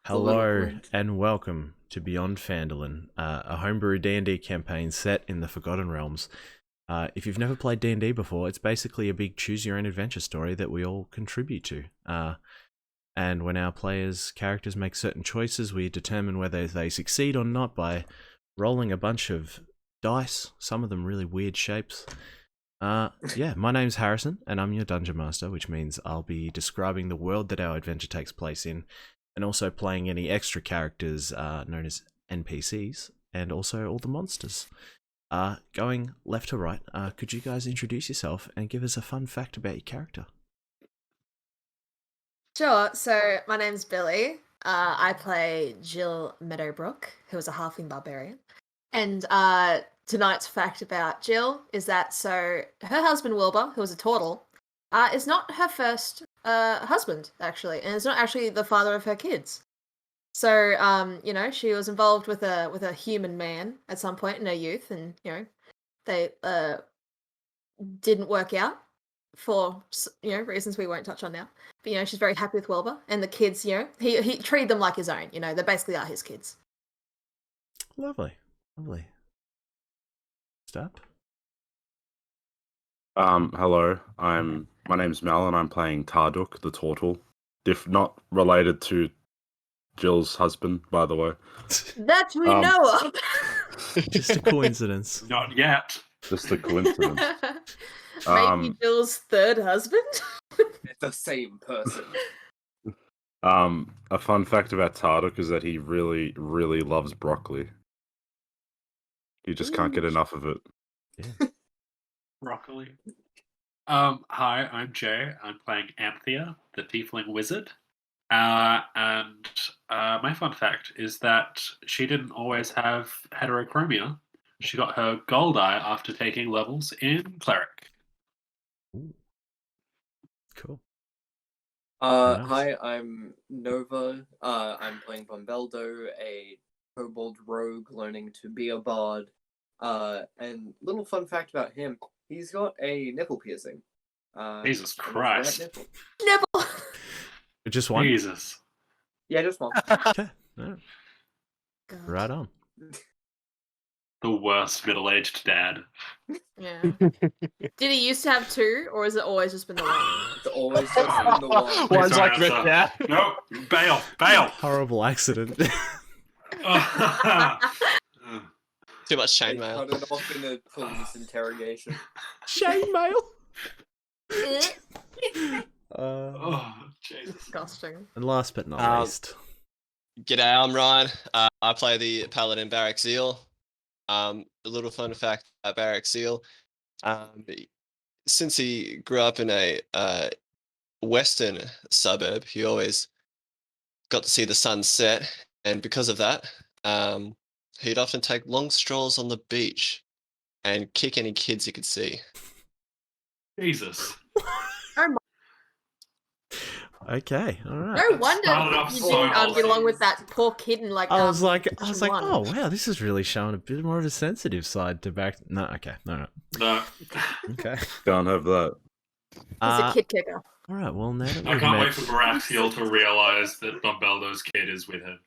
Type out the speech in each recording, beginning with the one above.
Hello and welcome to Beyond Phandalin, a homebrew D&D campaign set in the Forgotten Realms. If you've never played D&D before, it's basically a big choose-your-own-adventure story that we all contribute to. And when our characters make certain choices, we determine whether they succeed or not by rolling a bunch of dice, some of them really weird shapes. Yeah, my name's Harrison, and I'm your Dungeon Master, which means I'll be describing the world that our adventure takes place in, and also playing any extra characters known as NPCs, and also all the monsters. Going left to right, could you guys introduce yourself and give us a fun fact about your character? Sure, so my name's Billy. I play Jill Meadowbrook, who is a halfling barbarian. And tonight's fact about Jill is that her husband Wilbur, who is a turtle, is not her first husband, actually, and is not actually the father of her kids. So, she was involved with a human man at some point in her youth, and they didn't work out for reasons we won't touch on now. But she's very happy with Wilbur, and the kids, he treated them like his own. They basically are his kids. Lovely. Stop. Hello. My name's Mel, and I'm playing Tarduk, the turtle. Not related to Jill's husband, by the way. That we know of. Just a coincidence. Not yet. Just a coincidence. Maybe Jill's third husband. The same person. A fun fact about Tarduk is that he really, really loves broccoli. He just can't get enough of it. Yeah. Broccoli. Hi, I'm Jay. I'm playing Anthea, the Tiefling Wizard. And my fun fact is that she didn't always have heterochromia. She got her gold eye after taking levels in Cleric. Ooh. Cool. Nice. Hi, I'm Nova. I'm playing Bombeldo, a kobold rogue learning to be a bard. And little fun fact about him, he's got a nipple piercing. Jesus Christ. Nipple. Just one? Jesus. Yeah, just one. Okay. Right. Right on. The worst middle-aged dad. Yeah. Did he used to have two, or has it always just been the one? It's always just been the one. One's like Rick Dad. No, bail. Horrible accident. Too much They chainmail. cut it off in a police interrogation. Chainmail. Oh, Jesus. Disgusting. And last but not least. G'day, I'm Ryan. I play the Paladin Baraxielle. A little fun fact about Baraxielle. Since he grew up in a western suburb, he always got to see the sun set, and because of that, he'd often take long strolls on the beach and kick any kids he could see. Jesus. Okay, all right. No wonder you didn't get along with that poor kitten. I was like, one. oh wow, this is really showing a bit more of a sensitive side to back. No, okay, no. Okay. Can't have that. He's a kid kicker. All right, well now that I we've can't met... wait for Baraxielle to realise that Bombeldo's kid is with him.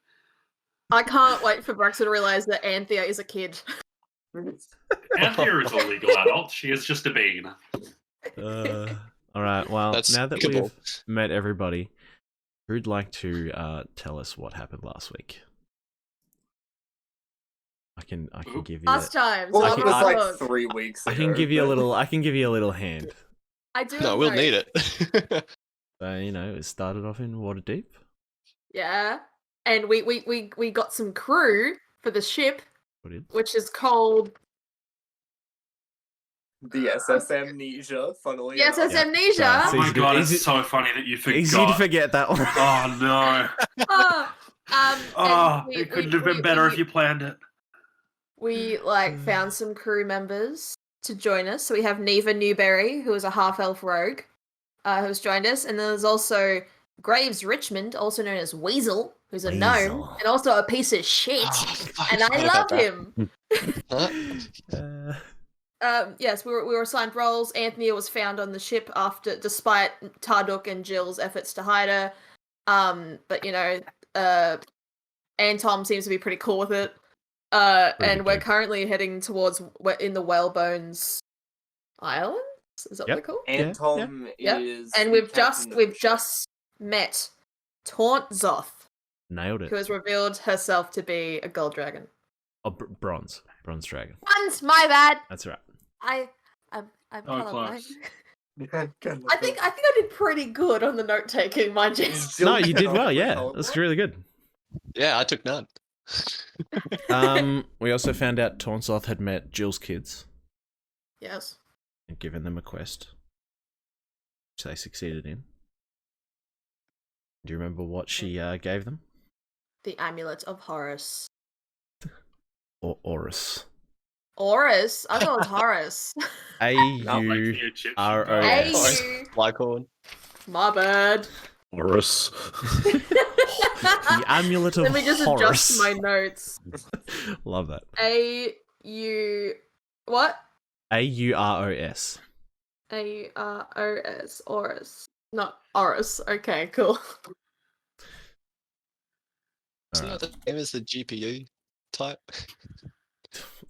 I can't wait for Braxton to realise that Anthea is a kid. Anthea is a legal adult. She is just a bean. All right, well, That's now that skippable. we've met everybody, who'd like to tell us what happened last week? I can give you. Last time. Well, so it I'm was not like 3 weeks ago. I can give you a little. I can give you a little hand. I do. No, we'll need it. So it started off in Waterdeep. Yeah, and we got some crew for the ship, What did? which is called The SS Amnesia, funnily Yes, enough. it's Amnesia. Oh my Easy to- god, easy- it's so funny that you forgot. Easy to forget that one. Oh no. And It couldn't have been better if you planned it. We found some crew members to join us. So we have Neva Newberry, who is a half-elf rogue, who's joined us, and then there's also Graves Richmond, also known as Weasel, who's a gnome, Weasel. and also a piece of shit. And I forgot love about him. Yes, we were assigned roles. Anthony was found on the ship despite Tarduk and Jill's efforts to hide her. But and Tom seems to be pretty cool with it. And we're good. currently heading towards, we're in the Whalebones Islands. Is that what they're called? And Tom Yep. is. And the we've captain of the ship. just met Taunt Zoth, Nailed who it. has revealed herself to be a gold dragon. Oh, bronze dragon. And my bad. That's right. I'm Oh, colorblind. close. I think I did pretty good on the note taking, mind you. No, you did well. Yeah, that's really good. Yeah, I took none. We also found out Taunsoth had met Jill's kids Yes. and given them a quest, which they succeeded in. Do you remember what she gave them? The Amulet of Horus. Or Horus. Horus? I thought it was Horus. A-U-R-O-S. A-U. Lycorn. My bad. Horus. The Amulet of Let me just Horus. adjust my notes. Love that. A-U... What? A-U-R-O-S. A-U-R-O-S. Horus. Not Horus. Okay, cool. Isn't that the same as the GPU type?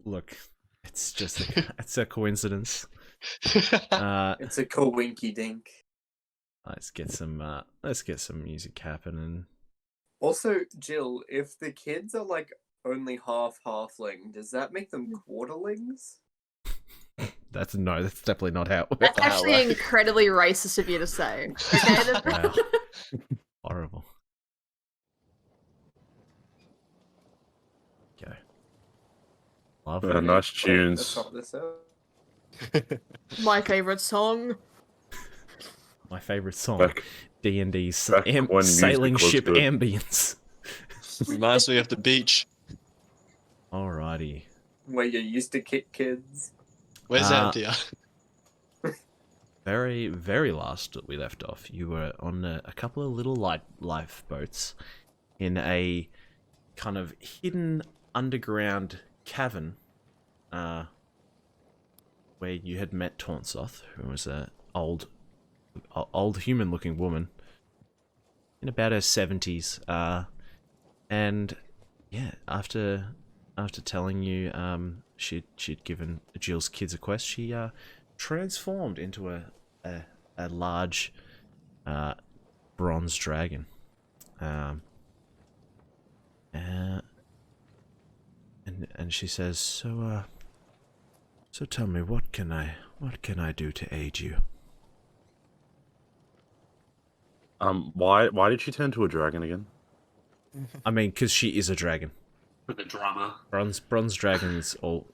Look, it's just it's a coincidence. It's a coinky dink. Let's get some music happening. Also, Jill, if the kids are like only half halfling, does that make them quarterlings? That's definitely not how it That's works. actually incredibly racist of you to say. Okay? Wow. Horrible. Go. Love it. Nice tunes. Let's sort this out. My favourite song. My favourite song. Back- D&D's back when music sailing was ship good. ambience. Reminds me of the beach. Alrighty. Where you used to kick kids. Where's Anthea? Very, very last that we left off, you were on a couple of little lifeboats in a kind of hidden underground cavern where you had met Taunsoth, who was a old human-looking woman in about her 70s. And yeah, after telling you she'd given Jill's kids a quest, she transformed into a large bronze dragon. And she says, so tell me, what can I do to aid you? Why did she turn to a dragon again? I mean, because she is a dragon. For the drama. Bronze dragons all.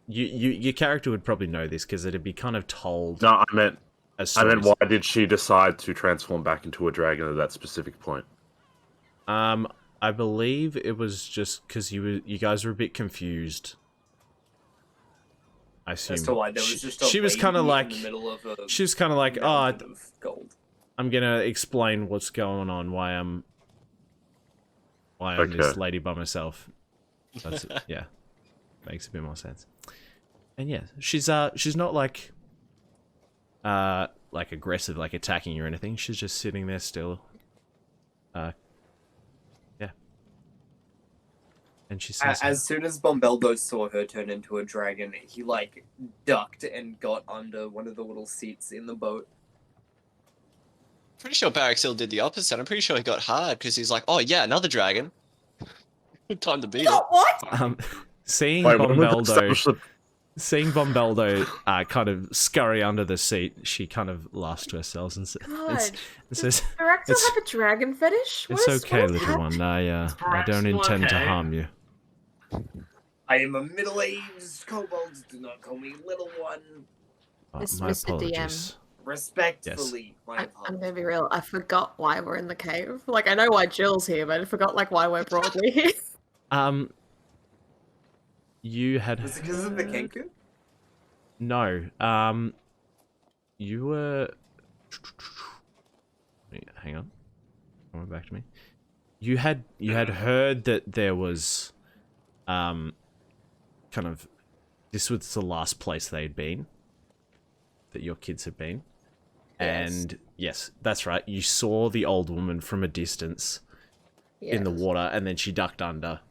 Your character would probably know this because it'd be kind of told. No, I meant as stories. why did she decide to transform back into a dragon at that specific point? I believe it was just because you guys were a bit confused. I assume. As to why there was just a she was kind of lady like in the middle of a she was kind of like, oh, mountain of gold. I'm gonna explain what's going on, why I'm this lady by myself. That's it. Yeah, makes a bit more sense. And yeah, she's not like aggressive, like attacking you or anything. She's just sitting there still. Yeah. And she says, As soon as Bombeldo saw her turn into a dragon, he like ducked and got under one of the little seats in the boat. Pretty sure Baraxielle did the opposite. I'm pretty sure he got hard because he's like, oh yeah, another dragon. Time to beat it. What? seeing Wait, when we Bombeldo. established that- Seeing Bombeldo kind of scurry under the seat, she kind of laughs to herself and God. says, Baraxielle it's- have a dragon fetish? "It's What is okay, little happening? one. I don't Baraxielle intend to okay? harm you." I am a middle-aged kobold. Do not call me little one. It's My Mr. DM. apologies. Respectfully, my I'm apologies. gonna be real. I forgot why we're in the cave. Like, I know why Jill's here, but I forgot like why we're broadly here. You had Was it because of the Kenku? No. You were. Wait, hang on. Coming back to me. You had heard that there was, kind of, this was the last place they'd been. That your kids had been. Yes. And yes, that's right. You saw the old woman from a distance. in the Yes. water, and then she ducked under,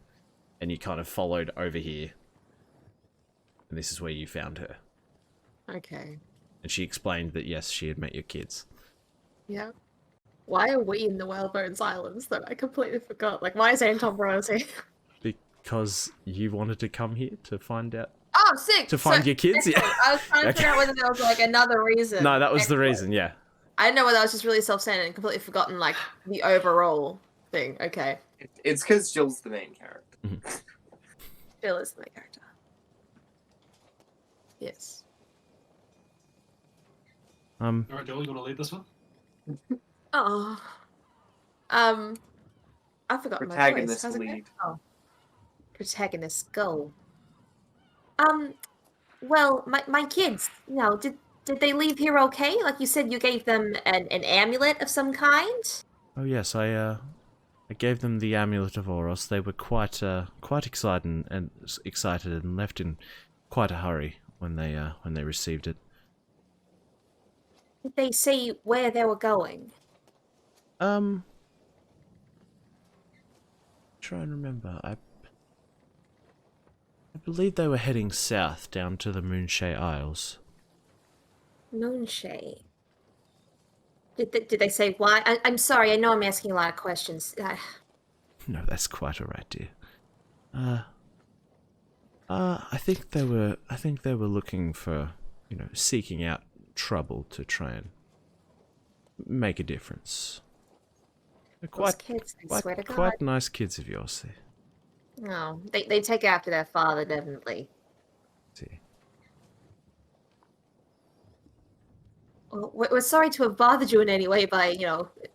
and you kind of followed over here. And this is where you found her. Okay. And she explained that, yes, she had met your kids. Yeah. Why are we in the Whalebones Islands, though? I completely forgot. Like, why is Anton Burrows here? Because you wanted to come here to find out. Oh, sick! To find your kids? Yeah. I was trying to figure out whether there was, like, another reason. No, that was the Excellent. reason, yeah. I didn't know whether I was just really self-centered and completely forgotten, like, the overall thing. Okay. It's because Jill's the main character. Jill is the main character. Yes. Alright, Joel, you want to lead this one? Oh. I forgot my voice. Protagonist How's it lead. going? Oh. Protagonist, go. Well, my kids, you know, did they leave here okay? Like you said, you gave them an amulet of some kind? Oh, yes, I gave them the Amulet of Oros. They were quite excited and left in quite a hurry when they received it. Did they say where they were going? Try and remember. I believe they were heading south down to the Moonshay Isles. Moonshay. Did they say why? I'm sorry, I know I'm asking a lot of questions. No, that's quite alright, dear. I think they were looking for, seeking out trouble to try and make a difference. They're Those kids, I swear to God. quite nice kids of yours. No, they take after their father, definitely. See. Well, we're sorry to have bothered you in any way by,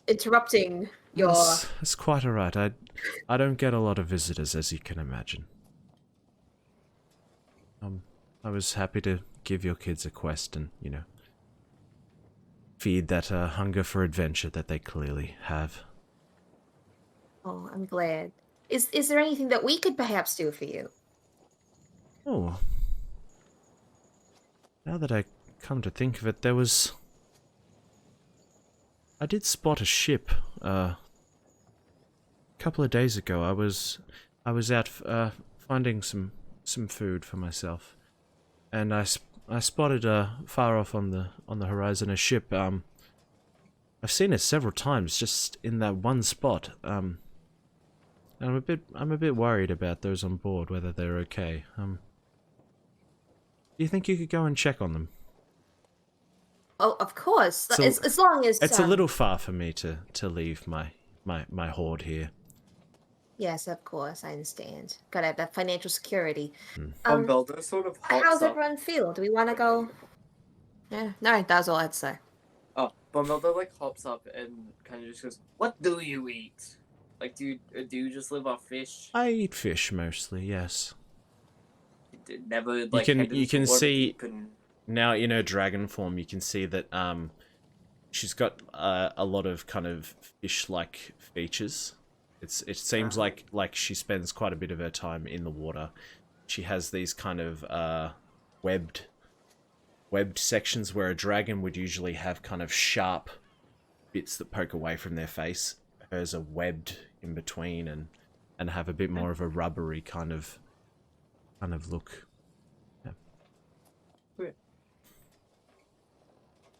interrupting your... That's quite alright. I don't get a lot of visitors, as you can imagine. I was happy to give your kids a quest and, feed that hunger for adventure that they clearly have. Oh, I'm glad. Is there anything that we could perhaps do for you? Oh. Now that I come to think of it, I did spot a ship, a couple of days ago. I was out finding some food for myself, and I spotted far off on the horizon a ship. I've seen it several times, just in that one spot. And I'm a bit worried about those on board, whether they're okay. Do you think you could go and check on them? Oh, of course. So- as long as It's a little far for me to leave my hoard here. Yes, of course, I understand. Gotta have that financial security. Beldo sort of hops How's up. everyone feel? Do we want to go? Yeah, no, that was all I had to say. Oh, Beldo hops up and kind of just goes, "What do you eat? Like, do you just live off fish? I eat fish mostly, yes. Never You can see and... now in her dragon form. You can see that she's got a lot of kind of fish-like features. It seems like she spends quite a bit of her time in the water. She has these kind of webbed sections where a dragon would usually have kind of sharp bits that poke away from their face. Hers are webbed in between and have a bit more of a rubbery kind of look. Yeah.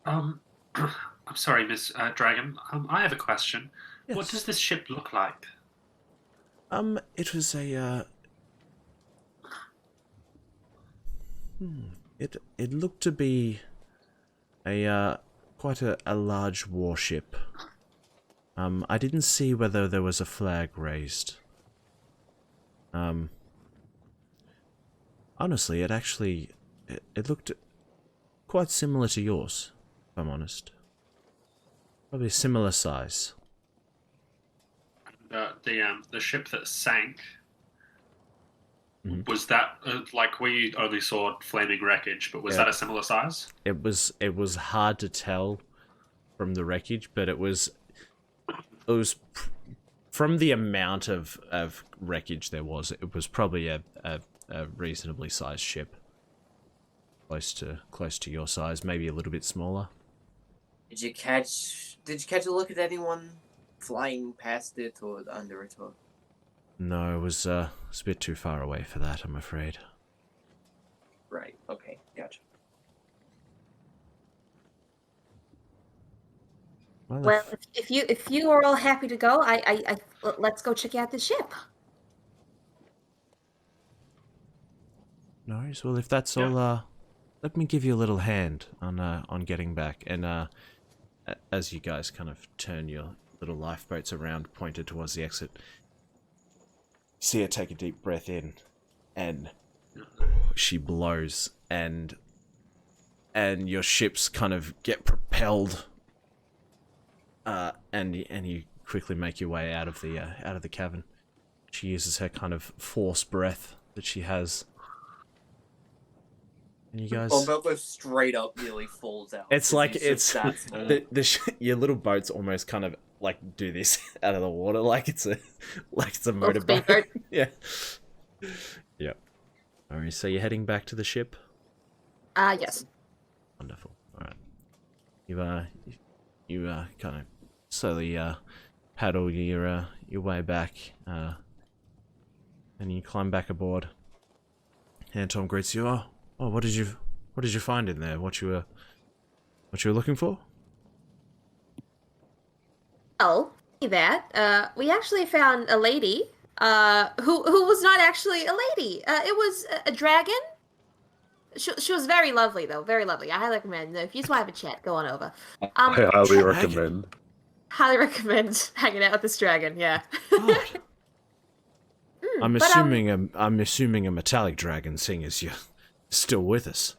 I'm sorry, Miss Dragon. I have a question. Yes. What does this ship look like? It was a It looked to be a quite a large warship. I didn't see whether there was a flag raised. Honestly, it looked quite similar to yours, if I'm honest. Probably a similar size. The ship that sank, Mhm. was that we only saw flaming wreckage, but was that a similar size? It was hard to tell from the wreckage, but it was from the amount of wreckage there was. It was probably a reasonably sized ship, close to your size, maybe a little bit smaller. Did you catch a look at anyone flying past it or under it? Or... No, it was a bit too far away for that, I'm afraid. Right. Okay. Gotcha. Well, if you are all happy to go, let's go check out the ship. No worries. Well, if that's all, let me give you a little hand on getting back. And as you guys kind of turn your little lifeboats around, pointed towards the exit, see her take a deep breath in, and she blows, and your ships kind of get propelled. And you quickly make your way out of the cavern. She uses her kind of force breath that she has. And you guys... Bombello straight up nearly falls out. It's like, it's... That your little boats almost kind of, like, do this out of the water, like it's a motorboat. Yeah. Yep. Alright, so you're heading back to the ship? Yes. Wonderful. Alright. You kind of slowly paddle your way back, and you climb back aboard. And Tom greets you. Oh, what did you find in there? What you were looking for? Oh, that. We actually found a lady, who was not actually a lady. It was a dragon. She was very lovely, though. Very lovely. I highly recommend. If you just want to have a chat, go on over. I highly recommend. Highly recommend hanging out with this dragon. Yeah. I'm assuming a metallic dragon, seeing as you're still with us.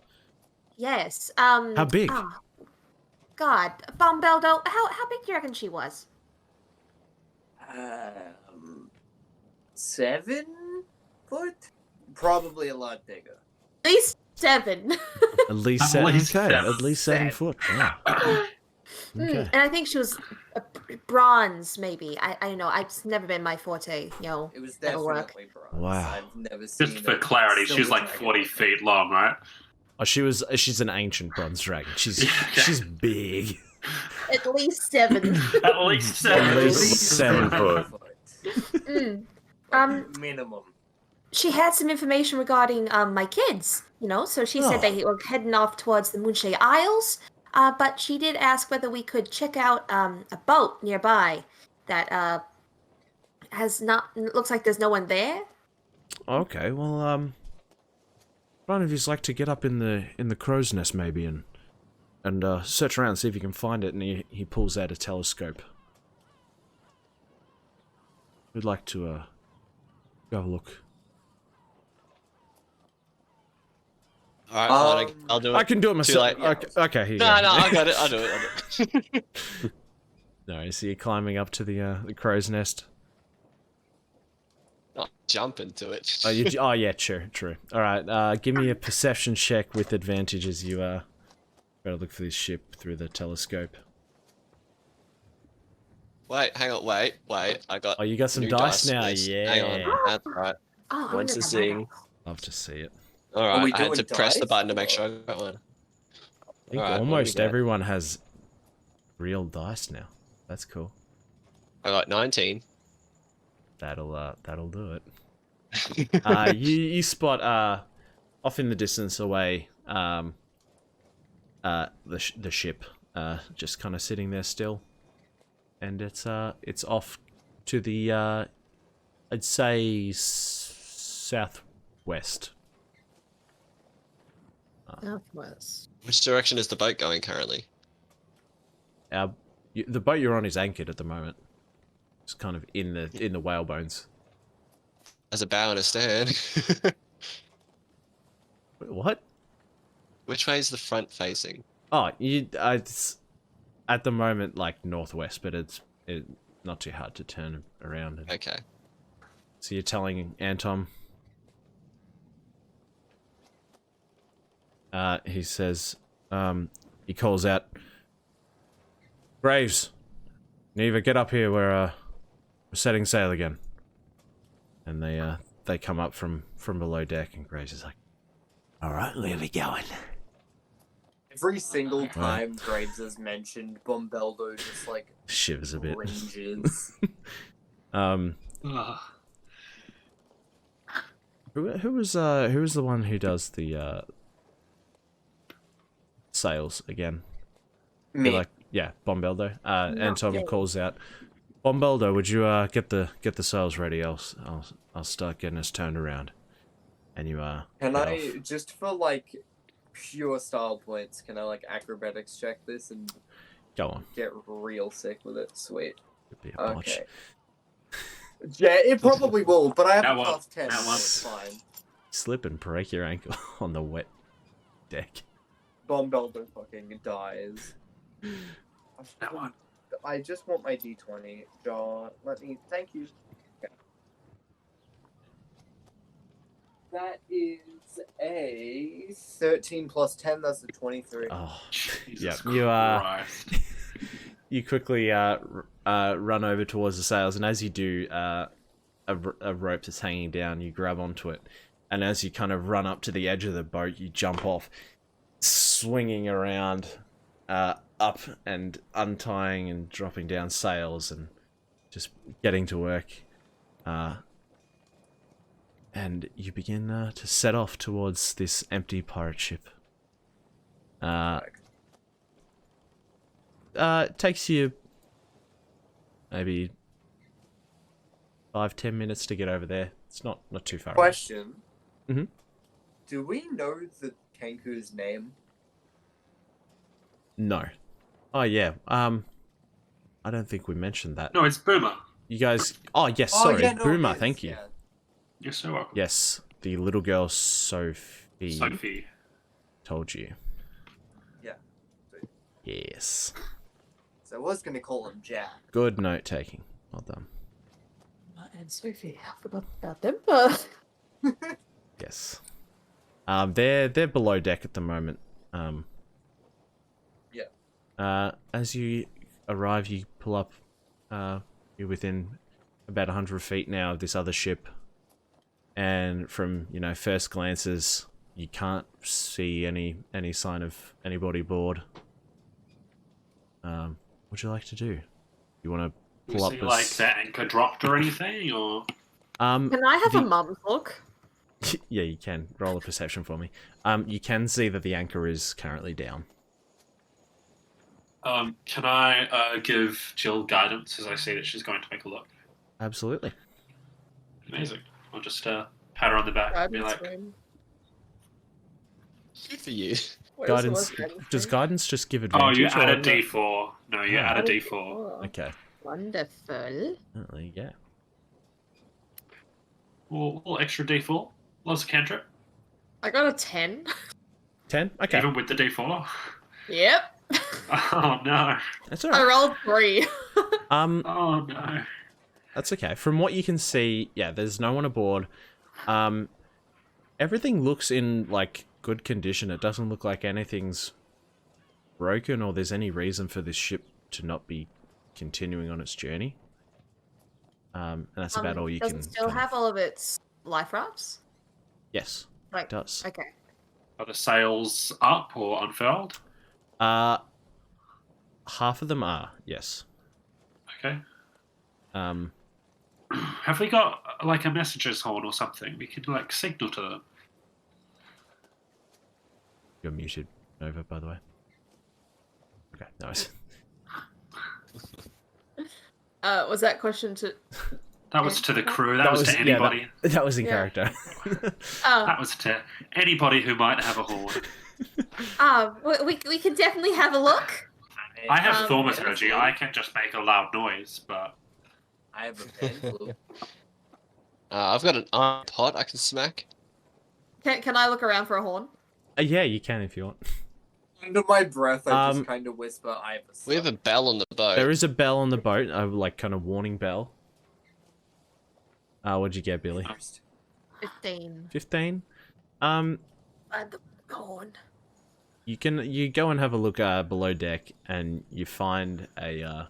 Yes. How big? Oh, God, Bombeldo, how big do you reckon she was? 7 foot? Probably a lot bigger. At least 7. At least 7. Okay, at least 7 foot. Wow. Okay. And I think she was bronze, maybe. I don't know. It's never been my forte. You know, It was never definitely work. bronze. Wow. I've never seen Just for a clarity, she's silver like dragon 40 before. feet long, right? Oh, she's an ancient bronze dragon. She's big. At least 7. At least 7. At least 7 foot. Minimum. She had some information regarding my kids, you know, so she said they were heading off towards the Moonshade Isles, but she did ask whether we could check out a boat nearby that looks like there's no one there. Okay, well, one of you'd like to get up in the crow's nest maybe and search around and see if you can find it, and he pulls out a telescope. We'd like to go have a look. Alright, I'll do it. I can do it myself. late. Okay, here you No, go. I got it. I'll do it. No, you see you climbing up to the crow's nest. Not jump into it. Oh yeah, true. Alright, give me a perception check with advantage as you better look for this ship through the telescope. Wait, hang on, wait. I got. Oh, you got some new dice now, please. yeah. Hang on, that's right. Oh, Once a zing. Love to see it. Are we Alright, I had to doing press the dice, button to make or- sure I got one. I think Alright, what do we almost got? everyone has real dice now. That's cool. I got 19. That'll do it. You spot off in the distance away the ship just kind of sitting there still, and it's off to the I'd say southwest. Southwest. Which direction is the boat going currently? The boat you're on is anchored at the moment. It's kind of in the whale bones. As a bow and a stern. Wait, what? Which way is the front facing? Oh, it's at the moment like northwest, but it's not too hard to turn around. Okay. So you're telling Anton? He says, he calls out, Graves, Neva, get up here. We're setting sail again. And they come up from below deck, and Graves is like, all right, where we going? Every single time Graves is mentioned, Bombeldo just like Shivers a bit. cringes. Ugh. Who was the one who does the sales again? Me. Like, yeah, Bombeldo. No. Anton Yeah. calls out, Bombeldo, would you get the sails ready? I'll start getting us turned around. And you Can get I, off. just for like pure style points, can I like acrobatics check this and Go on. get real sick with it? Sweet. It'd be a botch. Okay. Yeah, it probably will, but I have That a one. plus 10, That so one. it's fine. Slip and break your ankle on the wet deck. Bombeldo fucking dies. That one. I just want my d20. John, thank you. Okay. That is a 13 plus 10, that's a 23. Oh, Jesus you Christ. you quickly run over towards the sails, and as you do, a rope that's hanging down, you grab onto it, and as you kind of run up to the edge of the boat, you jump off, swinging around, up and untying and dropping down sails, and just getting to work. And you begin to set off towards this empty pirate ship. It takes you maybe 5-10 minutes to get over there. It's not too far away. Question. Mhm. Do we know the Kenku's name? No. Oh yeah. I don't think we mentioned that. No, it's Boomer. You guys. Oh yes. Sorry, yeah, no, Boomer. it is, Thank you. yeah. You're so welcome. Yes, the little girl Sophie Sophie. told you. Yeah. Yes. So I was gonna call him Jack. Good note taking. Well done. And Sophie, I forgot about them. Yes. They're below deck at the moment. Yeah. As you arrive, you pull up. You're within about 100 feet now of this other ship, and from first glances, you can't see any sign of anybody aboard. What'd you like to do? You want to You pull see, up like, the anchor dropped or anything, or... Can I have a mum's look? Yeah, you can. Roll a perception for me. You can see that the anchor is currently down. Can I give Jill guidance as I see that she's going to make a look? Absolutely. Amazing. I'll just pat her on the back and be Guidance like, room. Good for you. Where is the Guidance. word Does room? guidance just give oh, advantage? you add or a not? d4. No, you Ah. add a d4. Oh, Okay. wonderful. Oh, there you go. Little extra d4. Lots of cantrip. I got a 10. 10? Okay. Even with the d4. Yep. Oh, no. That's I alright. rolled 3. Oh, no. That's okay. From what you can see, yeah, there's no one aboard. Everything looks in, like, good condition. It doesn't look like anything's broken or there's any reason for this ship to not be continuing on its journey. And that's about all you Does can... it still kind of- have all of its life rafts? Yes, Like, it does. okay. Are the sails up or unfurled? Half of them are, yes. Okay. Um, Have we got, like, a messenger's horn or something? We could, like, signal to them. you're muted, Nova, by the way. Okay, nice. Was that question to... That was to the crew. That was to yeah, anybody. that was in Yeah. character. Oh, That was to anybody who might have a horn. we can definitely have a look. I have Um, thaumaturgy. I can just make a loud noise, but I have a pencil. I've got an iron pot I can smack. Can I look around for a horn? Yeah, you can if you want. Under my breath, I Um, just kind of whisper, I have a We have a bell on the boat. There is a bell on the boat, a like kind of warning bell. What'd you get, Billy? 15. 15. And the horn. You go and have a look below deck, and you find a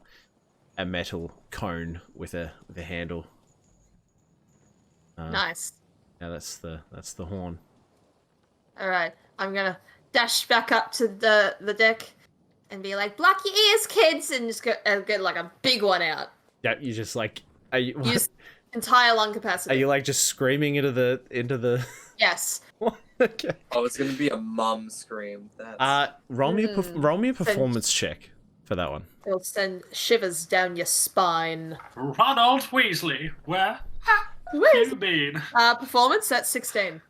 metal cone with a handle. Nice. Yeah, that's the horn. All right. I'm gonna dash back up to the deck and be like, "Block your ears, kids!" and just get like a big one out. Yeah, you just like are you Use entire lung are capacity. you like just screaming into the Yes. Okay. Oh, it's gonna be a mum scream. That's Roll me a performance check for that one. It'll send shivers down your spine. Ronald Weasley, where have you been? Performance, that's 16.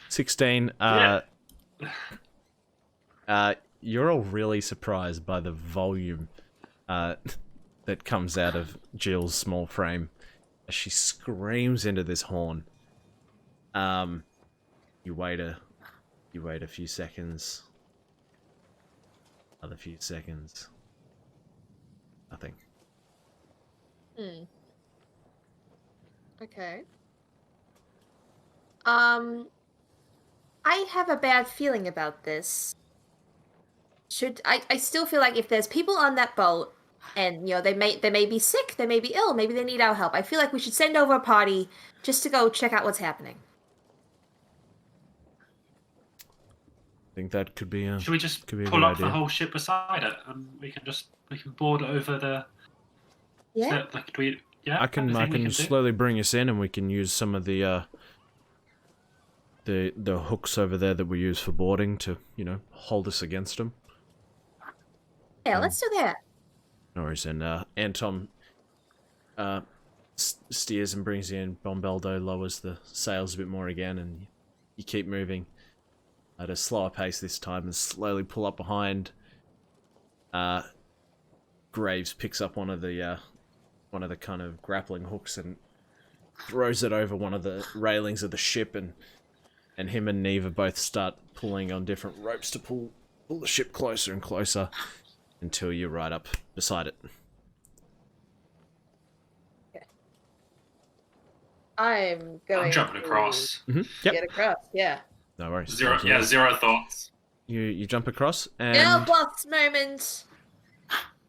16. Yeah. You're all really surprised by the volume that comes out of Jill's small frame as she screams into this horn. You wait a few seconds. Another few seconds. Nothing. Okay. I have a bad feeling about this. I still feel like if there's people on that boat and they may be sick, they may be ill, maybe they need our help. I feel like we should send over a party just to go check out what's happening. I think that could be a Should we just could be a pull good up the idea. whole ship beside it, and we can board over the? Yeah. Like, do we? Yeah. I can do? slowly bring us in, and we can use some of the hooks over there that we use for boarding to hold us against them. Yeah, let's do that. No worries. And Anton steers and brings you in. Bombeldo lowers the sails a bit more again, and you keep moving at a slower pace this time, and slowly pull up behind. Graves picks up one of the kind of grappling hooks and throws it over one of the railings of the ship, and him and Neva both start pulling on different ropes to pull the ship closer and closer until you're right up beside it. Okay. I'm going. I'm jumping to across. Yep. Get across. Yeah. No worries. Zero thoughts. You jump across and No boss moment.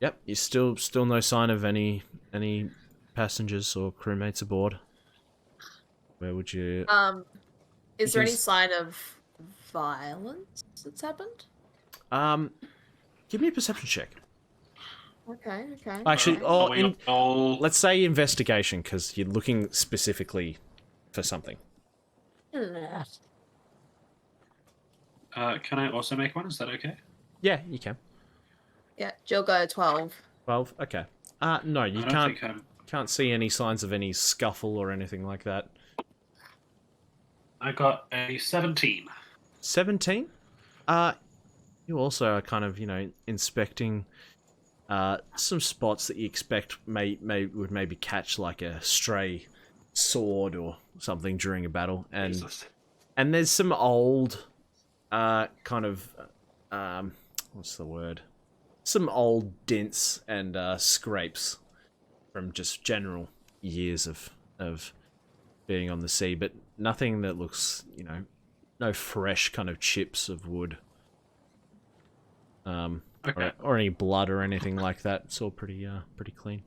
yep, you still no sign of any passengers or crewmates aboard. Where would you? Is there any Because- sign of violence that's happened? Give me a perception check. Okay. Actually, Are we all... let's say investigation because you're looking specifically for something. Can I also make one? Is that okay? Yeah, you can. Yeah, Jill got a 12. 12. Okay. No, you I don't can't. think Can't see any signs of any scuffle or anything like that. I got a 17. 17. You also are kind of inspecting some spots that you expect would maybe catch like a stray sword or something during a battle, and Jesus. and there's some old kind of what's the word? Some old dents and scrapes from just general years of being on the sea, but nothing that looks, no fresh kind of chips of wood. Okay. Or any blood or anything like that. It's all pretty clean.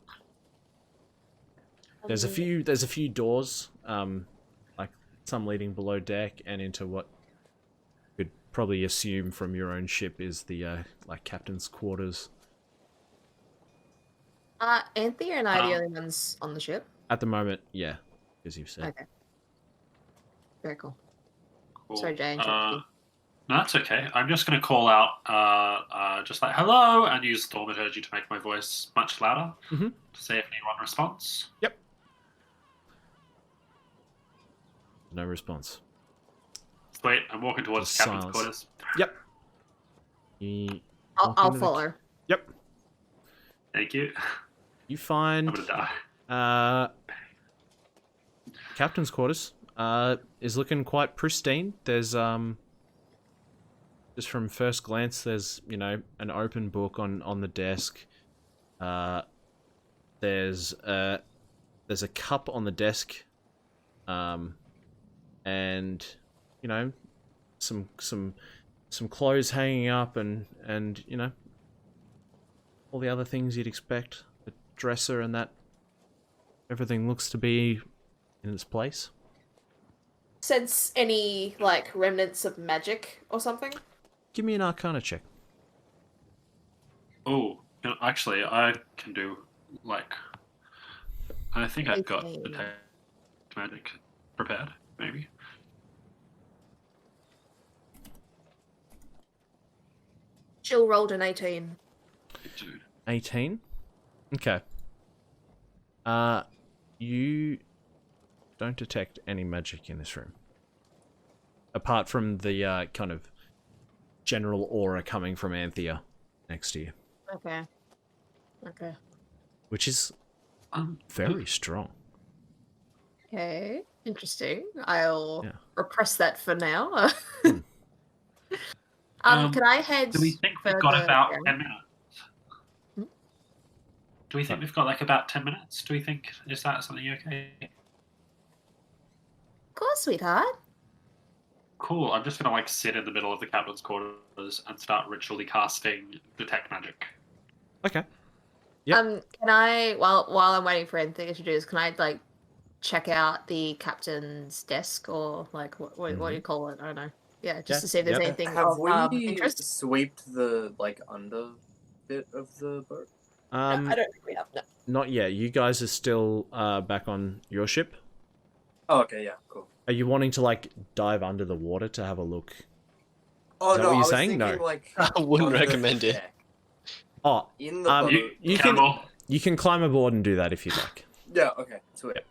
There's a few doors, like some leading below deck and into what you could probably assume from your own ship is the like captain's quarters. Anthea and I are the only ones on the ship. At the moment, yeah, as you've said. Okay. Very cool. Cool. Sorry, Jay, I interrupted you. No, that's okay. I'm just going to call out, just like, hello, and use thaumaturgy to make my voice much louder Mhm. to see if anyone responds. Yep. No response. Sweet, I'm walking towards Just the captain's silence. quarters. Yep. You walk I'll into the- follow. Yep. Thank you. You I'm find going to die. captain's quarters is looking quite pristine. There's just from first glance, there's an open book on the desk. There's a cup on the desk, and some clothes hanging up, and all the other things you'd expect. The dresser and that. Everything looks to be in its place. Sense any, like, remnants of magic or something? Give me an Arcana check. Oh, actually, I can do like. I think I've got the 18. magic prepared. Maybe. Jill rolled an 18. 18. Okay. You don't detect any magic in this room, apart from the kind of general aura coming from Anthea next to you, Okay. Okay. which is very strong. Okay. Interesting. I'll Yeah. repress that for now. Hmm. Can I head? Do we think we've got further about down? 10 minutes? Hmm? Do we think we've got like about 10 minutes? Do we think, is that something okay? Of course, sweetheart. Cool. I'm just gonna like sit in the middle of the captain's quarters and start ritually casting detect magic. Okay. Yep. Can I, while I'm waiting for Anthony to do this, can I like check out the captain's desk or like what do you call it? I don't know. Yeah, just to see if there's Yep. anything Have of we interest. swept the like under bit of the boat? No, I don't think we have. No. Not yet. You guys are still back on your ship. Oh, okay, yeah, cool. Are you wanting to like dive under the water to have a look? Oh Is that no, what I you're was saying? thinking No. like I wouldn't under the recommend it. deck, Oh, in the boat. you can Campbell. you can climb aboard and do that if you like. Yeah, okay, sweet. Yep.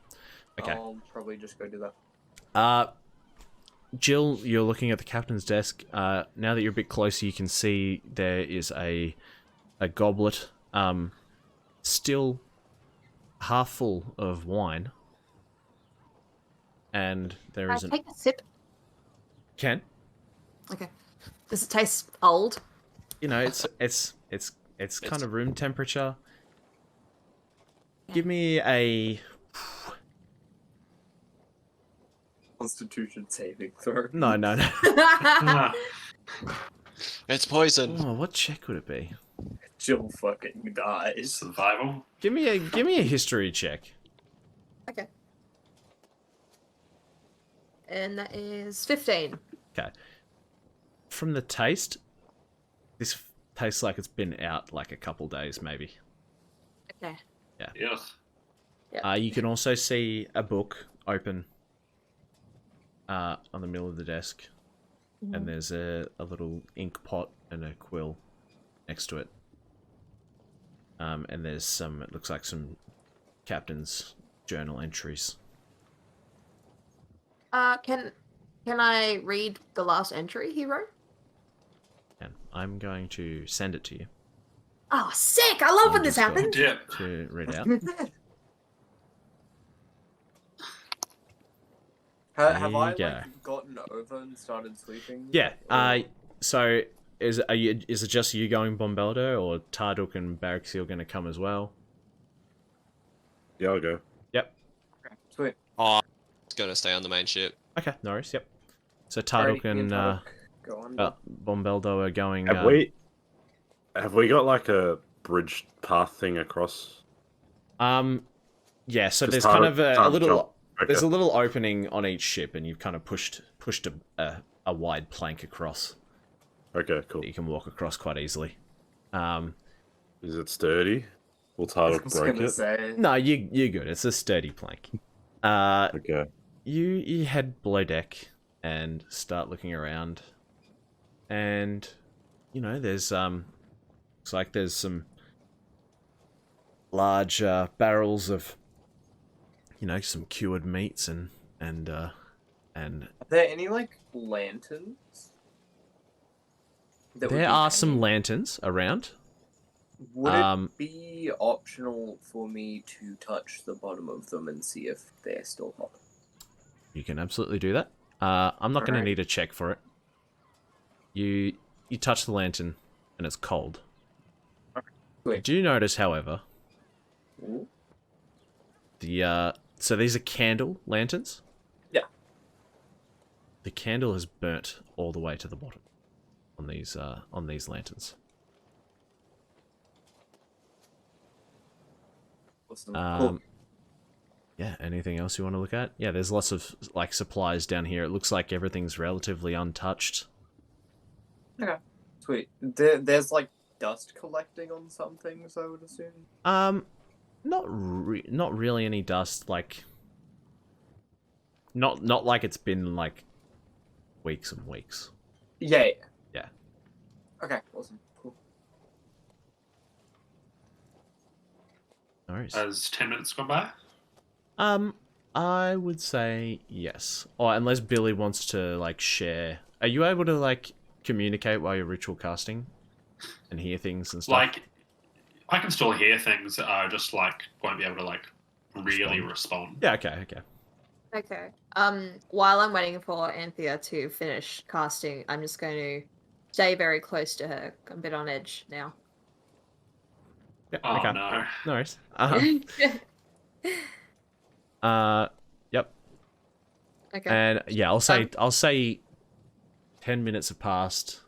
Okay. I'll probably just go do that. Jill, you're looking at the captain's desk. Now that you're a bit closer, you can see there is a goblet, still half full of wine, and there Can I is an take a sip? can. Okay. Does it taste old? You know, it's kind of room temperature. Give me a Constitution saving throw. no. Ah, It's poison. Oh, what check would it be? Jill fucking dies. survival. Give me a history check. Okay. And that is 15. Okay. From the taste, this tastes like it's been out like a couple days, maybe. Okay. Yes. You can also see a book open on the middle of the desk, and there's a little ink pot and a quill next to it. And there's some, it looks like some captain's journal entries. Can I read the last entry he wrote? And I'm going to send it to you Oh, sick! I love when this Discord. happens. Yeah. to read out. Have I There you like gotten over and started sleeping? Yeah. Or- So is it just you going Bombeldo, or Tarduk and Baraxielle going to come as well? Yeah, I'll go. Yep. Okay, sweet. It's gonna stay on the main ship. Okay, no worries. Yep. So Tarduk Alrighty, me and Tarduk go on. Bombeldo are going. Have we got like a bridge path thing across? Yeah. So Just there's kind of a Tarduk little. jump. Okay. There's a little opening on each ship, and you've kind of pushed a wide plank across Okay, cool. that you can walk across quite easily. Is it sturdy? Will I Tarduk was break gonna it? say. No, you're good. It's a sturdy plank. Okay. You head below deck and start looking around, and you know there's looks like there's some large barrels of some cured meats and Are there any like lanterns? that would there be are some hanging? lanterns around. Would um, it be optional for me to touch the bottom of them and see if they're still hot? You can absolutely do that. I'm not going to Alright. need a check for it. You touch the lantern and it's cold. Sweet. You do notice, however, Ooh. so these are candle lanterns. Yeah. The candle has burnt all the way to the bottom on these lanterns. Awesome. Um, Cool. Yeah, anything else you want to look at? Yeah, there's lots of like supplies down here. It looks like everything's relatively untouched. Okay. Sweet. There's like dust collecting on some things, I would assume. Not really any dust. Like, not like it's been like weeks and weeks. Yeah. Yeah. Okay. Awesome. Cool. No worries. Has 10 minutes gone by? I would say yes. Or unless Billy wants to like share. Are you able to like communicate while you're ritual casting and hear things and stuff? Like, I can still hear things. I just like won't be able to like really respond. Yeah. Okay. Okay. While I'm waiting for Anthea to finish casting, I'm just going to stay very close to her. I'm a bit on edge now. Yeah, Oh okay. no. No worries. Yep. Okay. And yeah, I'll say 10 minutes have passed.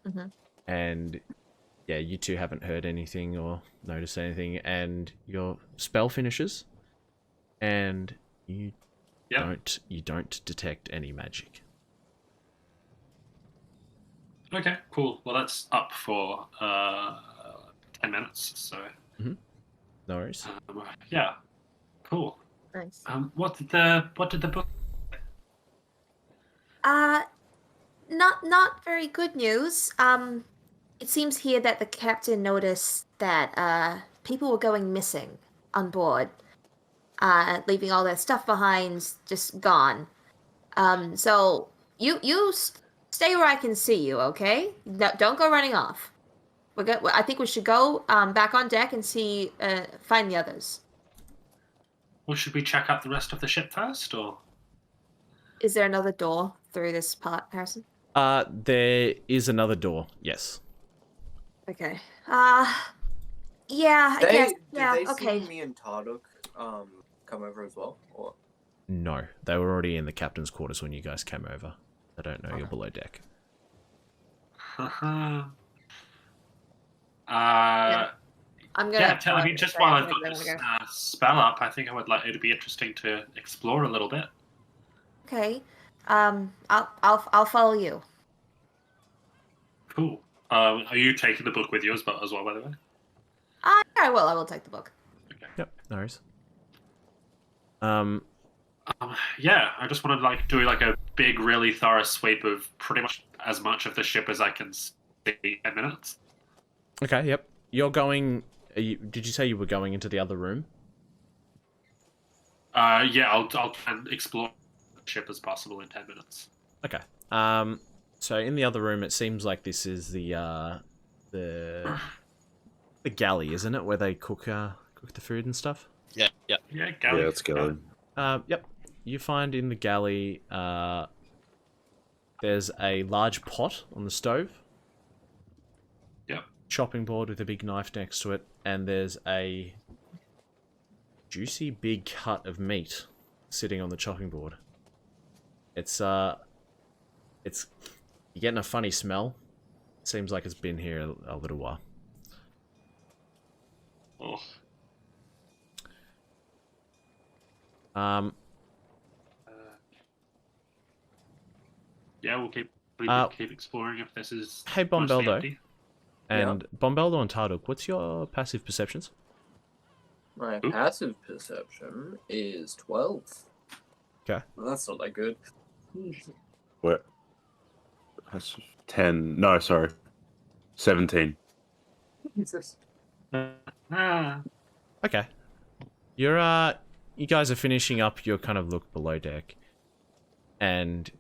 Mhm. And yeah, you two haven't heard anything or noticed anything, and your spell finishes, and you don't detect any magic. Okay, cool. Well, that's up for 10 minutes. So No worries. yeah, cool. Nice. What did the book? Not very good news. It seems here that the captain noticed that people were going missing on board, leaving all their stuff behind, just gone. So you stay where I can see you, okay? No, don't go running off. I think we should go back on deck and see find the others. Well, should we check out the rest of the ship first, or? Is there another door through this part, Harrison? There is another door. Yes. Okay. Yeah, I guess. Yeah, Did they okay. see me and Tarduk come over as well? Or No, they were already in the captain's quarters when you guys came over. I don't know you're below deck. I'm gonna. I mean, just while I've got this spell up, I think it'd be interesting to explore a little bit. Okay. I'll follow you. Cool. Are you taking the book with you as well, by the way? I will take the book. Okay. Yep, no worries. Yeah, I just want to do a big, really thorough sweep of pretty much as much of the ship as I can see in 10 minutes. Okay, yep. You're going... did you say you were going into the other room? Yeah, I'll try and explore the ship as possible in 10 minutes. Okay. So in the other room, it seems like this is the galley, isn't it, where they cook the food and stuff? Yeah. Yeah, Yeah, it's galley. Yep. You find in the galley, there's a large pot on the stove. Yep. Chopping board with a big knife next to it, and there's a juicy big cut of meat sitting on the chopping board. It's you're getting a funny smell. Seems like it's been here a little while. Oh. Yeah, we'll keep exploring if this is. Hey, mostly Bombeldo. empty. And Bombeldo and Tarduk, what's your passive perceptions? my Oop. passive perception is 12. Okay. Well, that's not that good. What? That's 10. No, sorry. 17. Jesus. Okay. You guys are finishing up your kind of look below deck, and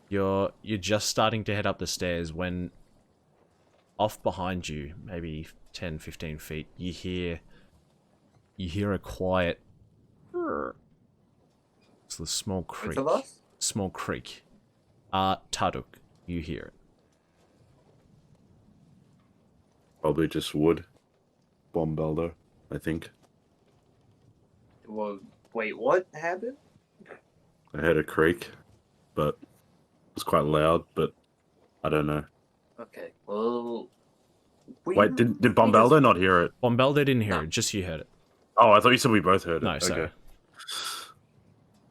you're just starting to head up the stairs when off behind you, maybe 10, 15 feet, you hear a quiet it's a small creak. Both of us? Small creak. Tarduk, you hear it. Probably just wood. Bombeldo, I think. Well, wait, what happened? I heard a creak, but it was quite loud, but I don't know. Okay, well... Wait, did Bombeldo not hear it? Bombeldo didn't hear No. it, just you heard it. Oh, I thought you said we both heard it. No, okay. sorry.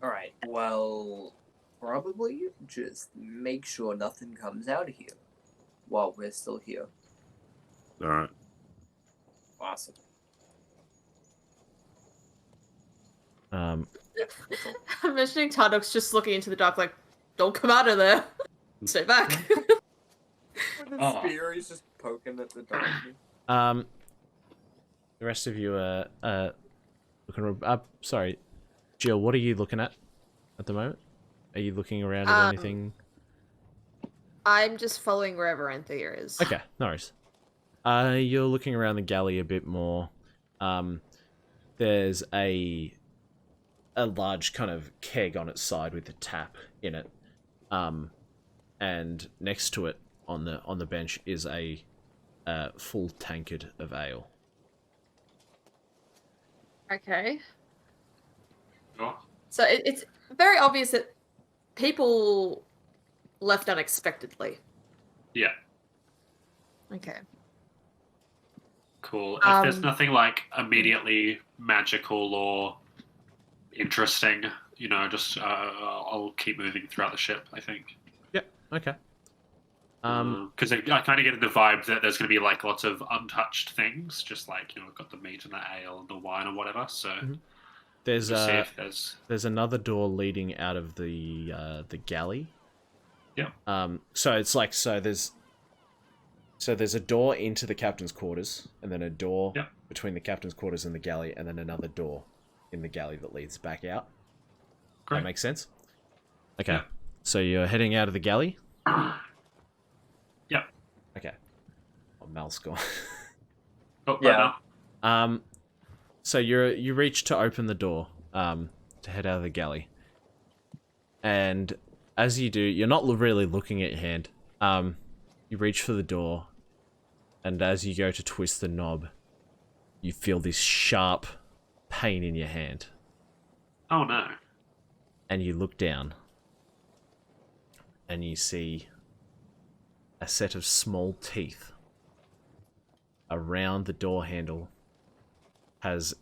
Alright, well... Probably just make sure nothing comes out of here. while we're still here. All right. Awesome. I'm imagining Tarduk's just looking into the dark like, don't come out of there. Stay back. With his Oh. spear, he's just poking at the dark. The rest of you are looking. Sorry, Jill. What are you looking at the moment? Are you looking around at anything? I'm just following wherever Anthea is. Okay, no worries. You're looking around the galley a bit more. There's a large kind of keg on its side with a tap in it. And next to it on the bench is a full tankard of ale. Okay. Oh, So it's very obvious that people left unexpectedly. yeah, Okay. cool. If there's nothing like immediately magical or interesting, just I'll keep moving throughout the ship, I think. Yep. Okay. Because I kind of get the vibe that there's going to be like lots of untouched things, just like we've got the meat and the ale and the wine or whatever. So There's we'll see if there's another door leading out of the galley. Yeah. So it's like there's a door into the captain's quarters, and then a door Yep. between the captain's quarters and the galley, and then another door in the galley that leads back out. Great. That makes sense. Okay. Yeah. So you're heading out of the galley. Yep. Okay. Oh, Mal's gone. Oh, Yeah. right So you reach to open the door, to head out of the galley, and as you do, you're not really looking at your hand. You reach for the door, and as you go to twist the knob, you feel this sharp pain in your hand, now. Oh no. and you look down, and you see a set of small teeth around the door handle has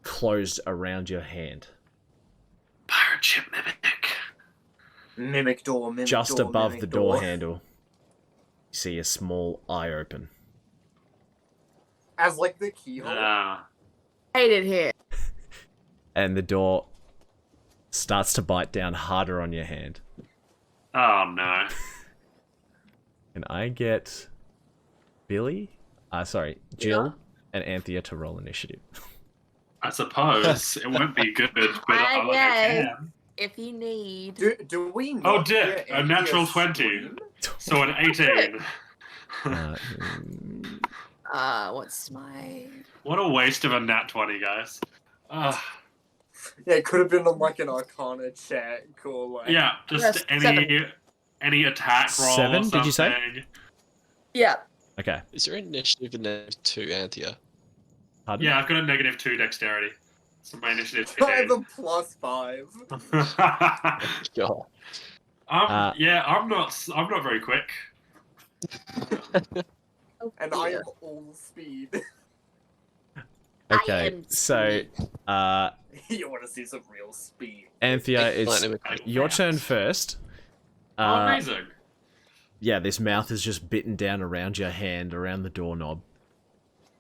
closed around your hand. Pirate ship mimic. Mimic door, mimic Just door, above mimic the door handle, you see a small eye open. As like the keyhole. Hate it here. And the door starts to bite down harder on your hand. Oh no. Can I get Billy? Jill and Anthea to roll initiative. I suppose it won't be good, but I I guess. can. If you need. Do we Oh, not Dick, hear a natural Anthea 20. scream? So an 18. What's my. What a waste of a nat 20, guys. Yeah, it could have been on like an Arcana check or like. Yeah, just Yes, any attack roll. 7, or did you say? something. Yeah. Okay. Is there initiative in there too, Anthea? Pardon? Yeah, I've got a -2 dexterity. So my initiative's I have 15. a +5. God. Yeah, I'm not very quick. Oh, And I dear. am all speed. Okay, am so, You want to see some real speed. Anthea, it's Lightning McQueen. your turn first. Oh, amazing. Yeah, this mouth is just bitten down around your hand, around the doorknob.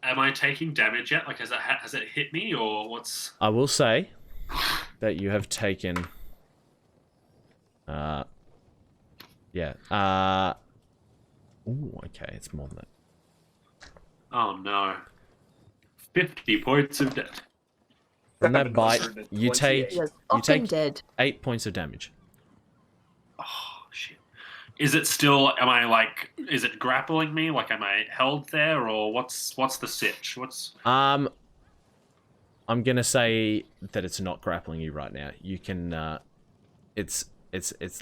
Am I taking damage yet? Like, has it hit me, or what's... I will say that you have taken... Ooh, okay, it's more than that. Oh, no. 50 points of death. From that bite, you 728. take Yes, often take dead. 8 points of damage. Oh, shit. Is it still... Is it grappling me? Like, am I held there, or what's the sitch? I'm gonna say that it's not grappling you right now. You can, it's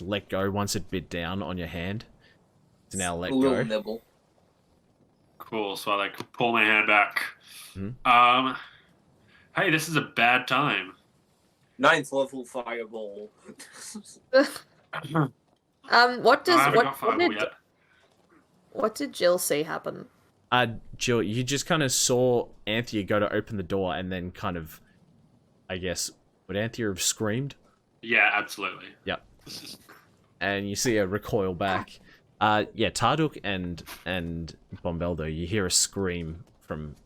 let go once it bit down on your hand. It's now let A little go. nibble. Cool, so I, pull my hand back. Mhm. Hey, this is a bad time. 9th level fireball. What I does haven't got fireball yet. what did Jill see happen? Jill, you just kind of saw Anthea go to open the door, and then kind of, I guess, would Anthea have screamed? Yeah, absolutely. Yep. And you see her recoil back, Yeah, Tarduk and Bombeldo, you hear a scream from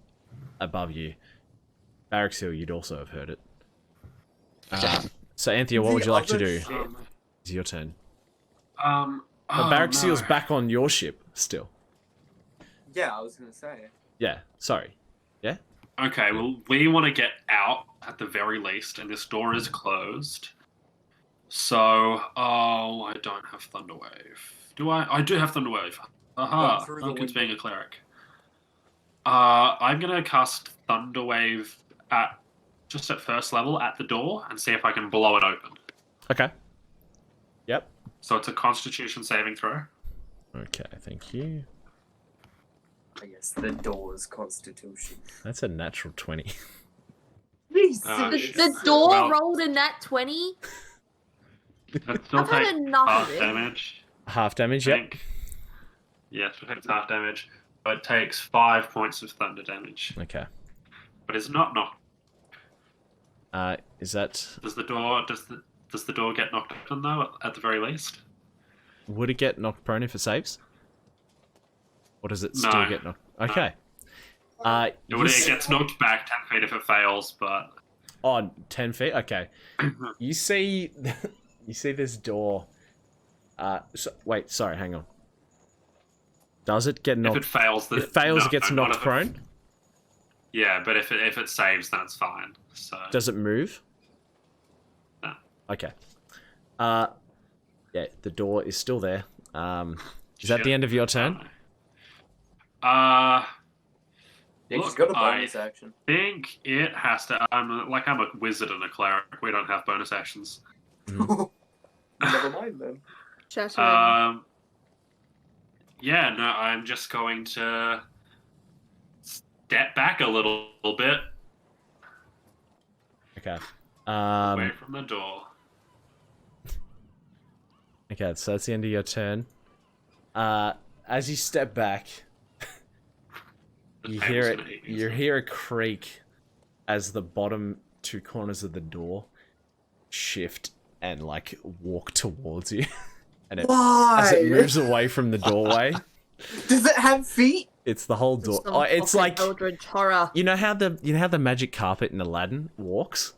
above you. Baraxielle, you'd also have heard it. So Anthea, what would you like to do? It's your turn. But Baraxielle's back on your ship still. Yeah, I was gonna say. Yeah, sorry. Yeah? Okay, well, we want to get out at the very least, and this door is closed. So, I don't have Thunderwave. Do I? I do have Thunderwave. Aha, through the Duncan's window. being a cleric. I'm going to cast Thunderwave just at first level at the door and see if I can blow it open. Okay. Yep. So it's a Constitution saving throw. Okay, thank you. I guess the door's constitution. That's a natural 20. Shit. The door Well- rolled in that 20. It still I've had takes enough half of it. damage. Half damage, I yep. think. Yes, it takes half damage. But it takes 5 points of thunder damage. Okay. But it's not knocked. Is that... Does the door get knocked open though at the very least? Would it get knocked prone if it saves? Or does it still No. get knocked... Okay. It gets knocked back 10 feet if it fails, but Oh, 10 feet? Okay. You see... you see this door... wait, sorry, hang on. Does it get if knocked... it fails, If it fails, no, it gets not knocked if it- prone? Yeah, but if it saves, then it's fine. So Does it move? No. Okay. Yeah, the door is still there. Is that the end of your turn? Yeah, Look, she's got a bonus action. think it has to. I'm a wizard and a cleric. We don't have bonus actions. Never mind then. Shattering. Yeah, no, I'm just going to step back a little bit Okay. away from the door. Okay, so that's the end of your turn. As you step back, The you table's hear it. gonna hit me, You so- hear a creak as the bottom two corners of the door shift and like walk towards you, and it, Why? as it moves away from the doorway, Does it have feet? it's the whole door. Some Oh, it's fucking like Eldritch horror. you know how the magic carpet in Aladdin walks.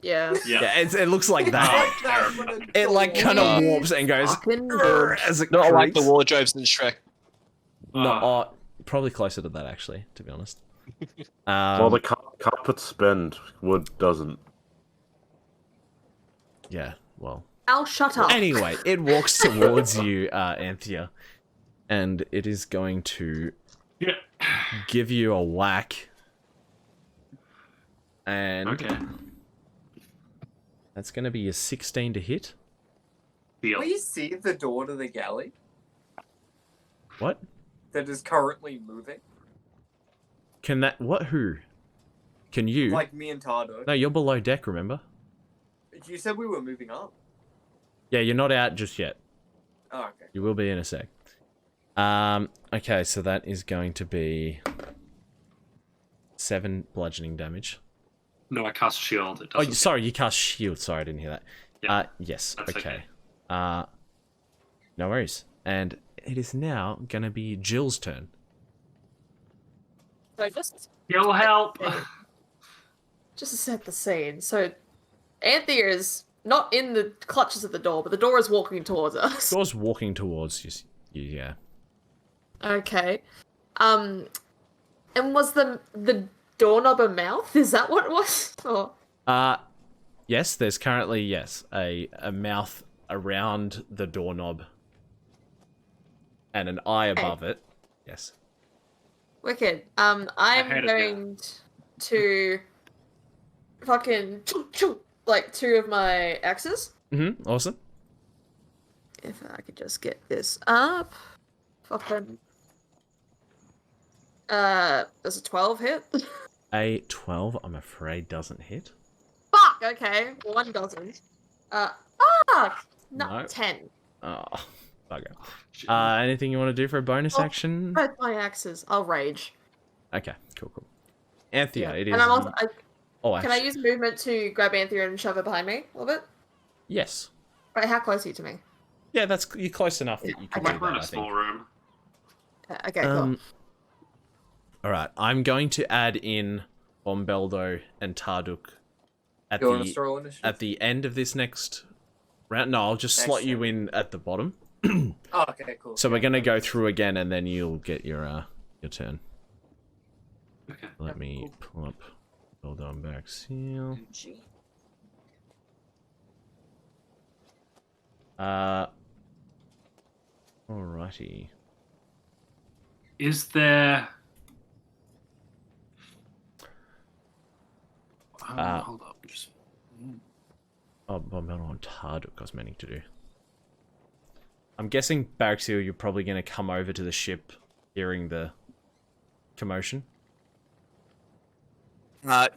Yeah. Yeah, it looks like Oh, that. terrible. It like kind of warps and goes Fucking "Grr," as it Not like the creaks. wardrobes in Shrek. No, probably closer to that actually, to be honest. Well, the carpets bend, wood doesn't. Yeah, well. Al, shut up. Anyway, it walks towards you, Anthea, and it is going to Yeah. give you a whack. And Okay. that's going to be a 16 to hit. Deal. Will you see the door to the galley What? that is currently moving? Can that... What? Who? Can you? Like me and Tardo. No, you're below deck, remember? You said we were moving up. Yeah, you're not out just yet. Oh, okay. You will be in a sec. Okay, so that is going to be 7 bludgeoning damage. No, I cast shield. It Oh, doesn't. sorry, you cast shield. Sorry, I didn't hear that. Yeah, Yes, that's okay. okay. No worries. And it is now gonna be Jill's turn. So just You'll help. to set the scene. So Anthea is not in the clutches of the door, but the door is walking towards us. Door's walking towards you, yeah. Okay. And was the doorknob a mouth? Is that what it was? Or Yes, there's currently, yes, a mouth around the doorknob and an eye above it. Yes. wicked. I'm hated going to fucking like 2 of my axes. Mm-hmm, awesome. If I could just get this up. Fucking. Does a 12 hit? A 12, I'm afraid, doesn't hit. Fuck! Okay, 1 doesn't. Fuck! No, No. 10. Oh, bugger. Anything you want to do for a bonus Oh, action? Both my axes. I'll rage. Okay, cool. Anthea, it is... And I'm also, Oh, can I actually, use movement to grab Anthea and shove her behind me a little bit? yes. Right, how close are you to me? Yeah, you're close enough that you can do We're in that, a I small think. room. Okay, cool. All right, I'm going to add in Bombeldo and Tarduk at You want to throw initiative? at the end of this next round. No, I'll just slot you in at the bottom. Oh, okay, cool. So we're gonna go through again, and then you'll get your turn. Okay. Let me pull up Bombeldo and Baraxielle. Alrighty. Is there? Hold up. Just... Oh, Bombeldo and Tarduk I was meaning to do. I'm guessing, Baraxielle, you're probably going to come over to the ship hearing the commotion.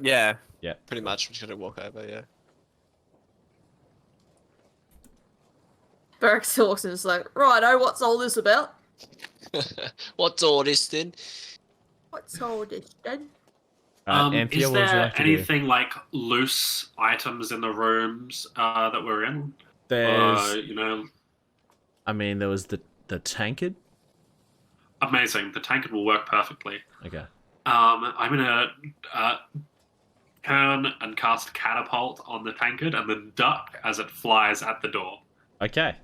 Yeah. Yeah. Pretty much. I'm just gonna walk over, yeah. Baraxielle walks in and is like, righto, what's all this about? What's all this then? What's all this then? Anthea, is what would you there like to do? anything like loose items in the rooms that we're in? There's, You know, I mean, there was the tankard. amazing. The tankard will work perfectly. Okay. I'm gonna turn and cast catapult on the tankard and then duck as it flies at the door. Okay.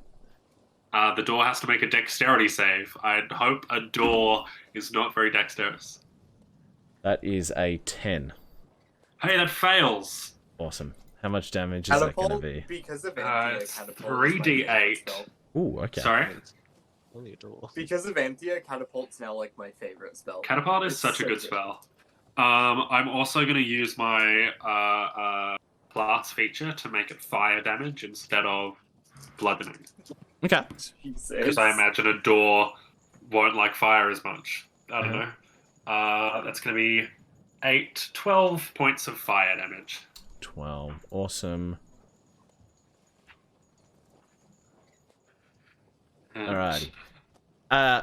The door has to make a dexterity save. I hope a door is not very dexterous. That is a 10. Hey, that fails. Awesome. How much damage is that going to be? Because of It's Anthea, 3d8. Ooh, okay. Sorry? Only a door. Because of Anthea, Catapult's now like my favorite spell. Catapult is It's such a so good spell. I'm also going to use my class feature to make it fire damage instead of bludgeoning. Okay. Jesus. Because I imagine a door won't like fire as much. I don't know. That's going to be 12 points of fire damage. 12. Awesome. Alright.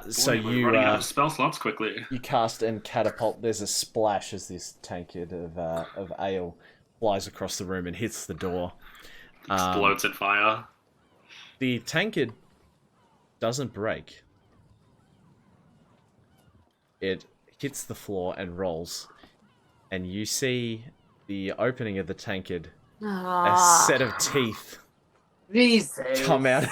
So Boy, we're you running out of spell slots quickly. you cast and catapult. There's a splash as this tankard of ale flies across the room and hits the door. Explodes in fire. The tankard doesn't break. It hits the floor and rolls, and you see the opening of the tankard. A set of teeth Jesus. come out.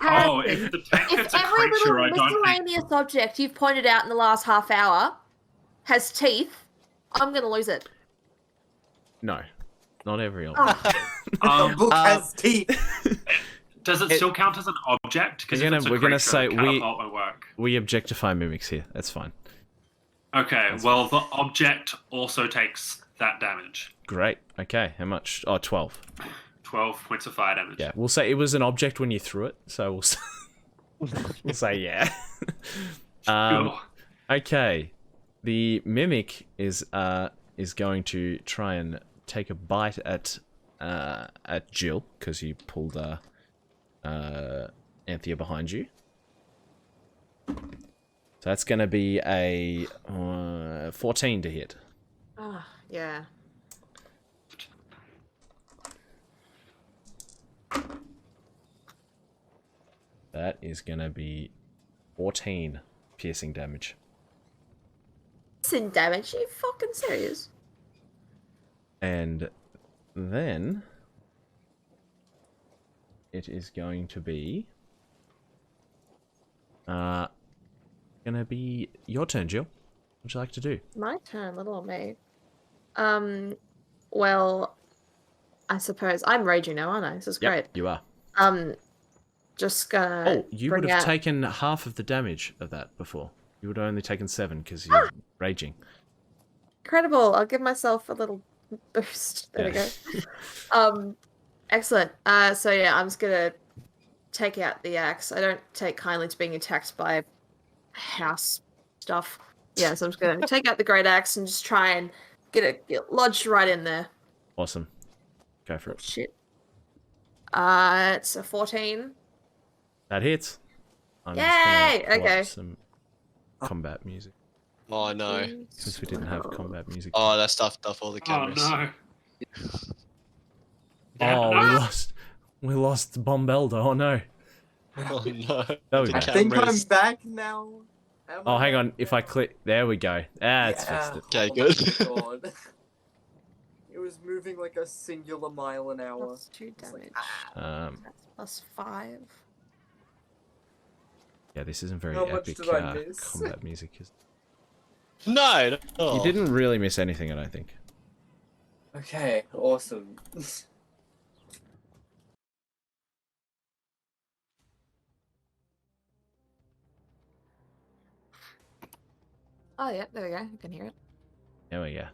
Oh, if the tankard's If a every creature, I little don't think... miscellaneous object you've pointed out in the last half hour has teeth, I'm gonna lose it. No, not every Oh. object. The book has teeth. Does it still count as an object? Because We're gonna say catapult won't work. we objectify mimics here. That's fine. Okay, well, the object also takes that damage. Great. Okay, how much? Oh, 12. 12 points of fire damage. Yeah, we'll say it was an object when you threw it, so we'll say yeah. Cool. Okay, the mimic is going to try and take a bite at Jill because you pulled Anthea behind you. So that's going to be a 14 to hit. Oh, yeah. That is going to be 14 piercing damage. Piercing damage? Are you fucking serious? And then it is going to be your turn, Jill. What would you like to do? My turn, little old me. Well, I suppose I'm raging now, aren't I? This is great. You are. Just gonna. Oh, you would bring have out... taken half of the damage of that before. You would have only taken 7 because you're raging. Incredible! I'll give myself a little boost. There we go. Excellent. So yeah, I'm just gonna take out the axe. I don't take kindly to being attacked by house stuff. Yeah, so I'm just gonna take out the great axe and just try and get lodged right in there. Awesome. Go for it. Shit. It's a 14. That hits. I'm Yay! just gonna pull up Okay. some combat music. Oh no. Since we didn't have combat music. Oh, that stuffed off all the Oh, cameras. no. Oh, no. We lost Bombeldo. Oh no. Oh no. There we The go. I think I'm cameras. back now. Am Oh, I hang back on. If I now? click, there we go. Ah, it's fixed it. Okay, Oh good. my god. It was moving like a singular mile an hour. Plus 2 It's like, damage. Um, That's plus 5. yeah, this isn't very How much epic did I miss? combat music. Is No. No. You didn't really miss anything, I don't think. Okay, awesome. Oh, yeah, there we go. You can hear it. There we go.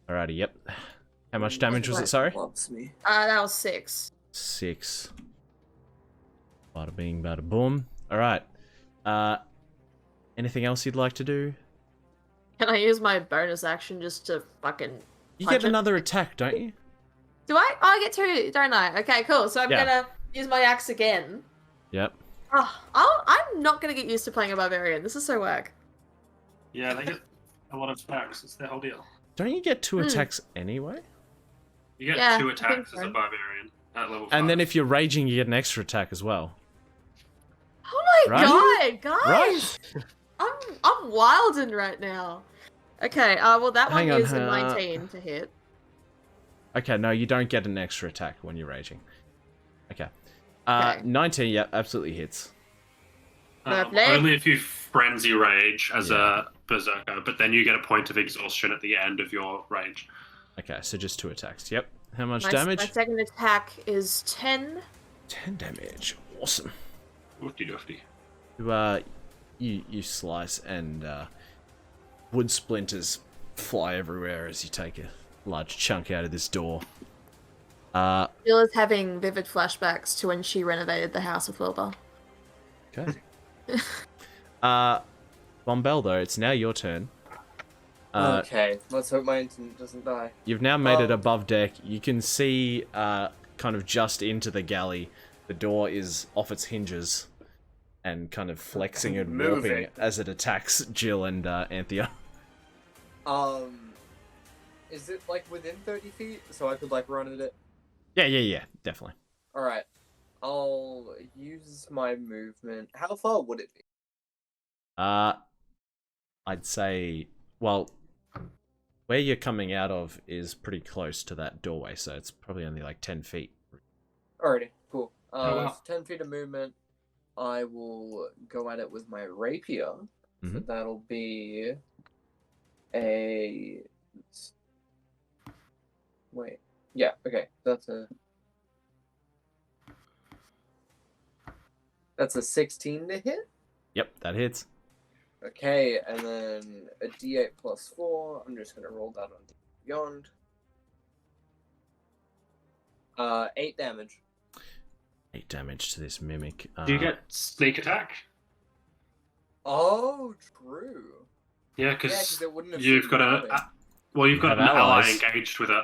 Alrighty, yep. How much damage was it, sorry? Loves me. That was 6. 6. Bada bing, bada boom. Alright. Anything else you'd like to do? Can I use my bonus action just to fucking You punch get it? another attack, don't you? Do I? Oh, I get 2, don't I? Okay, cool. So I'm Yeah. gonna use my axe again. Yep. Oh, I'm not gonna get used to playing a barbarian. This is so whack. Yeah, they get a lot of attacks. It's their whole deal. Don't you get 2 attacks anyway? You get Yeah, 2 I think attacks as so. a barbarian at level 5. And then if you're raging, you get an extra attack as well. Oh my Right? god, guys! I'm wildin' right now. Okay, well that Hang one on, is a 19 to hit. Okay, no, you don't get an extra attack when you're raging. Okay. Okay. 19, yeah, absolutely hits. Lovely. Only if you frenzy rage as Yeah. a berserker, but then you get a point of exhaustion at the end of your rage. Okay, so just 2 attacks. Yep. How much My damage? second attack is 10. 10 damage. Awesome. Woofty doofty. You slice and wood splinters fly everywhere as you take a large chunk out of this door. Jill is having vivid flashbacks to when she renovated the house with Wilbur. Okay. Bombeldo, it's now your turn. Okay, let's hope my internet doesn't die. You've now made it Oh. above deck. You can see kind of just into the galley. The door is off its hinges and kind of flexing and warping Moving. as it attacks Jill and Anthea. Is it like within 30 feet so I could like run at it? Yeah, definitely. Alright, I'll use my movement. How far would it be? I'd say, well, where you're coming out of is pretty close to that doorway, so it's probably only like 10 feet. Alrighty, cool. wow. So 10 feet of movement. I will go at it with my rapier. So Mhm. that'll be a... Wait. Yeah, okay. That's a 16 to hit. Yep, that hits. Okay, and then a d8 plus 4. I'm just gonna roll that on Beyond. 8 damage. 8 damage to this mimic. Do you get sneak attack? Oh, true. Yeah, Yeah, because 'cause it wouldn't have you've seen got me coming. you've got have an ally allies. engaged with it.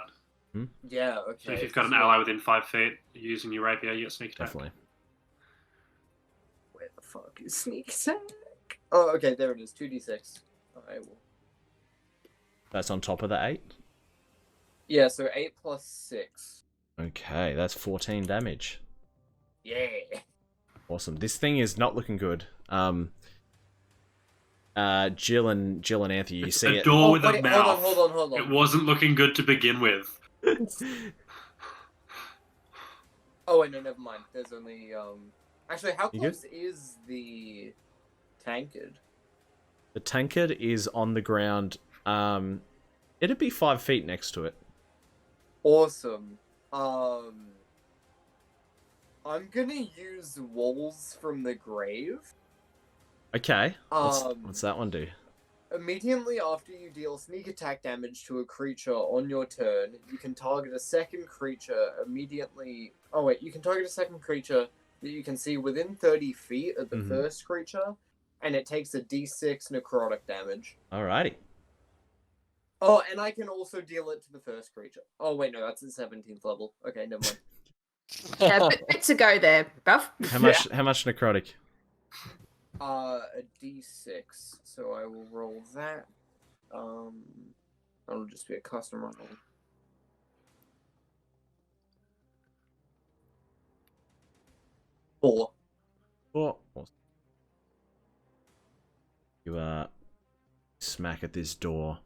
Yeah, So okay. if you've got an so- ally within 5 feet using your rapier, you get sneak attack. Definitely. Where the fuck is sneak attack? Oh, okay, there it is. 2d6. I will. That's on top of the 8. Yeah, so 8 plus 6. Okay, that's 14 damage. Yeah. Awesome. This thing is not looking good. Jill and Anthony, you see A it. door with a wait, mouth. hold on. It wasn't looking good to begin with. Oh, wait, no, never mind. There's only, Actually, how You good? close is the tankard? The tankard is on the ground. It'd be 5 feet next to it. Awesome. I'm gonna use Walls from the Grave. Okay. What's that one do? Immediately after you deal sneak attack damage to a creature on your turn, you can target a second creature immediately. Oh, wait, you can target a second creature that you can see within 30 feet of the Mhm. first creature, and it takes a d6 necrotic damage. Alrighty. Oh, and I can also deal it to the first creature. Oh, wait, no, that's at 17th level. Okay, never mind. Yeah, bit to go there, bruv. How much necrotic? A d6. So I will roll that. That'll just be a custom roll. 4. Oh, you smack at this door.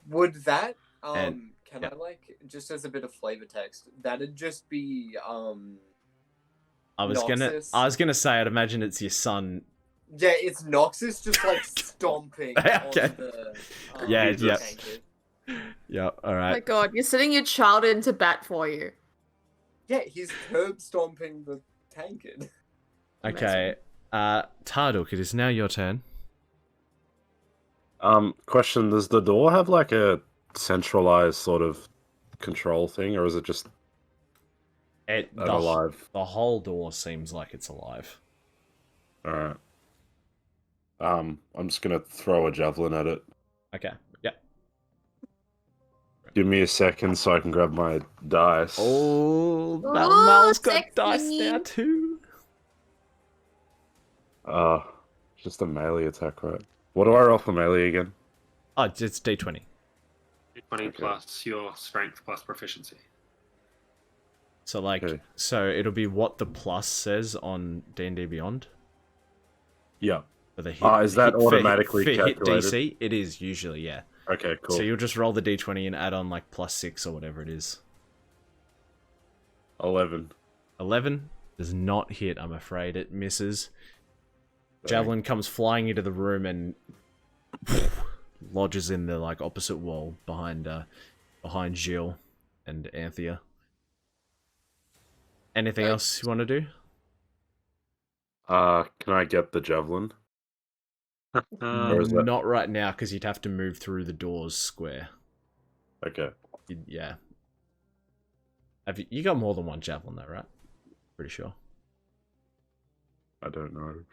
Would that And- can yeah. I like just as a bit of flavor text? That'd just be I was Noxus. gonna say I'd imagine it's your son. Yeah, it's Noxus just like stomping Okay. on the Yeah, the yeah. tankard. Yeah, all Oh my right. god, you're sending your child into bat for you. Yeah, he's curb stomping the tankard. Okay. Tarduk, it is now your turn. Question: does the door have like a centralized sort of control thing, or is it just The alive? whole door seems like it's alive. All right. I'm just gonna throw a javelin at it. Okay. Yeah. Give me a second so I can grab my dice. Oh, Ooh, Mal's got dice sexy. now too. Just a melee attack, right? What do I roll for melee again? Oh, it's D20. 20 plus your strength plus proficiency. So like, Okay. so it'll be what the plus says on D&D Beyond. Yeah. For the hit, Is that hit- for hit- automatically for hit calculated? DC? It is usually, yeah. Okay, cool. So you'll just roll the D20 and add on like +6 or whatever it is. 11. 11 does not hit, I'm afraid. It misses. Javelin comes flying into the room and lodges in the like opposite wall behind Gilles and Anthea. Anything else you want to do? Can I get the javelin? Or is that- Not right now, because you'd have to move through the doors square. Okay. Yeah. Have you got more than one javelin though, right? Pretty sure. I don't know.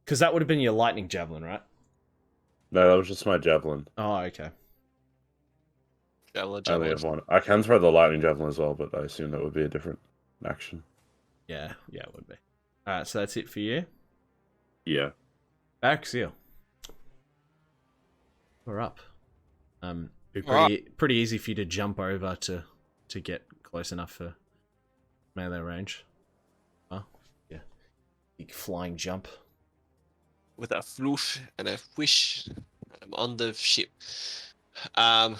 Because that would have been your lightning javelin, right? No, that was just my javelin. Oh, okay. Javelin, I only javelin. have one. I can throw the lightning javelin as well, but I assume that would be a different action. Yeah, it would be. Alright, so that's it for you. Yeah. Baraxielle. We're up. Be Alright. pretty easy for you to jump over to get close enough for melee range. Oh, yeah. Big flying jump. With a floosh and a whish, I'm on the ship. Alright,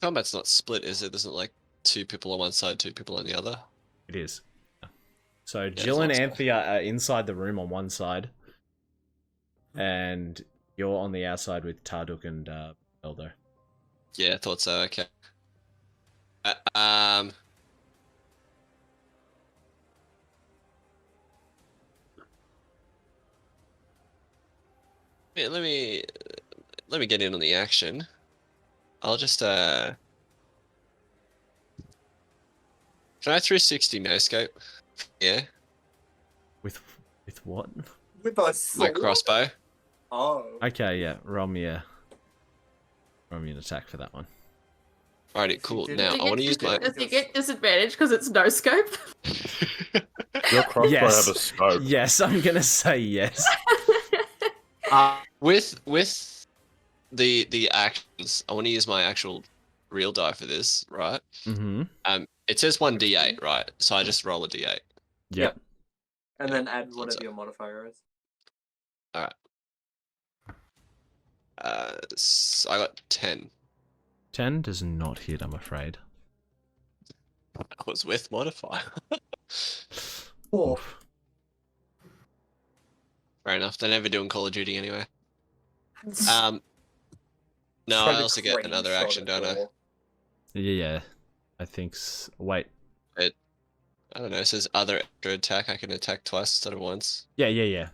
combat's not split, is it? There's not like 2 people on one side, 2 people on the other. It is. So it's Jill and awesome. Anthea are inside the room on one side, and you're on the outside with Tarduk and Eldo. Yeah, I thought so. Okay. Yeah, let me get in on the action. I'll just can I 360 no scope? Yeah, With what? With a my sword? crossbow. Oh. Okay, yeah. Roll me an attack for that one. Alrighty, cool. did Now it. I want to use my. Does he get disadvantage because it's no scope? Your crossbow Yes. have a scope. Yes, I'm gonna say yes. With the actions, I want to use my actual real die for this, right? Mm-hmm. It says 1d8, right? So I just roll a d8. Yep. And then add What's whatever up? your modifier is. I got 10. 10 does not hit, I'm afraid. I was with modifier. 4. Oof. Fair enough. They never do in Call of Duty anyway. No, Try I to also get crane another shot action, at don't I? door. Yeah. I think. Wait. I don't know. It says other extra attack. I can attack twice instead of once. Yeah. Yeah,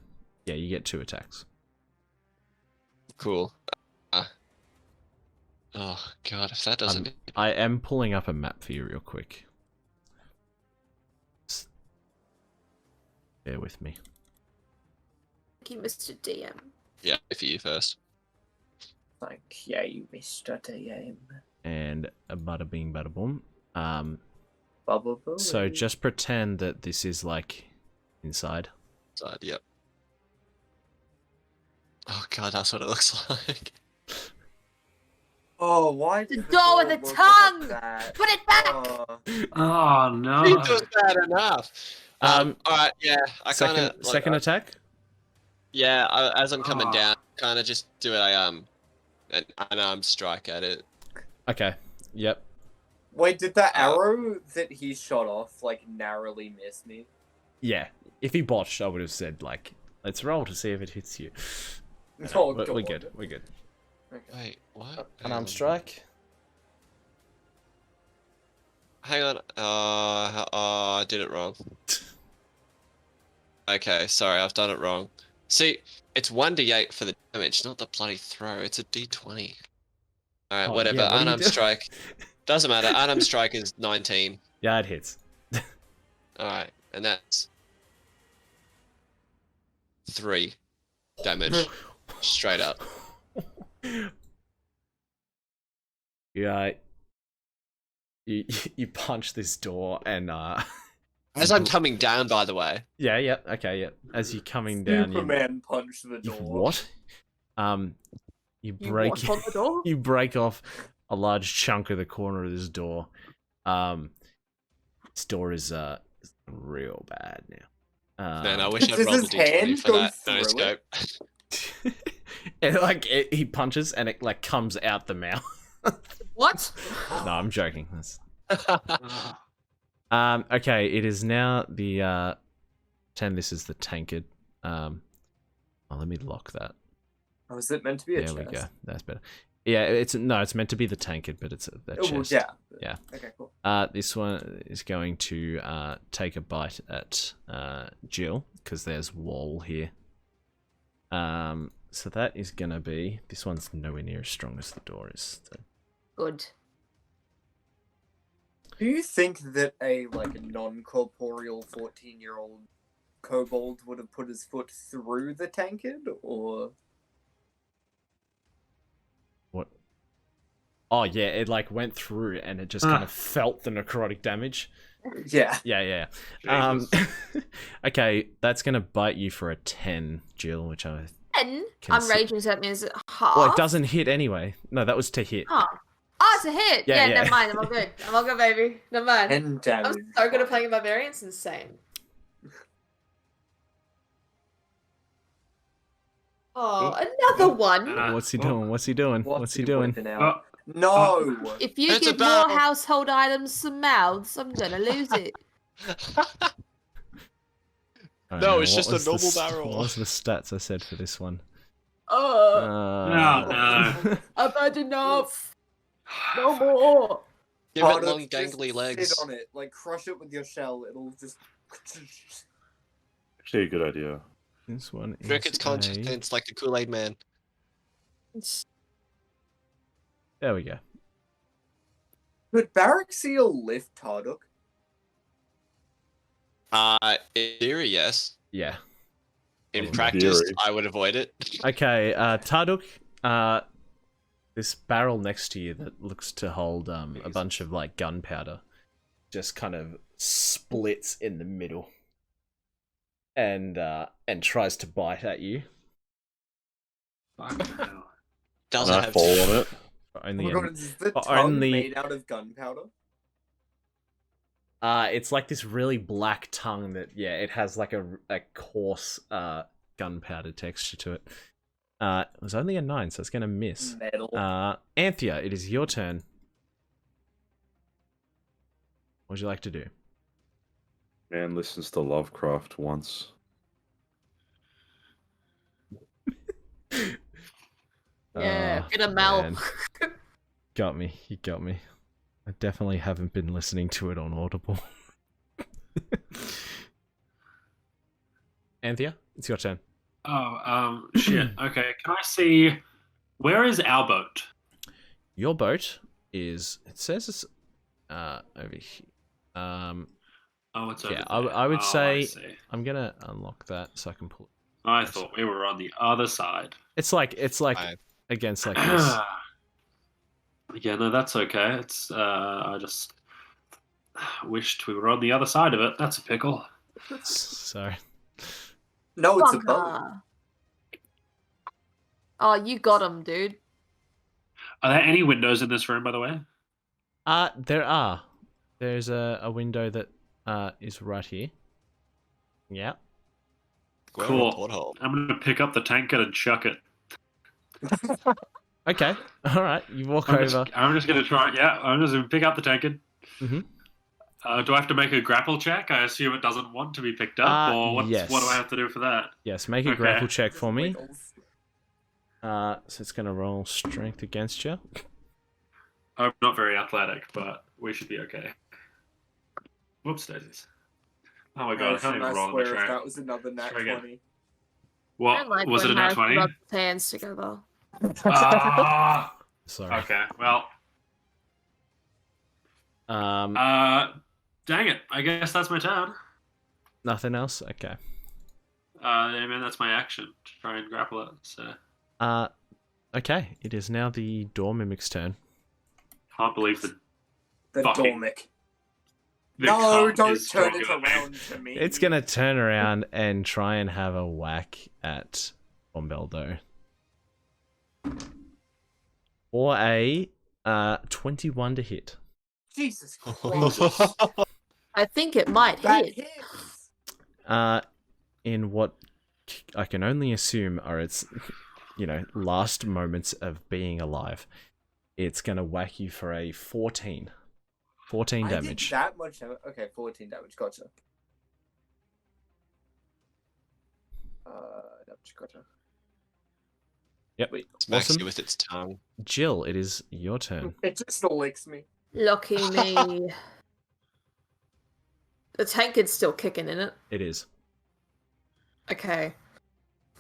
you get 2 attacks. Cool. Oh god, if that doesn't. I am pulling up a map for you real quick. Bear with me. Thank you, Mr. DM. Yeah, for you first. Thank you, Mr. DM. And a bada bing, bada boom. Bubble boo. So just pretend that this is like inside. Side, yep. Oh god, that's what it looks like. Oh, why The did door with look the like tongue! that? Put it back! Oh. Oh no! It was bad enough. All right, yeah. I kind of second attack. Yeah, as I'm coming Ah. down, kind of just do an unarmed strike at it. Okay. Yep. Wait, did that arrow that he shot off like narrowly miss me? Yeah. If he botched, I would have said like, let's roll to see if it hits you. Oh, We're God. good. We're good. Okay. Wait, what? Unarmed strike. Hang on. I did it wrong. Okay, sorry, I've done it wrong. See, it's 1d8 for the damage, not the bloody throw. It's a d20. Alright, Oh, whatever. yeah, what do you Unarmed do? strike. Doesn't matter. Unarmed strike is 19. Yeah, it hits. Alright, and that's 3 damage. Straight up. Yeah. You punch this door and As I'm coming down, by the way. yeah, okay, yeah. As you're coming down, Superman punched the you door. what? You break what on the door? you break off a large chunk of the corner of this door. This door is real bad now. Man, I wish I'd Does rolled a his d20 hand for go that. No through scope. And he punches and it like comes out the mouth. What? No, I'm joking. That's... Ah. Okay, it is now the 10. This is the tankard. Let me lock that. Oh, is it meant to be a There chest? we go. That's better. Yeah, it's meant to be the tankard, but it's the Oh, chest. yeah. Yeah. Okay, cool. This one is going to take a bite at Jill because there's wall here. So that is gonna be. This one's nowhere near as strong as the door is. So. Good. Do you think that a non-corporeal 14-year-old kobold would have put his foot through the tankard, or? What? Oh yeah, it like went through and it just kind of felt the necrotic damage. Yeah. Yeah. Jesus. Okay, that's gonna bite you for a 10, Jill, which I. And Can I'm see- raging, so that means half. Well, it doesn't hit anyway. No, that was to hit. Oh, it's a hit. Yeah, Yeah, yeah. never mind. I'm all good. I'm all good, baby. Never mind. 10 damage. I'm so good at playing Barbarian. It's insane. Oh, another one. What's he doing? What's he doing? What's he doing? whipping out? Oh, No! If you It's give about- more household items some mouths, I'm gonna lose it. I don't No, know, it's what just a was the normal st- barrel. What was the stats I said for this one? Oh, no. I've had enough. No more. Give Part it of long, just gangly legs. Sit on it, crush it with your shell. It'll just. Actually, a good idea. This one is Drink its contents like the Kool-Aid Man. There we go. Could Baraxielle lift Tarduk? In theory, yes. Yeah. In In practice, theory. I would avoid it. Okay, Tarduk, this barrel next to you that looks to hold a bunch of like gunpowder just kind of splits in the middle and tries to bite at you. Fucking hell. Doesn't And I have fall to. on it. Oh Only my a- god, is the but tongue only- made out of gunpowder? It's like this really black tongue that, yeah, it has like a coarse gunpowder texture to it. It was only a 9, so it's gonna miss. Metal. Anthea, it is your turn. What would you like to do? Man listens to Lovecraft once. Yeah, Oh, bit of Mel. man. Got me. You got me. I definitely haven't been listening to it on Audible. Anthea, it's your turn. Oh, shit. Okay, can I see... Where is our boat? Your boat is. It says it's over here. Oh, it's Yeah, over there. I would Oh, say- I see. I'm gonna unlock that so I can pull. I thought we were on the other side. It's like Fine. against like this. Yeah, no, that's okay. It's I just wished we were on the other side of it. That's a pickle. So No, it's a boat. Bunker. Oh, you got him, dude. Are there any windows in this room, by the way? There are. There's a window that is right here. Yeah. Well, Cool. porthole. I'm gonna pick up the tankard and chuck it. Okay. All right. You walk I'm over. just gonna try. Yeah, I'm just gonna pick up the tankard. Mm-hmm. Do I have to make a grapple check? I assume it doesn't want to be picked up, or what do I have to do for that? Yes. Make a Okay. grapple check for me. Wiggles. So it's gonna roll strength against you. I'm not very athletic, but we should be okay. Whoops, daisies. Oh my god, I can't even roll on the if track. that was another nat Try again. 20. What was it? A nat 20? Rub his hands together. Ah. Sorry. Okay. Well. Dang it. I guess that's my turn. Nothing else. Okay. I mean, that's my action to try and grapple it. So Okay. It is now the door mimic's turn. can't believe The Fucking- Dormic. the No, cunt don't is turn stronger it than me. around to me. It's gonna turn around and try and have a whack at Bombeldo. For a 21 to hit. Jesus Christ. I think it might That hit. hits. In what I can only assume are its, last moments of being alive. It's gonna whack you for a 14. 14 I damage. did that much damage. Okay, 14 damage. Gotcha. Gotcha. Yep. Wait, Smacks Awesome. you with its tongue. Jill, it is your turn. it just licks me. Lucky me. The tankard's still kicking in it. It is. Okay.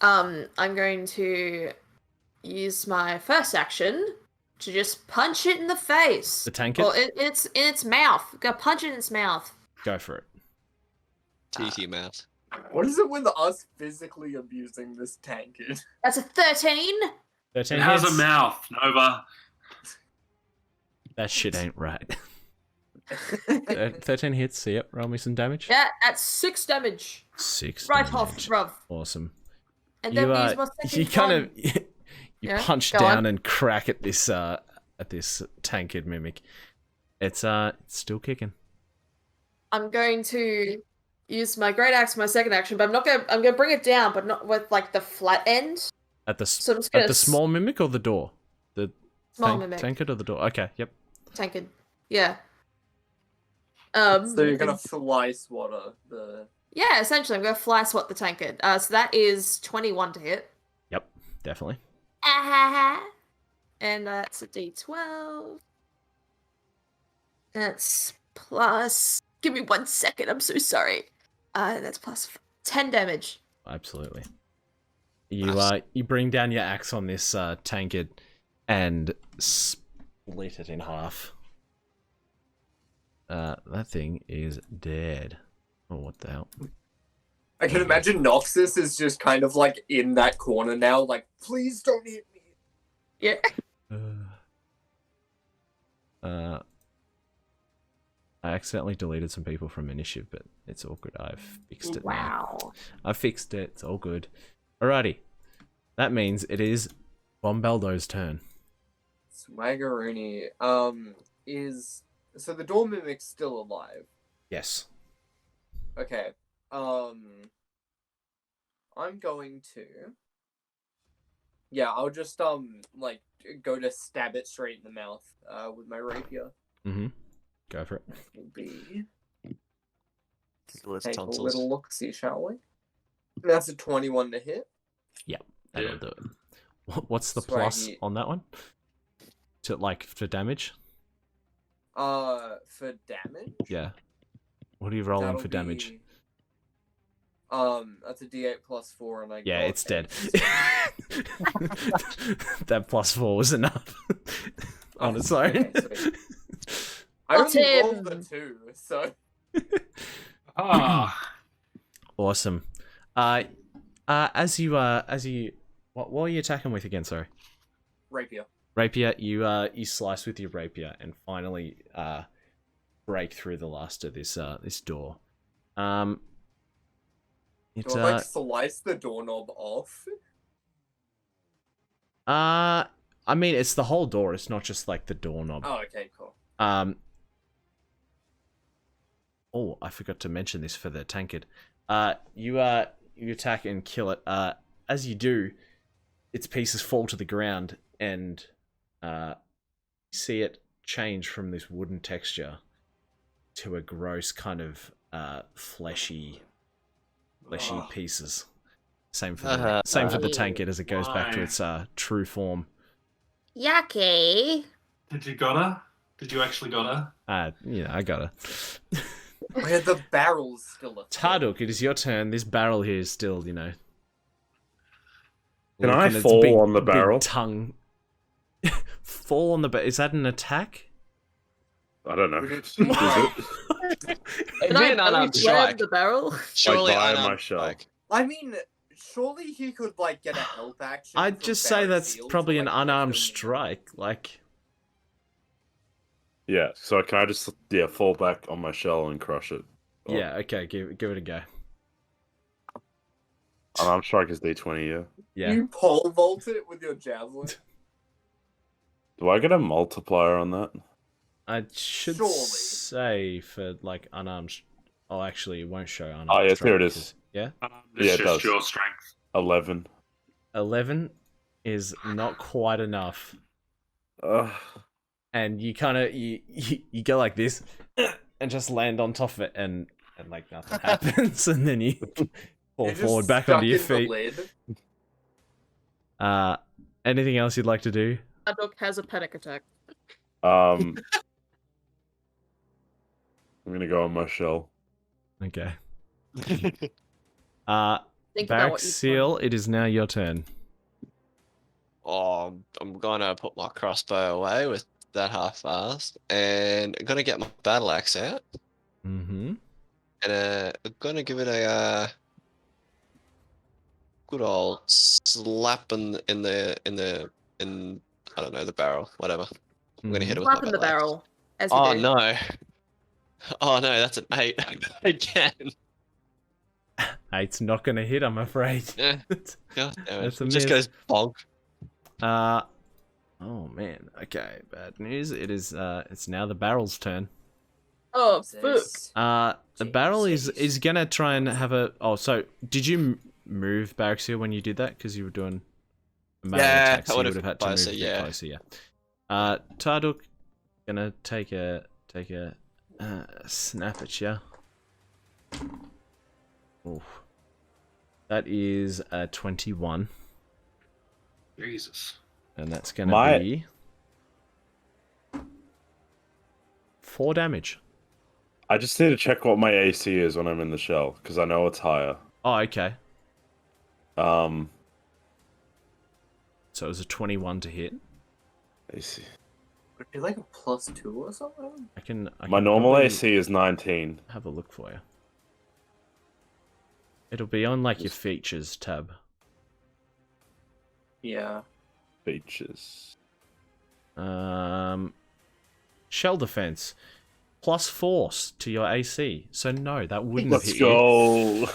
I'm going to use my first action to just punch it in the face. The tankard? Or in its mouth. Go punch it in its mouth. Go for it. TT mouth. What is it with us physically abusing this tankard? That's a 13. 13 It has hits. a mouth, Nova. That shit ain't right. 13 hits. So yep, roll me some damage. Yeah, that's 6 damage. 6 Right damage. off, bruv. Awesome. And then use my second you kind of one. you Yeah, punch go down on. and crack at this tankard mimic. It's still kicking. I'm going to use my great axe, my second action, but I'm gonna bring it down, but not with like the flat end. At the So I'm just at gonna the small mimic or the door? The Small mimic. tankard or the door? Okay, yep. tankard. Yeah. So you're gonna fly swatter the. Yeah, essentially, I'm gonna fly swat the tankard. So that is 21 to hit. Yep, definitely. And that's a D12. That's plus. Give me 1 second. I'm so sorry. That's plus 10 damage. Absolutely. You Nice. you bring down your axe on this tankard and split it in half. That thing is dead. Oh, what the hell? I can imagine Noxus is just kind of like in that corner now, like, please don't hit me. Yeah. I accidentally deleted some people from initiative, but it's all good. I've fixed it now. Wow. I fixed it. It's all good. Alrighty. That means it is Bombeldo's turn. Swaggeroony. So the door mimic's still alive. Yes. Okay. I'm going to. Yeah, I'll just like go to stab it straight in the mouth with my rapier. Mm-hmm. Go for it. Will be Tickle its take a tonsils. little look, see, shall we? That's a 21 to hit. That'll Yeah. do it. What's the plus Swaggy. on that one? For damage? For damage. Yeah. What are you rolling That'll for damage? be, that's a D8 plus 4, and I Yeah, got it's dead. eight. That +4 was enough on its own. Okay, sweet. I Got only rolled the him. 2, so Ah, Awesome. As you what were you attacking with again? Sorry. rapier. Rapier. You slice with your rapier and finally break through the last of this door. Do It I like slice the doorknob off? I I mean, it's the whole door. It's not just like the doorknob. Oh, okay, cool. Oh, I forgot to mention this for the tankard. You attack and kill it. As you do, its pieces fall to the ground, and you see it change from this wooden texture to a gross kind of fleshy pieces. Same for the tankard as it goes back to its true form. Yucky. Did you got her? Did you actually got her? I got her. Where the barrel's still a thing. Tarduk, it is your turn. This barrel here is still, Can I fall on the barrel? Big tongue. Fall on the barrel. Is that an attack? I don't know. Can I belly slam the barrel? Surely Like, unarmed my shell. strike. I mean, surely he could get a help action. I'd from just say that's Baraxielle probably to, an make unarmed him- strike. Like, Yeah, so can I just fall back on my shell and crush it? Oh. yeah, okay, give it a go. Unarmed strike is D20, yeah. Yeah. You pole vault it with your javelin. Do I get a multiplier on that? I should Surely. say for like unarmed. Oh, actually, it won't show unarmed. Oh, yes, strike here it is. because- Yeah. It's Yeah, it just does. your strength. 11. 11 is not quite enough, Ugh. and you kind of you go like this and just land on top of it, and like nothing happens, and then you fall You're just forward back stuck onto your in the feet. lid. Anything else you'd like to do? Tarduk has a panic attack. I'm gonna go on my shell. Okay. Think about what you Baraxielle, it is now your turn. Oh, I'm gonna put my crossbow away with that half-assed, and I'm gonna get my battle axe out, Mm-hmm. and I'm gonna give it a good old slap in I don't know, the barrel, whatever. I'm gonna hit it with Slap my in the battle barrel. As you Oh do. no! Oh no, that's an 8 again. Eight's not gonna hit, I'm afraid. Yeah, God damn it. That's a It just miss. goes bonk. Oh man. Okay, bad news. It is. It's now the barrel's turn. Oh, fuck. Jesus. The barrel is Jesus. gonna try and have a. Oh, so did you move Baraxielle when you did that? Because you were doing a melee Yeah, attack, I so you would've would have had to move closer, a bit yeah. closer. Yeah. Tarduk gonna take a snap at you. Oof. That is a 21, Jesus. and that's gonna My- be 4 damage. I just need to check what my AC is when I'm in the shell, because I know it's higher. Oh, okay. Um, So it was a 21 to hit. AC. Would it be like a +2 or something? I can My normal probably AC is 19. have a look for you. It'll be on like your features tab. Yeah. Features. Shell defense plus force to your AC. So no, that wouldn't Let's hit go. you.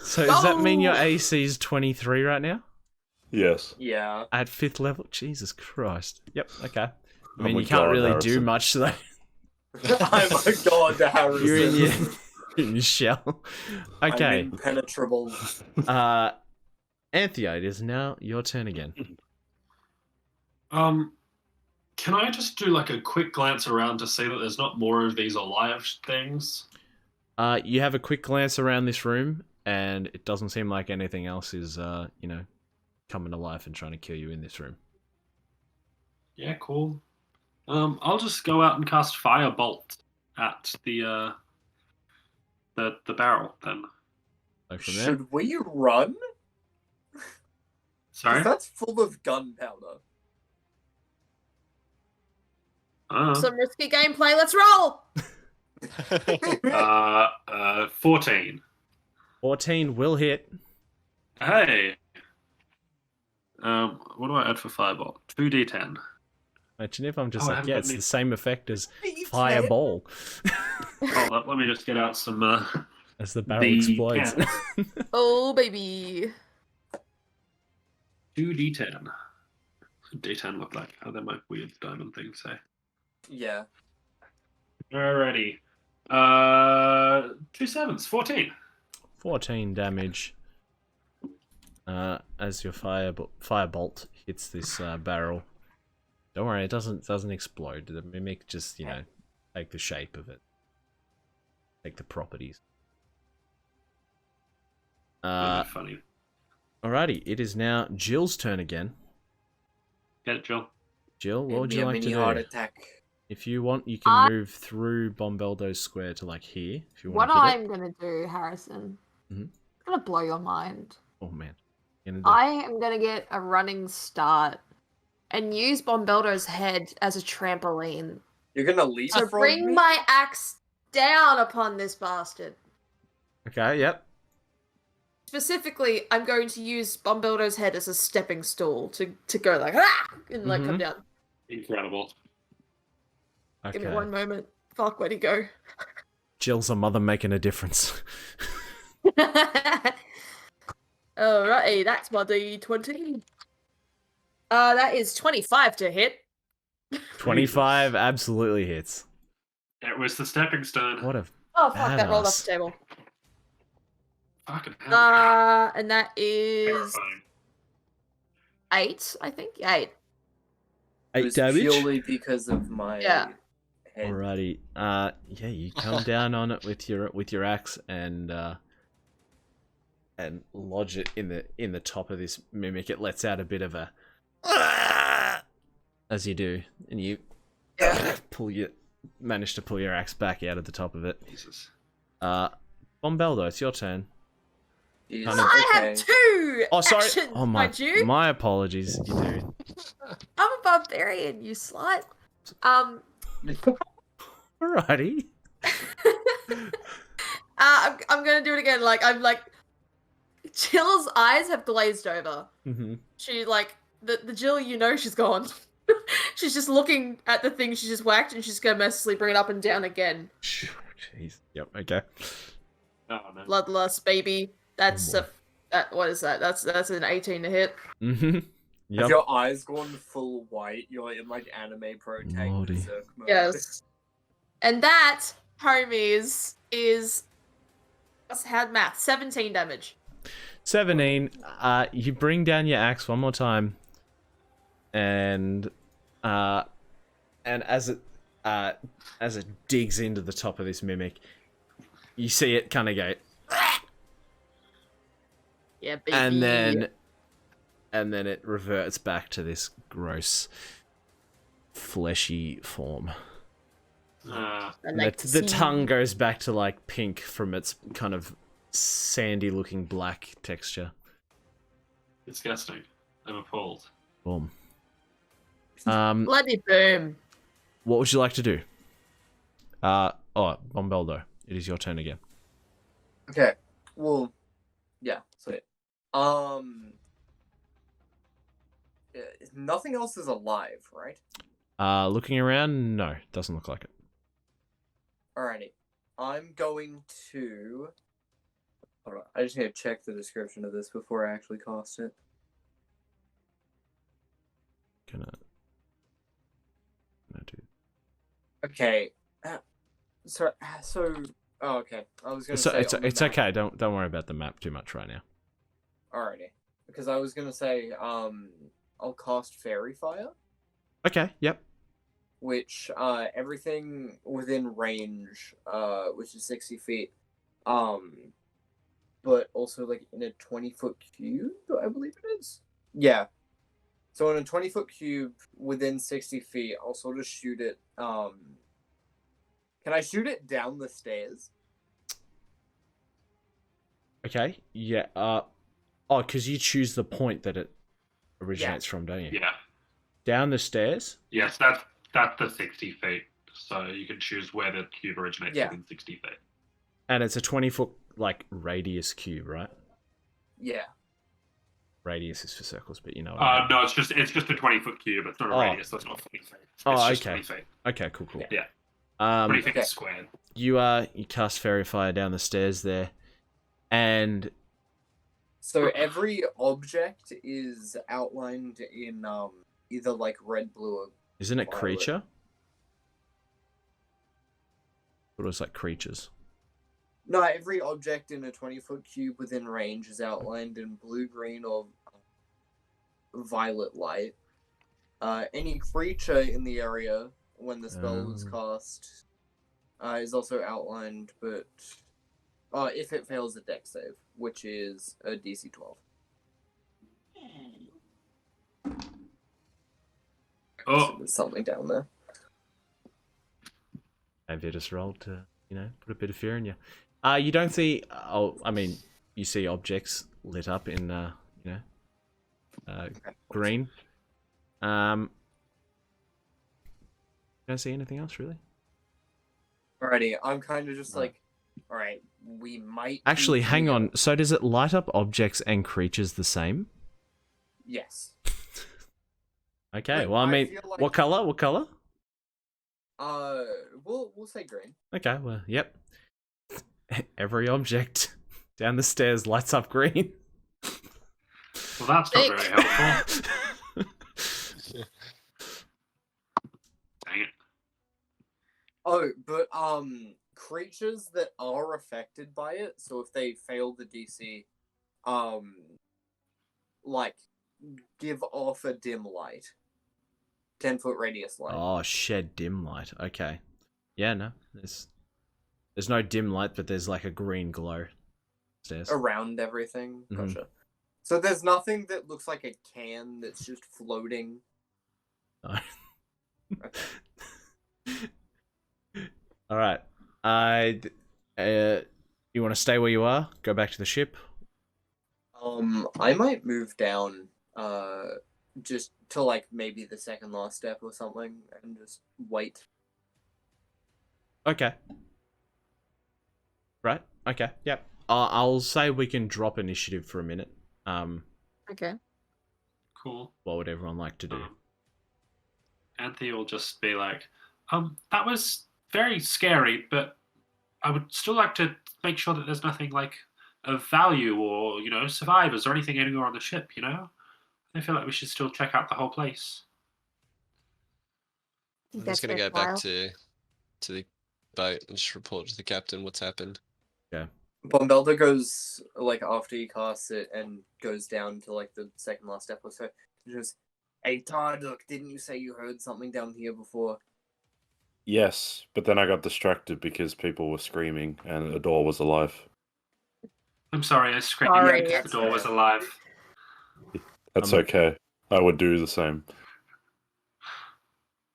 So does that mean your Go! AC is 23 right now Yes. Yeah. at 5th level? Jesus Christ. Yep. Okay. I Oh mean, my you can't God, really do Harrison. much though. I'm a god, Harrison. You're in your in your shell. Okay. I'm impenetrable. Anthea, it is now your turn again. Can I just do like a quick glance around to see that there's not more of these alive things? You have a quick glance around this room, and it doesn't seem like anything else is, coming to life and trying to kill you in this room. Yeah, cool. I'll just go out and cast Firebolt at the barrel then. So from there, Should we run? 'Cause Sorry. that's full of gunpowder. Some risky gameplay. Let's roll. 14. 14 will hit. Hey. What do I add for Firebolt? 2d10. Imagine if I'm just Oh, I like, haven't yeah, got it's any- the same effect as D10? fireball Hold up, let me just get out some. as the barrel D10. explodes. Oh, baby. 2d10. D10 look like? Are they my weird diamond things say? Yeah. Alrighty. 2 sevens, 14. 14 damage. As your firebolt hits this barrel. Don't worry, it doesn't explode. The mimic just, take the shape of it. Take the properties. Funny. Alrighty, it is now Jill's turn again. Get it, Jill? Jill, what would you like to mini do? heart attack. If you want, you can move through Bombeldo's square to like here. If you want What to hit I'm gonna do, Harrison, Mhm. it's gonna blow your mind. Oh man. I am gonna get a running start and use Bombeldo's head as a trampoline. You're gonna leap So from bring me? my axe down upon this bastard. Okay, yep. Specifically, I'm going to use Bombeldo's head as a stepping stool to go like and like come down. Incredible. Okay. Give me one moment. Fuck, where'd he go? Jill's a mother making a difference. Alrighty, that's my D20. That is 25 to hit. 25 absolutely hits. It was the stepping stone. What a Oh fuck, that rolled off badass. the table. Fucking hell. And that is Terrifying. 8, I think. 8. It was purely because of my head. Alrighty. Yeah, you come down on it with your axe and lodge it in the top of this mimic. It lets out a bit of a as you do, and you manage to pull your axe back out of the top of it. Jesus. Bombeldo, it's your turn. Jesus, I have 2 Oh, sorry. actions, Oh mind you. my apologies. You do. I'm a barbarian, you slut. Alrighty. I'm gonna do it again. Like I'm like, Jill's eyes have glazed over. Mm-hmm. She like the Jill, she's gone. She's just looking at the thing she just whacked, and she's gonna mercilessly bring it up and down again. Jeez. Yep. Okay. Oh, man. Bloodlust, baby. That's what is that? That's an 18 to hit. Mm-hmm. Have Yep. your eyes gone full white? You're in like anime protagonist Lordy. Zerk mode. Yes. And that, homies, is had math. 17 damage. 17. You bring down your axe one more time, and as it digs into the top of this mimic, you see it kind of go, Yeah, baby. and then it reverts back to this gross, fleshy form. Uh, I like to The see- tongue goes back to like pink from its kind of sandy-looking black texture. disgusting. I'm appalled. Boom. Bloody boom. What would you like to do? Bombeldo, it is your turn again. Okay. Well, yeah. Sweet. Nothing else is alive, right? Looking around, no, doesn't look like it. Alrighty. I'm going to. Hold on. I just need to check the description of this before I actually cast it. Gonna do. Okay. So. Oh, okay. I was gonna say. It's okay. Don't worry about the map too much right now. Alrighty. Because I was gonna say, I'll cast Fairy Fire, Okay. Yep. which everything within range, which is 60 feet, but also like in a 20-foot cube, I believe it is. Yeah. So in a 20-foot cube within 60 feet, I'll sort of shoot it. Can I shoot it down the stairs? Okay. Yeah. Because you choose the point that it originates from, don't you? Yeah. Down the stairs. Yes, that's the 60 feet. So you can choose where the cube originates within 60 feet. And it's a 20-foot like radius cube, right? Yeah. Radius is for circles, but you know. What I mean. No, it's just a 20-foot cube. It's not a radius. So it's not 20 feet. It's just 20 feet. Okay. Cool. Yeah. 20 feet Okay. squared. You cast Fairy Fire down the stairs there, and So every object is outlined in either like red, blue, or Isn't it violet. creature? Or was like creatures? No, every object in a 20-foot cube within range is outlined in blue, green, or violet light. Any creature in the area when the spell is cast is also outlined, but if it fails a dex save, which is a DC 12. Oh. So there's something down there. Maybe I just rolled to, put a bit of fear in you. You don't see. You see objects lit up in, green. You don't see anything else really. Alrighty, I'm kind of just like, alright, we might. Actually, hang on. So does it light up objects and creatures the same? Yes. Okay. But Well, I feel like- what color? What color? We'll say green. Okay. Well, yep. Every object down the stairs lights up green. Well, that's not very helpful. Dang it. Oh, but creatures that are affected by it, so if they fail the DC, like give off a dim light. 10-foot radius light. Oh, shed dim light. Okay. Yeah, no. There's no dim light, but there's like a green glow stairs. Around everything. Mhm. Gotcha. So there's nothing that looks like a can that's just floating. No. Okay. All right. You want to stay where you are? Go back to the ship? I might move down, just to like maybe the second last step or something, and just wait. Okay. Right. Okay. Yep. I'll say we can drop initiative for a minute. Okay. Cool. What would everyone like to do? Anthony will just be like, that was very scary, but I would still like to make sure that there's nothing like of value or, survivors or anything anywhere on the ship, I feel like we should still check out the whole place. I'm just gonna go back to the boat and just report to the captain what's happened. Bombelda goes, like, after he casts it and goes down to, like, the second last step or so. Just, hey, Tarduk, didn't you say you heard something down here before? Yes, but then I got distracted because people were screaming and a door was alive. I'm sorry, I screamed Sorry, because the door was alive. That's okay. I would do the same.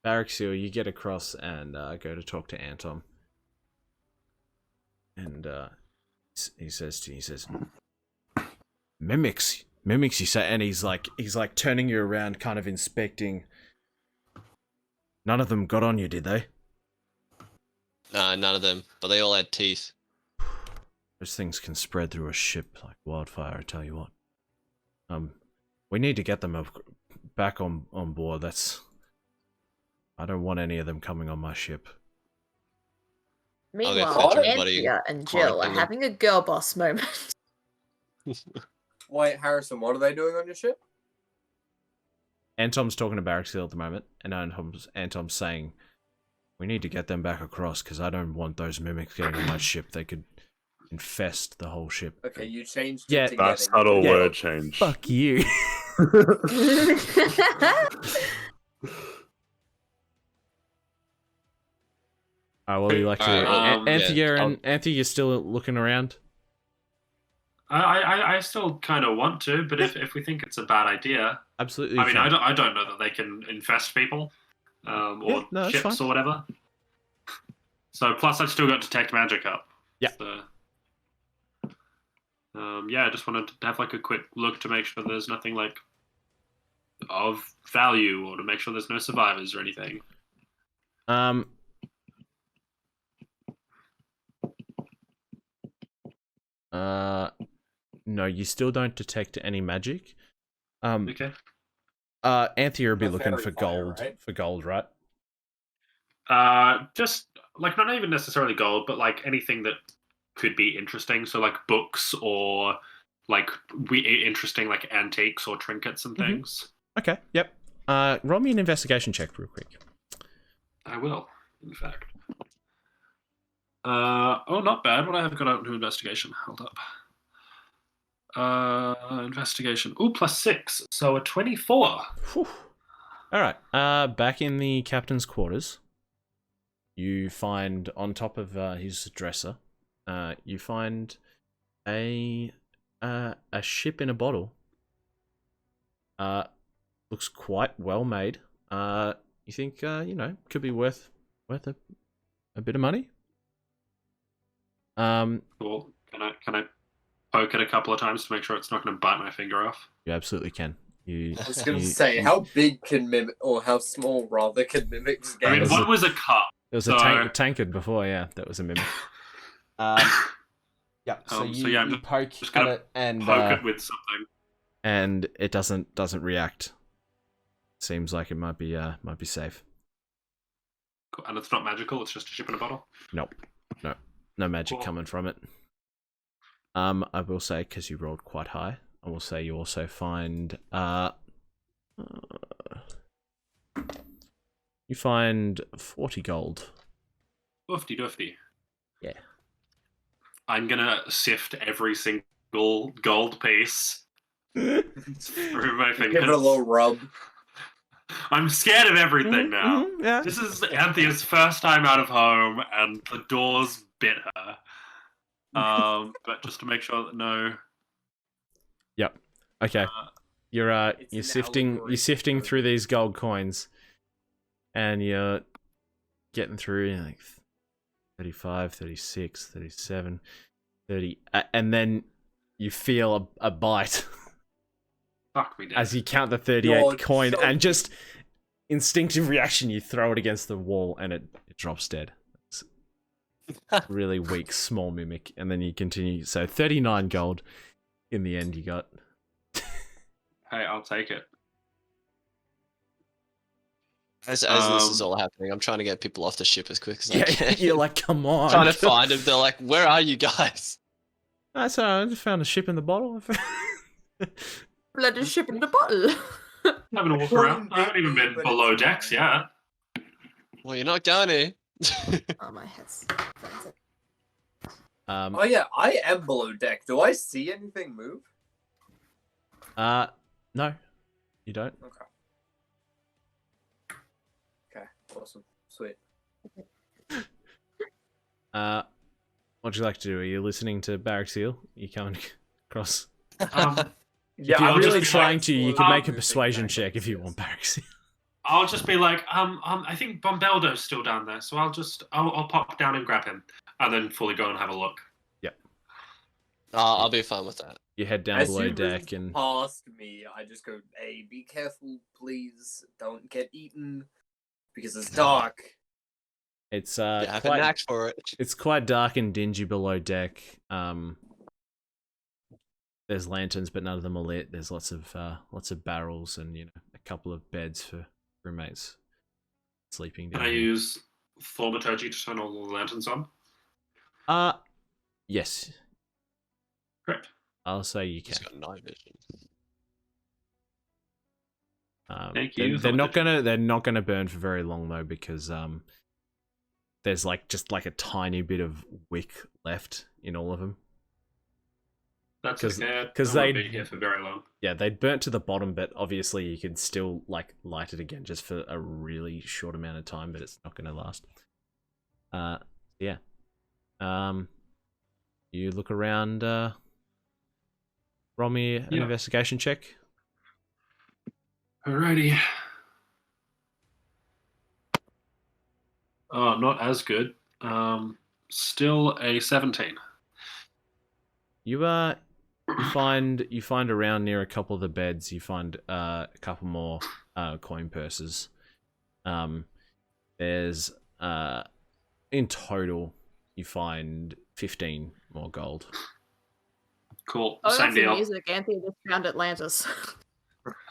Baraxielle, you get across and go to talk to Anton. And he says to you, mimics, you say, and he's like turning you around, kind of inspecting. None of them got on you, did they? Nah, none of them, but they all had teeth. Those things can spread through a ship like wildfire, I tell you what. We need to get them back on board. I don't want any of them coming on my ship. Meanwhile, fetch everybody Anthea and Jill are quietly. having a girl boss moment. Wait, Harrison, what are they doing on your ship? Antom's talking to Baraxielle at the moment, and Antom's saying, we need to get them back across, because I don't want those mimics getting on my ship. They could infest the whole ship. Okay, you changed Yeah, it to That getting... subtle Yeah. word change. Fuck you. What do you like to do? Alright, Anthea, yeah, and Anthea, you're still looking around? I still kind of want to, but if we think it's a bad idea, Absolutely. I mean, fine. I don't know that they can infest people, or Yeah, no, that's ships fine. or whatever. So plus I've still got detect magic up. Yeah. So, I just wanted to have like a quick look to make sure there's nothing like of value, or to make sure there's no survivors or anything. No, you still don't detect any magic. Okay. Anthea would be A looking fairy for fire, gold. right? For gold, right? Just like not even necessarily gold, but like anything that could be interesting. So like books or like interesting like antiques or trinkets and Mhm. things. Okay. Yep. Roll me an investigation check real quick. I will, in fact. Not bad. What I have got out into investigation. Hold up. Investigation. Ooh, +6. So a 24. Whew. All right. Back in the captain's quarters, you find on top of his dresser, you find a ship in a bottle. Looks quite well made. You think could be worth a bit of money. Cool. Can I poke it a couple of times to make sure it's not going to bite my finger off? You absolutely can. I was going to say, how big can Mimic, or how small rather, can Mimic's I mean, games? one was a cup. There was so... a tankard before, yeah. That was a mimic. Yeah. So you poke at it and poke it with something, and it doesn't react. Seems like it might be safe. Cool. And it's not magical. It's just a ship in a bottle. Nope. No magic coming from it. I will say, because you rolled quite high, I will say you also find you find 40 gold. Oofty doofty. Yeah. I'm gonna sift every single gold piece through my fingers. Give it a little rub. I'm scared of everything now. Yeah. This is Anthea's first time out of home, and the doors bit her. But just to make sure that no. Yep. Okay. You're sifting allegory. sifting through these gold coins, and you're getting through like 35, 36, 37, 30, and then you feel a bite Fuck me, as you count the 38th coin, so and just instinctive reaction, you throw it against the wall, and it drops dead. It's really weak, small mimic, and then you continue. So 39 gold in the end you got. Hey, I'll take it. As this is all happening, I'm trying to get people off the ship as quick as I can. You're like, come on. Trying to find them. They're like, where are you guys? That's I just found a ship in the bottle. Bloody ship in the bottle. I'm having a walk around. I haven't even been below decks yet. Well, you're not going to. Oh, my head's Oh yeah, I am below deck. Do I see anything move? No, you don't. Okay, awesome, sweet. What'd you like to do? Are you listening to Baraxielle? You coming across? Yeah, If you're I'm really just trying to, you can make a moving persuasion back check if you upstairs. want Baraxielle. I'll just be like, I think Bombeldo's still down there, so I'll pop down and grab him, and then fully go and have a look. I'll be fine with that. You head down As below you deck move and past me, I just go, "Hey, be careful, please. Don't get eaten, because it's dark." it's I have a knack for it. it's quite dark and dingy below deck. There's lanterns, but none of them are lit. There's lots of barrels and a couple of beds for roommates sleeping Can down. I use thaumaturgy to turn all the lanterns on? Yes, Correct. I'll say you He's can. got night vision. Thank you. They're not gonna burn for very long though, because there's just a tiny bit of wick left in all of them. That's 'Cause- okay. 'cause I won't they- be here for very long. Yeah, they burnt to the bottom, but obviously you could still light it again just for a really short amount of time, but it's not going to last. Yeah. You look around. Roll me an Yeah. investigation check. Alrighty. Oh, not as good. Still a 17. You find around near a couple of the beds. You find a couple more coin purses. There's in total you find 15 more gold. Cool. Oh, Same that's the deal. music. Anthony just found Atlantis.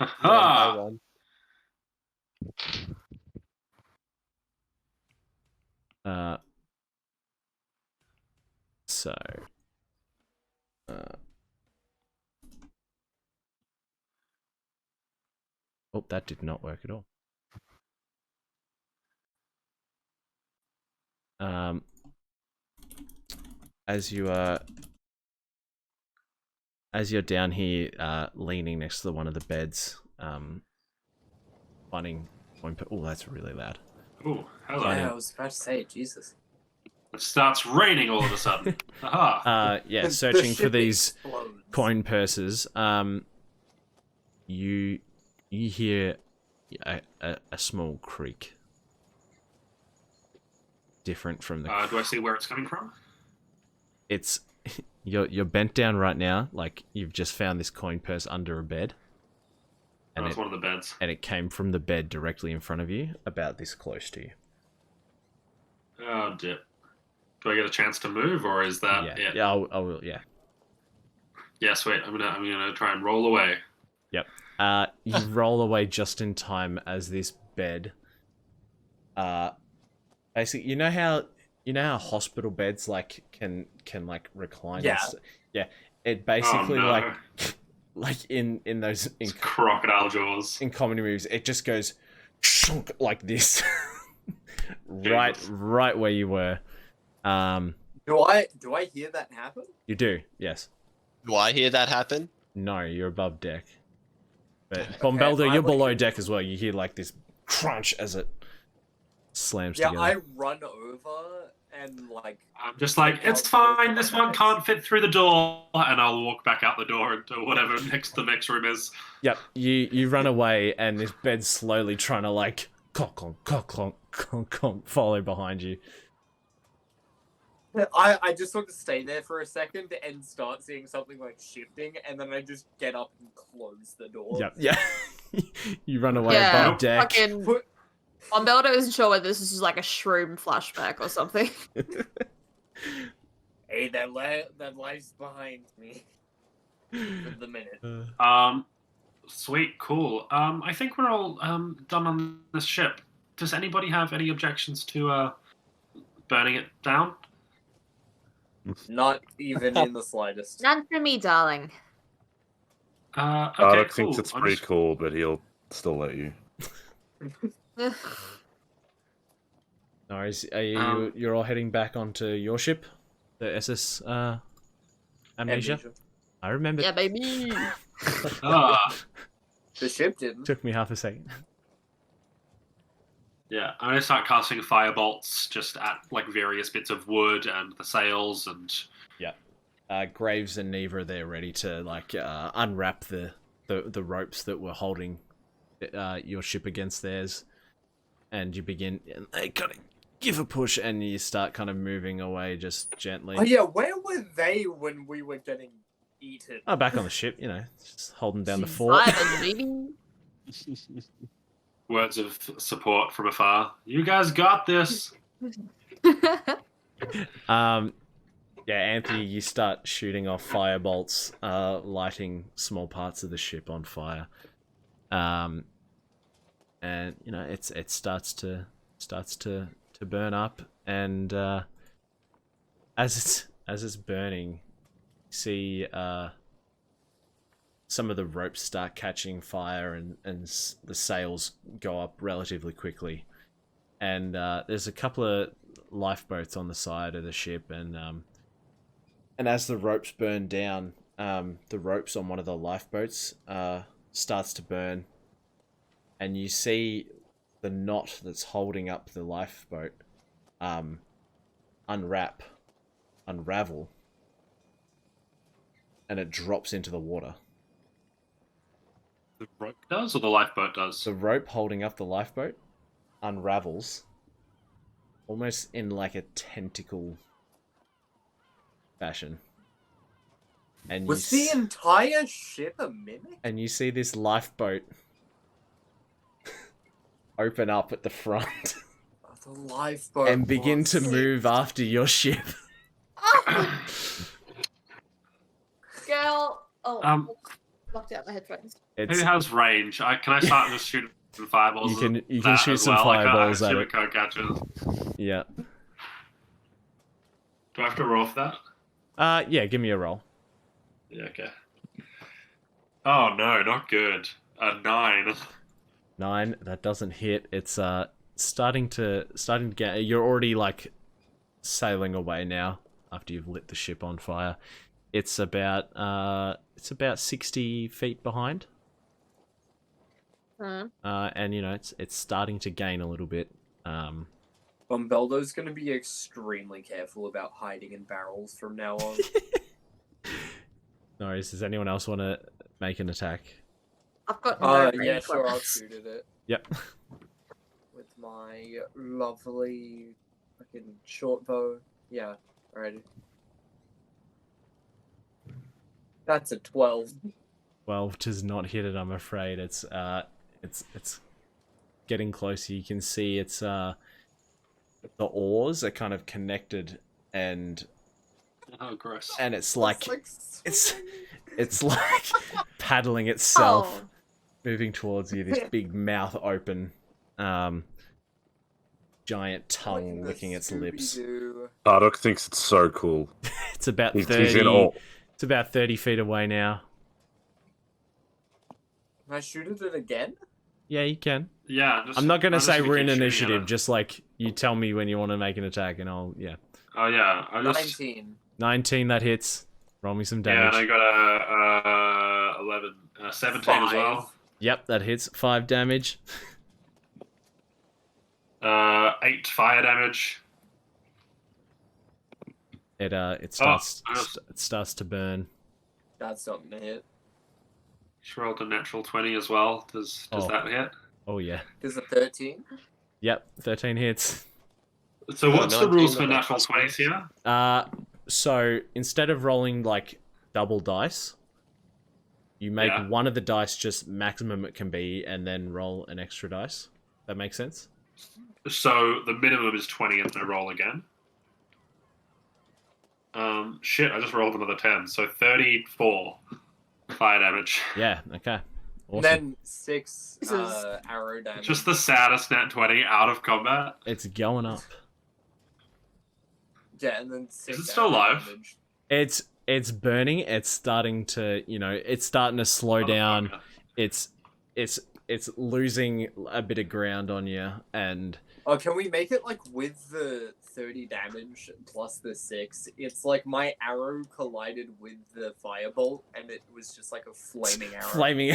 Ah! So Nope, that did not work at all. As you're down here, leaning next to one of the beds, finding coin. Oh, that's really loud. Ooh, hello. Yeah, I was about to say, Jesus. It starts raining all of a sudden. Aha. Yeah, The searching for ship these explodes. coin purses. You hear a small creak. Different from the. Do I see where it's coming from? It's you're bent down right now, like you've just found this coin purse under a bed. And it's one of the beds. And it came from the bed directly in front of you, about this close to you. Oh, dip. Do I get a chance to move, or is that it? Yeah, I will. Yeah. Yeah, sweet. I'm gonna try and roll away. Yep. You roll away just in time as this bed. Basically, you know how hospital beds like can like recline. Yeah. Yeah. It basically Oh, no. like in those It's crocodile jaws. in comedy movies, it just goes shunk like this, Jesus. right where you were. Do I hear that happen? You do, yes. Do I hear that happen? No, you're above deck. But Okay. Bombeldo, I you're would- below deck as well. You hear like this crunch as it slams Yeah, together. I run over and like. I'm just like, it's fine. This one can't fit through the door, and I'll walk back out the door into whatever the next room is. Yep, you run away, and this bed's slowly trying to like clonk, clonk, clonk, clonk, follow behind you. I just sort of stay there for a second and start seeing something like shifting, and then I just get up and close the door. Yep, yeah. You run away Yeah, above deck. fucking. Bombeldo isn't sure whether this is like a shroom flashback or something. Hey, that life's behind me. For the minute. Sweet, cool. I think we're all done on this ship. Does anybody have any objections to burning it down? Not even in the slightest. None for me, darling. Okay, Tardoc cool. thinks it's I'm pretty just- cool, but he'll still let you. No worries. Are you, you're all heading back onto your ship? The SS Amnesia? I remember. Yeah, baby. Ah, The ship didn't. Took me half a second. yeah, I'm gonna start casting firebolts just at like various bits of wood and the sails and. Graves and Neva are there ready to like unwrap the ropes that were holding your ship against theirs, and you begin. And they kind of give a push, and you start kind of moving away just gently. Oh yeah, where were they when we were getting eaten? Oh, back on the ship, you know, just holding down the fort. Surviving, baby. Words of support from afar. You guys got this. Yeah, Anthony, you start shooting off firebolts, lighting small parts of the ship on fire, and you know it starts to burn up, and as it's burning, you see some of the ropes start catching fire, and the sails go up relatively quickly, and there's a couple of lifeboats on the side of the ship, and as the ropes burn down, the ropes on one of the lifeboats starts to burn, and you see the knot that's holding up the lifeboat unravel, and it drops into the water. The rope does, or the lifeboat does? The rope holding up the lifeboat unravels, almost in like a tentacle fashion. And Was the entire ship a mimic? and you see this lifeboat open up at the front Oh, the lifeboat and begin to was- move after your ship. Girl. Oh, knocked out my headphones. Who It's has range? Can I start just shooting some fireballs? You can- at you can that shoot as some well? fireballs I at can't, it. can't catch it. yeah. Do I have to roll for that? Yeah, give me a roll. Yeah, okay. Oh no, not good. A 9. 9. That doesn't hit. It's starting to get. You're already like sailing away now after you've lit the ship on fire. It's about 60 feet behind. And you know it's starting to gain a little bit. Bombeldo's going to be extremely careful about hiding in barrels from now on. No worries. Does anyone else want to make an attack? I've got no yeah, sure, I'll weapons. shoot at it. Yep. With my lovely fucking short bow. Yeah, alrighty. That's a 12. 12 does not hit it, I'm afraid. It's getting closer. You can see it's the oars are kind of connected, and Oh, gross. and it's like so it's like paddling itself, Oh, moving towards you. This big mouth open, giant tongue licking its lips. Scooby-Doo. Tardoc thinks it's so cool. It's about He's 30. in awe. It's about 30 feet away now. Can I shoot at it again? Yeah, you can. Yeah. I'm not gonna I'll just say we're in keep shooting at initiative. it. Just like you tell me when you want to make an attack, and I'll Oh yeah. I just 19. 19, that hits. Roll me some yeah, damage. and I got a 11, 17 as well. Yep, that hits. 5 damage. 8 fire damage. It starts to burn. That's something to hit. She rolled a natural 20 as well. Does Oh. that hit? Oh yeah. There's a 13. Yep, 13 hits. So what's the 19 rules for on the natural plus 20s here? So instead of rolling like double dice, you make Yeah. one of the dice just maximum it can be, and then roll an extra dice. That makes sense? So the minimum is 20 and I roll again. Shit, I just rolled another 10. So 34 fire damage. Yeah. Okay. Awesome. And then 6 This is- arrow damage. Just the saddest nat 20 out of combat. It's going up. Yeah, and then 6 it still arrow alive? damage. It's burning. It's starting to, it's starting to slow down. Motherfucker. It's losing a bit of ground on you, and Oh, can we make it like with the 30 damage plus the 6? It's like my arrow collided with the firebolt, and it was just like a flaming arrow. flaming.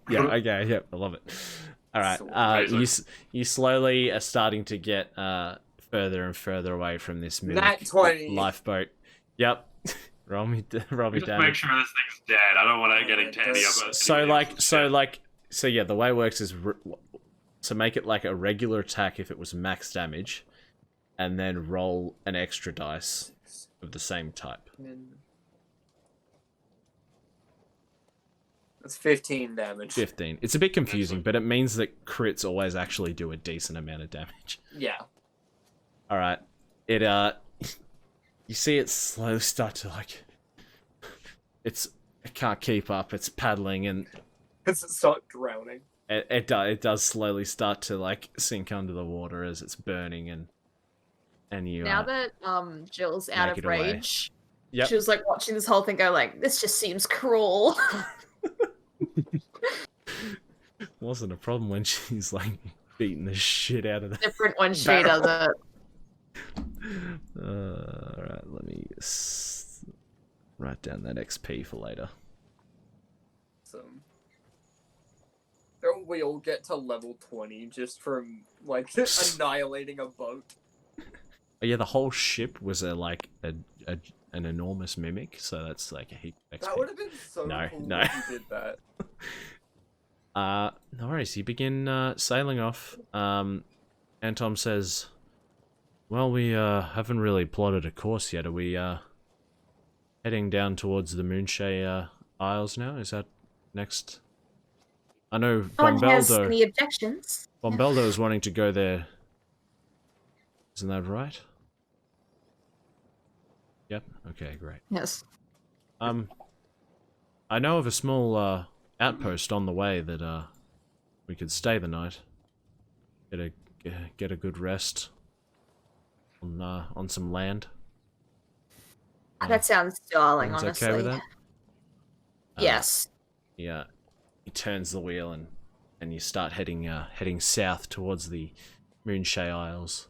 Yeah. Okay. Yep. I love it. All right. Amazing. You slowly are starting to get further and further away from this Nat 20. lifeboat. Yep. roll me Just damage. make sure this thing's dead. I don't want it getting it tandy does- up. So yeah, the way it works is to make it like a regular attack if it was max damage, and then roll an extra dice of the same type. That's 15 damage. 15. It's a bit confusing, but it means that crits always actually do a decent amount of damage. Yeah. All right. It you see it slowly start to like it can't keep up. It's paddling, and Does it start drowning? it does slowly start to like sink under the water as it's burning, and you now that Jill's out make of it away. rage, Yep. she was like watching this whole thing go like, this just seems cruel. Wasn't a problem when she's like beating the shit out of the Different when she does it. Alright, let me write down that XP for later. So, don't we all get to level 20 just from like annihilating a boat? Oh, yeah, the whole ship was an enormous mimic, so that's like a heap of XP. That would have been so No, cool no. if you did that. No worries. You begin sailing off. Anton says, "Well, we haven't really plotted a course yet. Are we heading down towards the Moonshay Isles now? Is that next?" I know No one has Bombeldo. any objections. Bombeldo is wanting to go there. Isn't that right? Yep. Okay. Great. Yes. I know of a small outpost on the way that we could stay the night. Get a good rest on some land. That sounds darling, Everyone's honestly. okay with that? Yes. Yeah. He turns the wheel and and you start heading south towards the Moonshay Isles.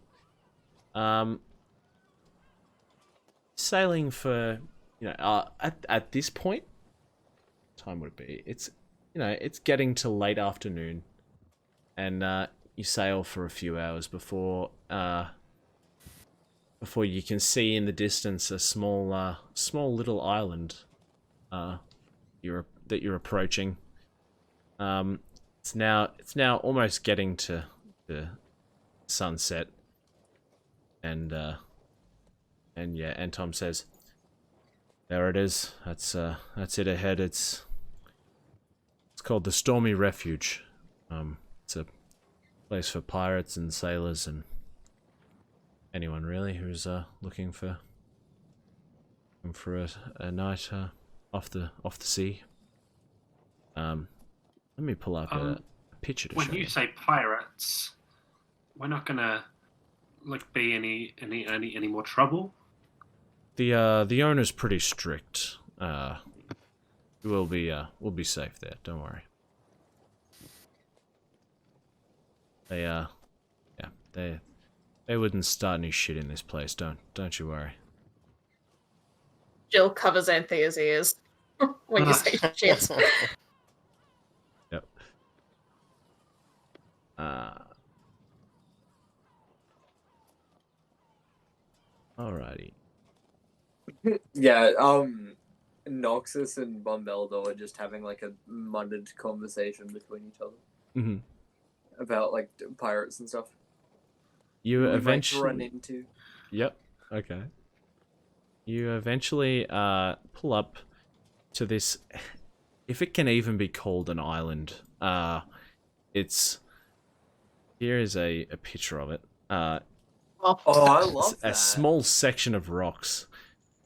Sailing for, at this point, what time would it be? It's getting to late afternoon, and you sail for a few hours before you can see in the distance a small little island that you're approaching. It's now almost getting to the sunset, and Tom says, "There it is. That's it ahead. It's called the Stormy Refuge. It's a place for pirates and sailors and anyone really who's looking for a night off the sea." Let me pull up a picture to show When you say pirates, we're not gonna be any more trouble. The owner's pretty strict. We'll be safe there. Don't worry. They wouldn't start any shit in this place. Don't you worry. Jill covers Anthea's ears when you say shit. Yep. Alrighty. Yeah, Noxus and Bombeldo are just having like a muttered conversation between each other. Mm-hmm. About like pirates and stuff. You we eventually might run into. Yep. Okay. You eventually pull up to this, if it can even be called an island. Here is a picture of it. Oh, I love a that. small section of rocks,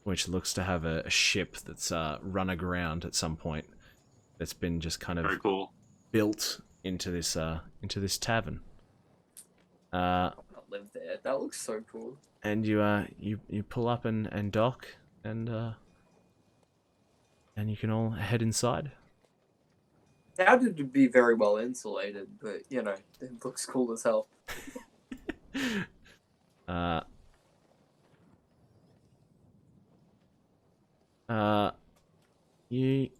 which looks to have a ship that's run aground at some point. That's been just kind of Very cool. built into this tavern. I live there. That looks so cool. And you pull up and dock, and you can all head inside. Doubt it'd be very well insulated, but it looks cool as hell. You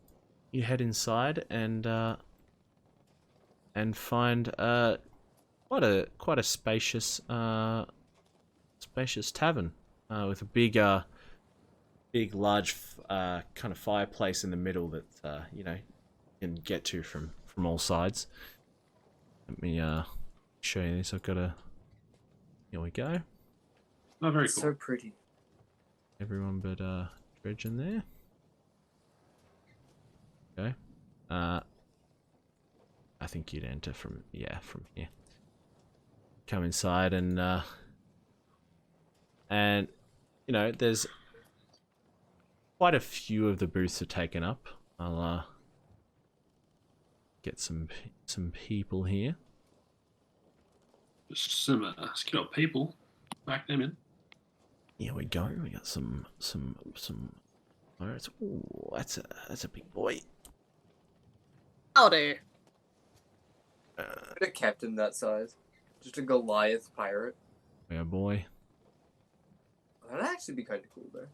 head inside and find quite a spacious tavern with a big large kind of fireplace in the middle that you can get to from all sides. Let me show you this. Here we go. Oh, very It's cool. so pretty. Everyone but Dreadgen there. Okay. I think you'd enter from here. Come inside and there's quite a few of the booths are taken up. I'll get some people here. Just some skilled people. Back them in. Here we go. We got some pirates. Ooh, that's a big boy. I'll do. Put a captain that size. Just a Goliath pirate. Yeah, boy. That'd actually be kind of cool, though.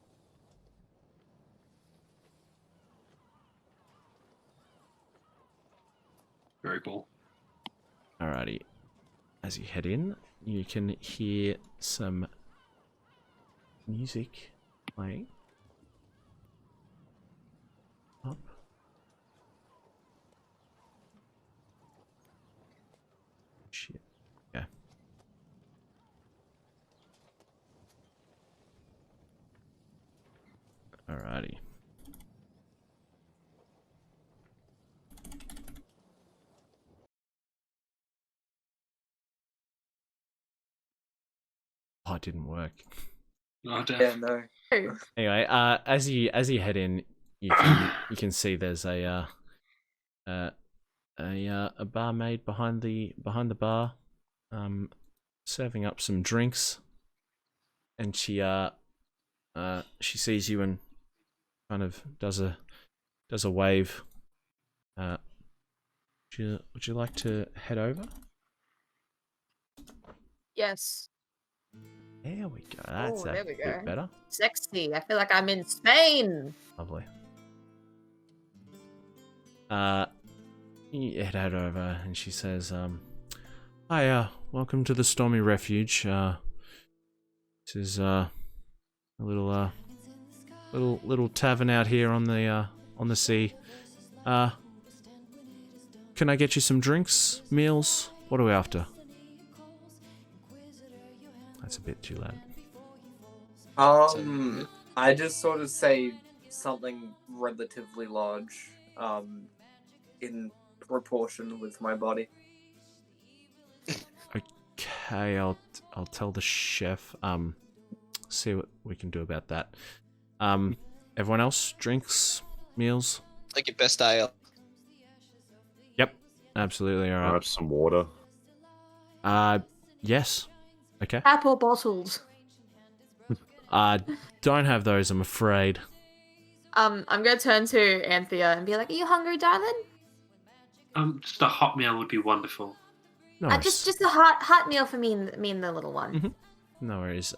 Very cool. Alrighty. As you head in, you can hear some music playing. Up. Shit. Yeah. Alrighty. Oh, it didn't work. Oh, Yeah, no. Anyway, as you head in, you can see there's a barmaid behind the bar, serving up some drinks, and she sees you and kind of does a wave. Would you like to head over? Yes. There we go. That's there a we bit go. better. Sexy. I feel like I'm in Spain. Lovely. You head over, and she says, "Hi, welcome to the Stormy Refuge. This is a little tavern out here on the sea. Can I get you some drinks, meals? What are we after?" That's a bit too loud. I just sort of say something relatively large, in proportion with my body. Okay, I'll tell the chef. See what we can do about that. Everyone else, drinks, meals. Like your best ale. Yep, absolutely. All I right. have some water. Yes. Okay. Apple bottles. Don't have those, I'm afraid. I'm gonna turn to Anthea and be like, "Are you hungry, darling?" Just a hot meal would be wonderful. No worries. Just a hot meal for me and the little one. Mhm. No worries.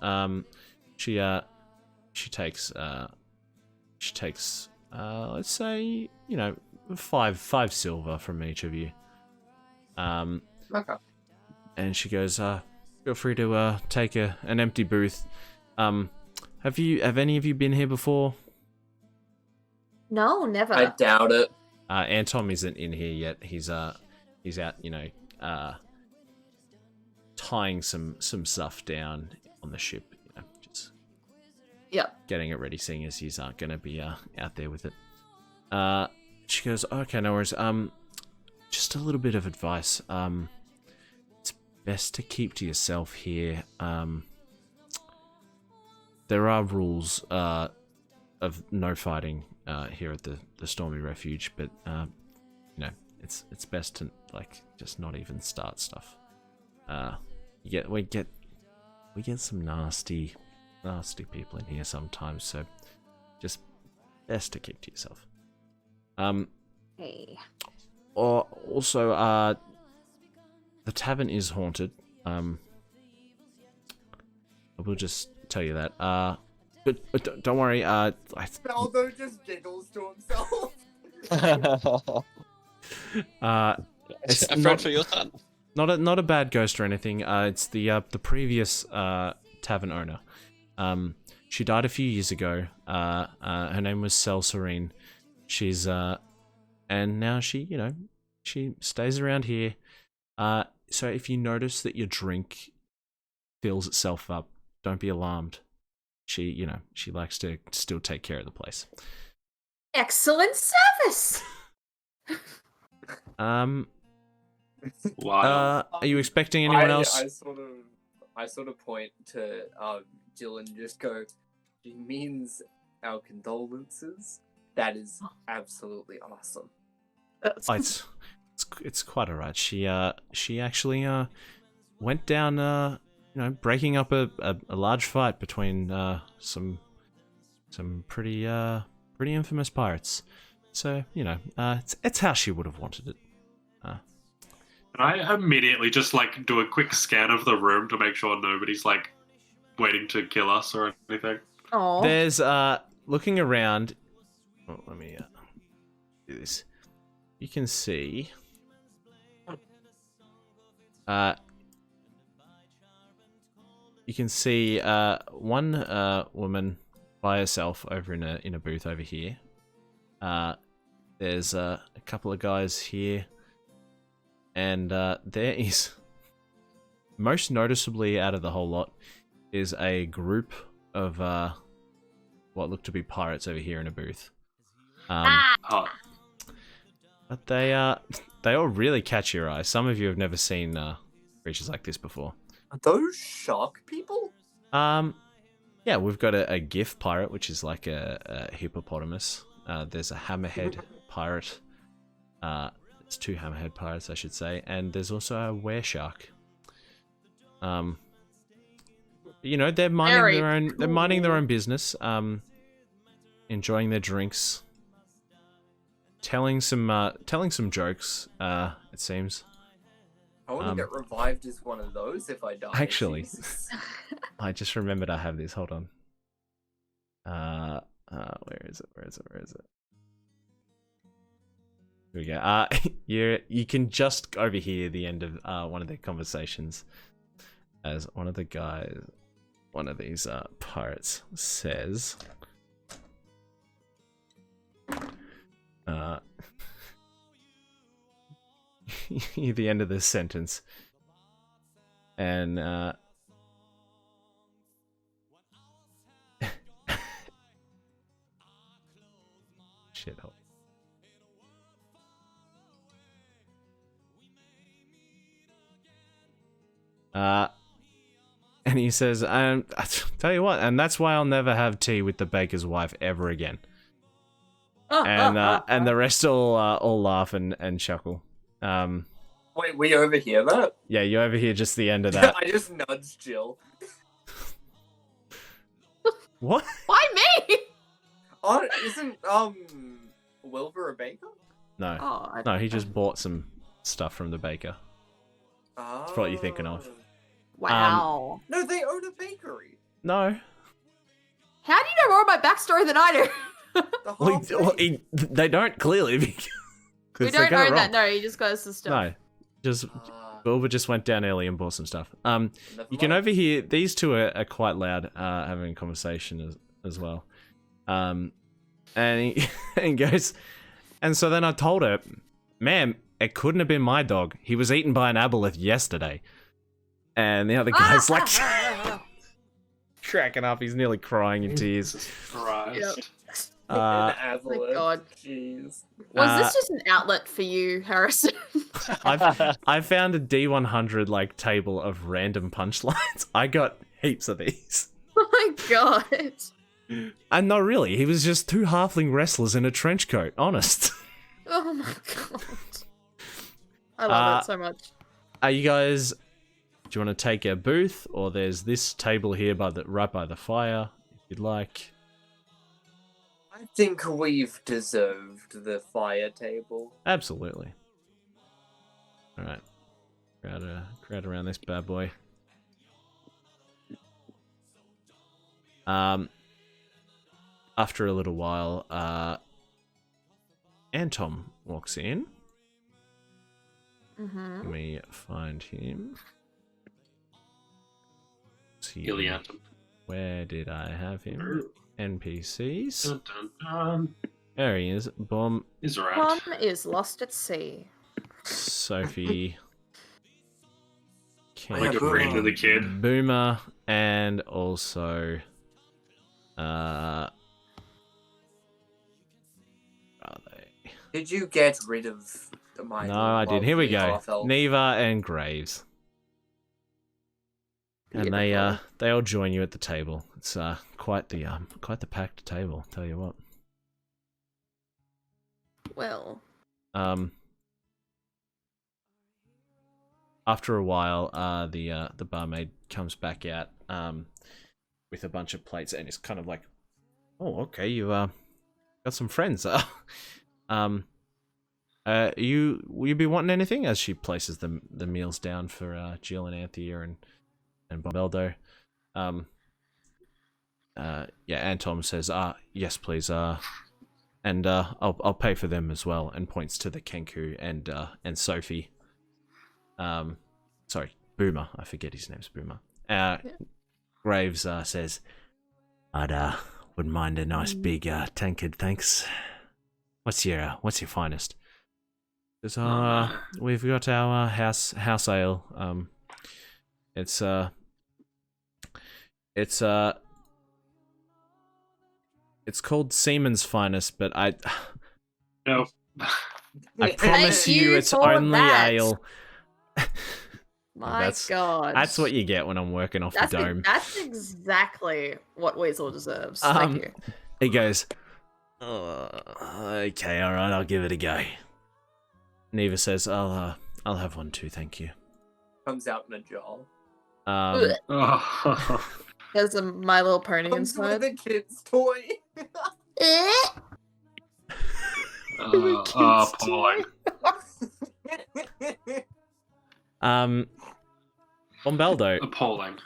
She takes let's say, 5 silver from each of you. Okay. And she goes, feel free to take an empty booth. Have any of you been here before? No, never. I doubt it. Anton isn't in here yet. He's out, tying some stuff down on the ship, just getting it ready, seeing as he's gonna be out there with it. She goes, "Okay, no worries. Just a little bit of advice. It's best to keep to yourself here. There are rules of no fighting here at the Stormy Refuge, but it's best to just not even start stuff. We get some nasty people in here sometimes, so just best to keep to yourself. Hey. Or also, the tavern is haunted. I will just tell you that. But don't worry. Aldo just giggles to himself. It's A friend for your son. not a bad ghost or anything. It's the previous tavern owner. She died a few years ago. Her name was Cel Serene. She's and now she stays around here. So if you notice that your drink fills itself up, don't be alarmed. She likes to still take care of the place. Excellent service. Wow. Are you expecting anyone else? I sort of point to Jill and just go, "She means our condolences. That is absolutely awesome." It's quite alright. She actually went down breaking up a large fight between some pretty infamous pirates. So it's how she would have wanted it. And I immediately just do a quick scan of the room to make sure nobody's waiting to kill us or anything. Oh. There's looking around. Oh, let me do this. You can see. You can see one woman by herself over in a booth over here. There's a couple of guys here, and there is, most noticeably out of the whole lot, is a group of what look to be pirates over here in a booth. But they all really catch your eye. Some of you have never seen creatures like this before. Are those shark people? Yeah, we've got a GIF pirate, which is like a hippopotamus. There's a hammerhead pirate. It's 2 hammerhead pirates, I should say, and there's also a wereshark. They're minding their own business, enjoying their drinks, telling some jokes, it seems. I want to get revived as one of those if I die. Actually, Jesus. I just remembered I have this. Hold on. Where is it? Here we go. You can just overhear the end of one of their conversations as one of these pirates says, the end of this sentence, and shithole. And he says, I tell you what, and that's why I'll never have tea with the baker's wife ever again. And the rest all laugh and chuckle. Wait, we overhear that? Yeah, you overhear just the end of that. I just nudged Jill. What? Why me? Oh, isn't Wilbur a baker? No. Oh, No, he just bought some stuff from the baker. Oh. That's what you're thinking of. Wow. No, they own a bakery. No. How do you know more of my backstory than I do? The Well, halfling. they don't clearly. We don't own that. No, he just goes to stuff. No. Just Wilbur just went down early and bought some stuff. Never You can mind. overhear these two are quite loud, having a conversation as well. And he goes, and so then I told her, ma'am, it couldn't have been my dog. He was eaten by an aboleth yesterday. And the other guy's like cracking up. He's nearly crying in tears. Jesus Christ. An Oh avalanche. my God. Jeez. Was this just an outlet for you, Harrison? I found a D100 like table of random punchlines. I got heaps of these. Oh my God. And no, really, he was just two halfling wrestlers in a trench coat. Honest. Oh my God. I love it so much. Are you guys? Do you want to take a booth, or there's this table here right by the fire, if you'd like. I think we've deserved the fire table. Absolutely. All right, crowd around this bad boy. After a little while, Anton walks in. Mm-hmm. Let me find him. See, Iliantum. where did I have him? NPCs. Dun, dun, dun. There he is. Boom. He's around. Tom is lost at sea. Sophie. Like a friend of the kid. Boomer, and also are they? Did you get rid of my No, I did. Here we lovely go. half-elf? Neva and Graves. And they all join you at the table. It's quite the packed table, tell you what. Well, After a while, the barmaid comes back out with a bunch of plates, and it's kind of like, oh, okay, you got some friends. Will you be wanting anything? As she places the meals down for Jill and Anthea and Bombeldo. Anton says, yes, please, and I'll pay for them as well, and points to the Kenku and Sophie. Sorry, Boomer. I forget his name's Boomer. Graves says, "I'd wouldn't mind a nice big tankard, thanks. What's your finest?" Says, we've got our house ale. It's called Seaman's Finest, but No. I promise Thank you you it's for only that. ale. my God. That's what you get when I'm working off the dome. That's exactly what Weasel deserves. Thank you. He goes, okay, all right, I'll give it a go. Neva says, I'll have one too, thank you. Comes out in a jar. Oh. There's a My Little Pony Comes with inside. a kid's toy. Appalling. Bombeldo, Appalling.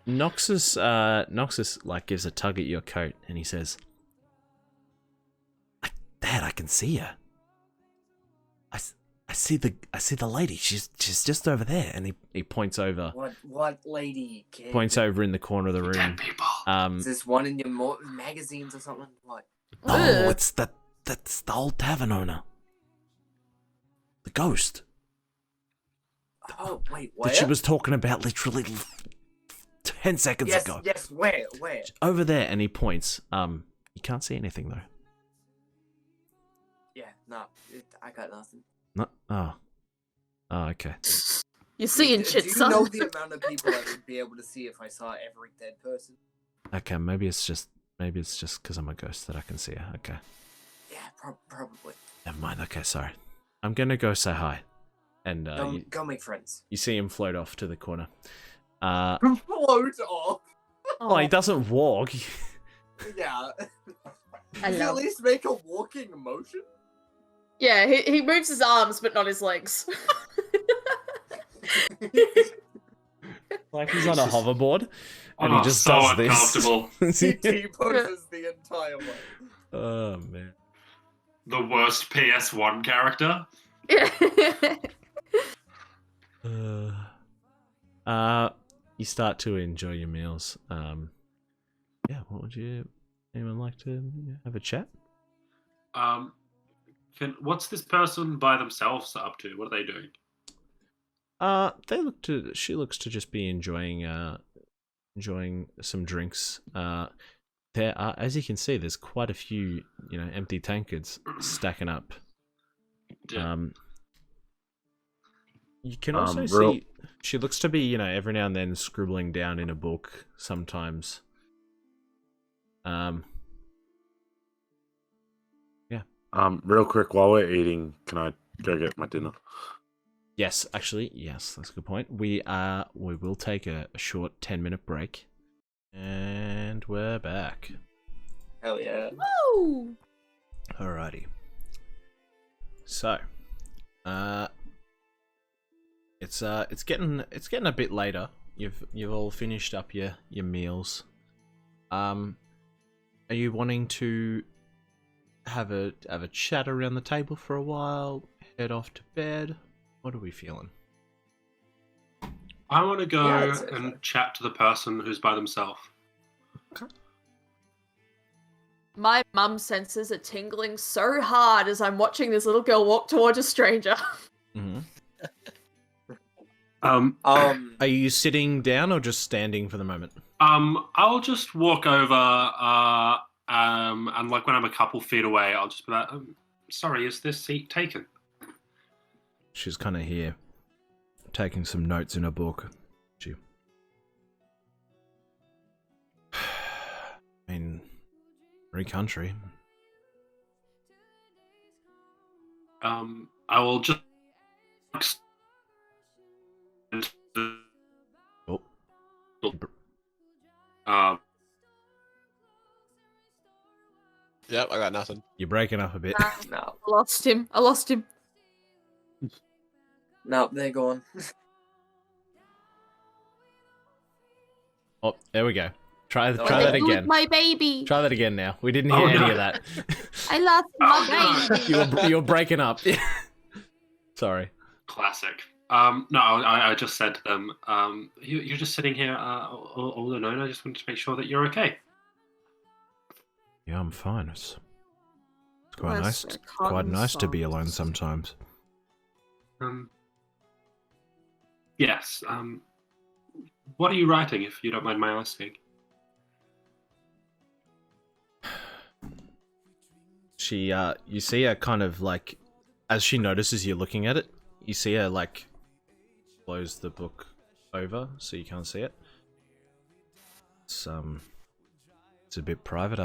Noxus like gives a tug at your coat and he says, Dad, I can see her. I see the lady. She's just over there, and he points over. What lady? Kid? Points over in the corner of the room. Dead people. Is this one in your magazines or something? What? No, that's the old tavern owner. The ghost. Oh wait, where? That she was talking about literally 10 seconds ago. Yes, where? Over there, and he points. You can't see anything though. Yeah, no, I got nothing. No. Oh, okay. You're seeing shit, Do you son. know the amount of people I would be able to see if I saw every dead person? Okay, maybe it's just because I'm a ghost that I can see her. Okay. Yeah, probably. Never mind. Okay, sorry. I'm gonna go say hi, and Go make friends. you see him float off to the corner. Float off. Oh, he doesn't walk. Yeah. I Can you at love- least make a walking motion? Yeah, he moves his arms, but not his legs. Like he's on a hoverboard, and Oh, he just so does uncomfortable. this. He T-poses the entire way. Oh man. The worst PS1 character. You start to enjoy your meals. Yeah. What would you? Anyone like to have a chat? What's this person by themselves up to? What are they doing? She looks to just be enjoying some drinks. There are, as you can see, there's quite a few, empty tankards stacking up. Yeah. You can also see she looks to be, every now and then scribbling down in a book sometimes. Real quick, while we're eating, can I go get my dinner? Yes, actually, yes, that's a good point. We will take a short 10-minute break, and we're back. Hell yeah. Woo! Alrighty. So, it's getting a bit later. You've all finished up your meals. Are you wanting to have a chat around the table for a while? Head off to bed? What are we feeling? I want to go Yeah, I'd say so. and chat to the person who's by themselves. My mum's senses are tingling so hard as I'm watching this little girl walk towards a stranger. Mm-hmm. Are you sitting down or just standing for the moment? I'll just walk over, and like when I'm a couple feet away, I'll just be like, sorry, is this seat taken? She's kind of here, taking some notes in a book. I mean, free country. I will just. Oh. Yep, I got nothing. You're breaking up a bit. No. I lost him. No, they're gone. Oh, there we go. Try What that What did I do with again. my baby. Try that again now. We didn't Oh, hear any no. of that. I lost my Oh, no. baby. You're breaking up. Sorry. Classic. No, I just said to them, you're just sitting here all alone. I just wanted to make sure that you're okay. Yeah, I'm fine. It's quite Bless nice. her Quite cotton nice to be alone socks. sometimes. Yes. What are you writing, if you don't mind my asking? She, you see her kind of like, as she notices you looking at it, you see her like close the book over so you can't see it. It's a bit private.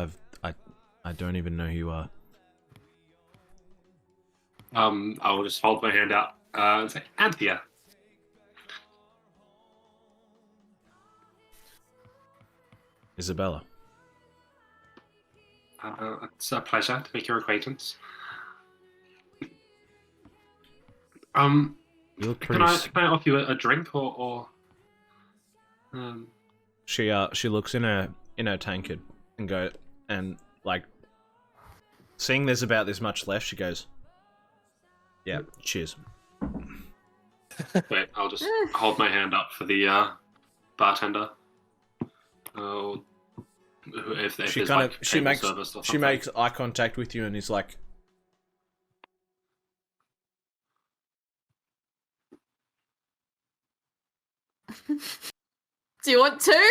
I don't even know who you are. I will just hold my hand out and say, Anthea. Isabella. It's a pleasure to make your acquaintance. You look Can pretty. I offer you a drink or She looks in her tankard and like seeing there's about this much left. She goes, "Yeah, cheers." wait, I'll just hold my hand up for the bartender. Oh, if She there's kind like of she table makes service or she something. makes eye contact with you and is like, Do you want to?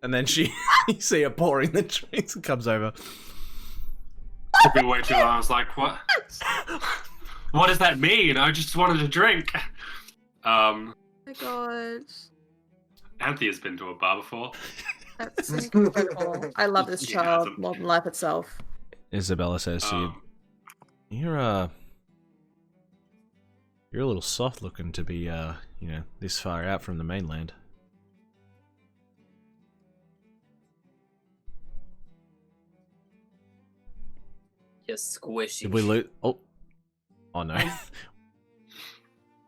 and then you see her pouring the drinks and comes over. Took me way too long. I was like, what? What does that mean? I just wanted a drink. Oh my god. Anthea's been to a bar before. That's incredible. I love this He child hasn't. more than life itself. Isabella says to you, "You're a little soft looking to be this far out from the mainland." You're squishy. Did we lose? Oh no.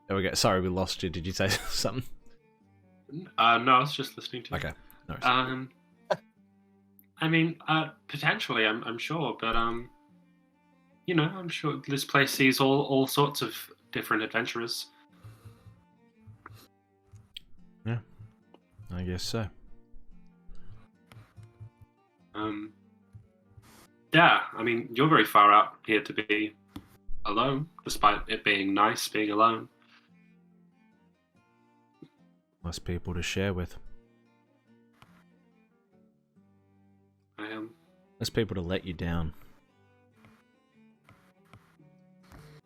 There we go. Sorry, we lost you. Did you say something? No, I was just listening to you. Okay. No worries. I mean, potentially, I'm sure, but I'm sure this place sees all sorts of different adventurers. Yeah, I guess so. Yeah, I mean, you're very far out here to be alone, despite it being nice being alone. Less people to share with. I am. Less people to let you down.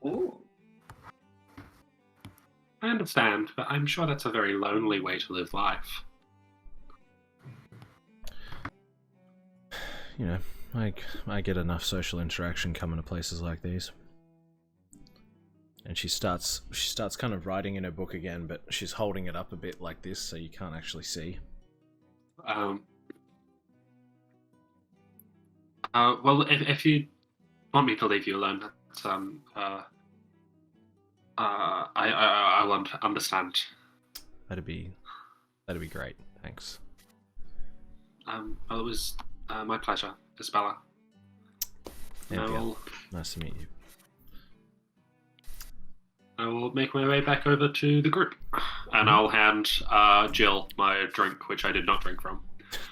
Ooh. I understand, but I'm sure that's a very lonely way to live life. You know, I get enough social interaction coming to places like these. And she starts kind of writing in her book again, but she's holding it up a bit like this so you can't actually see. Well, if you want me to leave you alone, that's, I will understand. That'd be great. Thanks. Well, it was my pleasure, Isabella. Anthea, nice to meet you. I will make my way back over to the group, and I'll hand Jill my drink, which I did not drink from.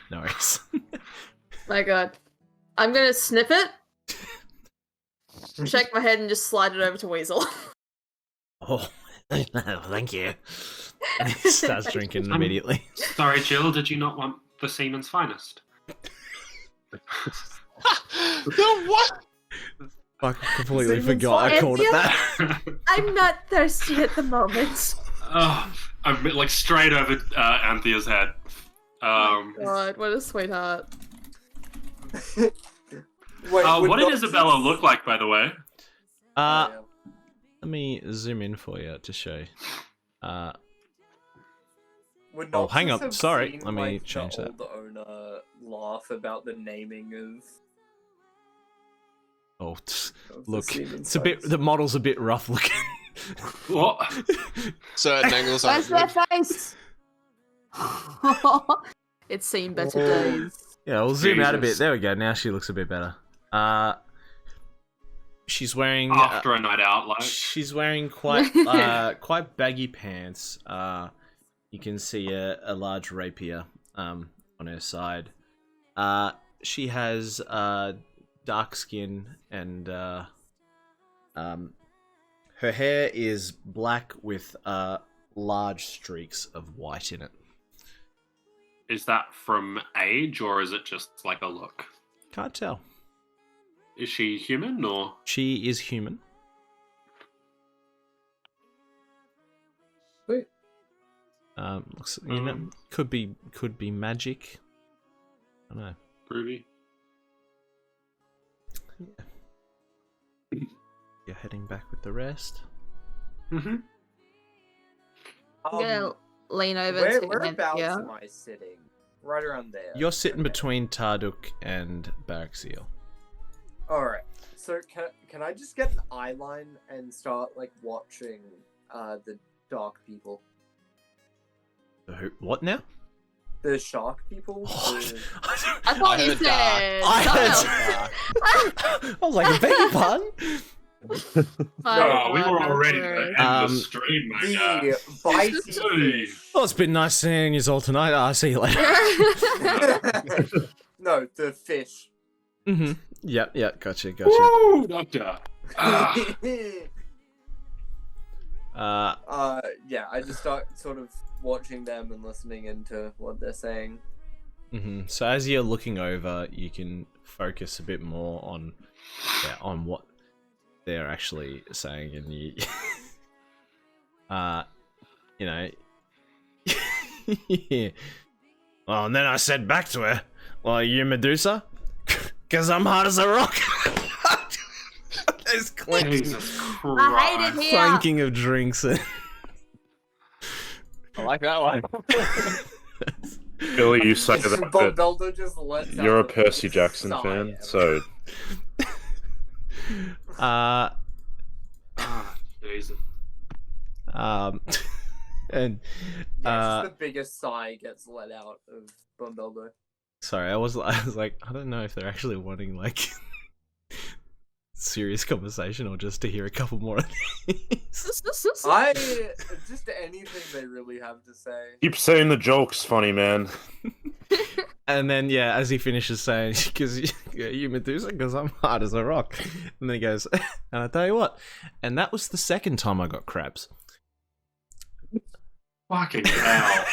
No worries. My god. I'm gonna snip it, shake my head, and just slide it over to Weasel. Oh, thank you. And he starts drinking immediately. Sorry, Jill, did you not want the seaman's finest? No, what? I completely forgot I called it that. I'm not thirsty at the moment. Oh, I'm like straight over Anthea's head. God, what a sweetheart. Wait, What did Isabella look like, by the way? Let me zoom in for you to show you. Would Oh, hang Noxus up. have Sorry, seen, let me like, change the that. old owner laugh about the naming of Oh, the look, seaman's it's a bit. finest? The model's a bit rough looking. What? Certain angles Where's aren't their good. face? It's seen better days. Yeah, we'll zoom out a bit. Jesus. There we go. Now she looks a bit better. She's wearing. After a night out, like. She's wearing quite quite baggy pants. You can see a large rapier on her side. She has dark skin and her hair is black with large streaks of white in it. Is that from age, or is it just like a look? Can't tell. Is she human, or? She is human. Wait. Looks, you know, could be magic. I don't know. Ruby? You're heading back with the rest. Mm-hmm. I'm gonna lean over to Whereabouts Anthea. am I sitting? Right around there. You're sitting Okay. between Tarduk and Baraxielle. All right. So can I just get an eye line and start like watching the dark people? What now? The shark people. I thought you said. I was like, a beg your pardon? No, we were already going to end the stream, my guy. The bitey. Well, it's been nice seeing you all tonight. I'll see you later. No, the fish. Mm-hmm. Yep, gotcha. Woo, doctor. Yeah, I just start sort of watching them and listening into what they're saying. Mm-hmm. So as you're looking over, you can focus a bit more on what they're actually saying, and you, you know, yeah. Well, and then I said back to her, "Well, are you Medusa? Because I'm hard as a rock." There's Jesus Christ. I hate it here. clanking of drinks. I like that one. Billy, you say that, but Beldo just lets you're a out Percy a Jackson sigh. fan, so Jesus. And Yes, the biggest sigh gets let out of Bumbeldo. sorry, I was like, I don't know if they're actually wanting like serious conversation or just to hear a couple more of these. Just anything they really have to say. keep saying the jokes, funny man. And then yeah, as he finishes saying, "Because you Medusa, because I'm hard as a rock," and then he goes, "And I tell you what," and that was the second time I got crabs. Fucking hell.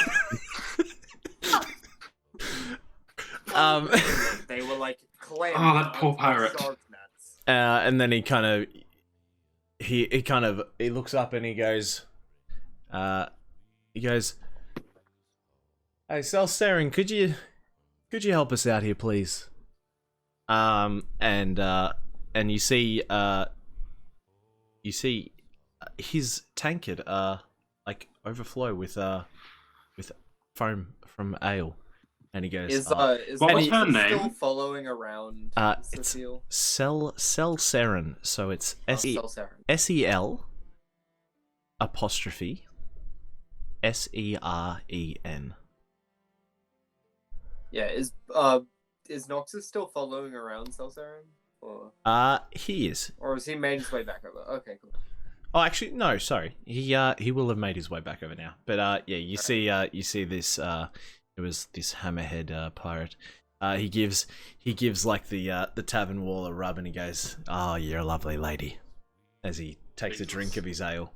They were like clams. Oh, that poor pirate. Shark nuts. And then he kind of he looks up and he goes, "Hey, Salsarin, could you help us out here, please?" And you see his tankard like overflow with foam from ale, and he goes, Is What was her still name? following around it's Cecile? Salsarin, so it's Celsarin. SEL apostrophe SEREN. Yeah, is Noxus still following around Celsarin? Or He is. has he made his way back over? Okay, cool. Oh, actually, no. Sorry, he will have made his way back over now. But yeah, you see this. It was this hammerhead pirate. He gives like the tavern wall a rub, and he goes, "Oh, you're a lovely lady," as he takes a drink of his ale.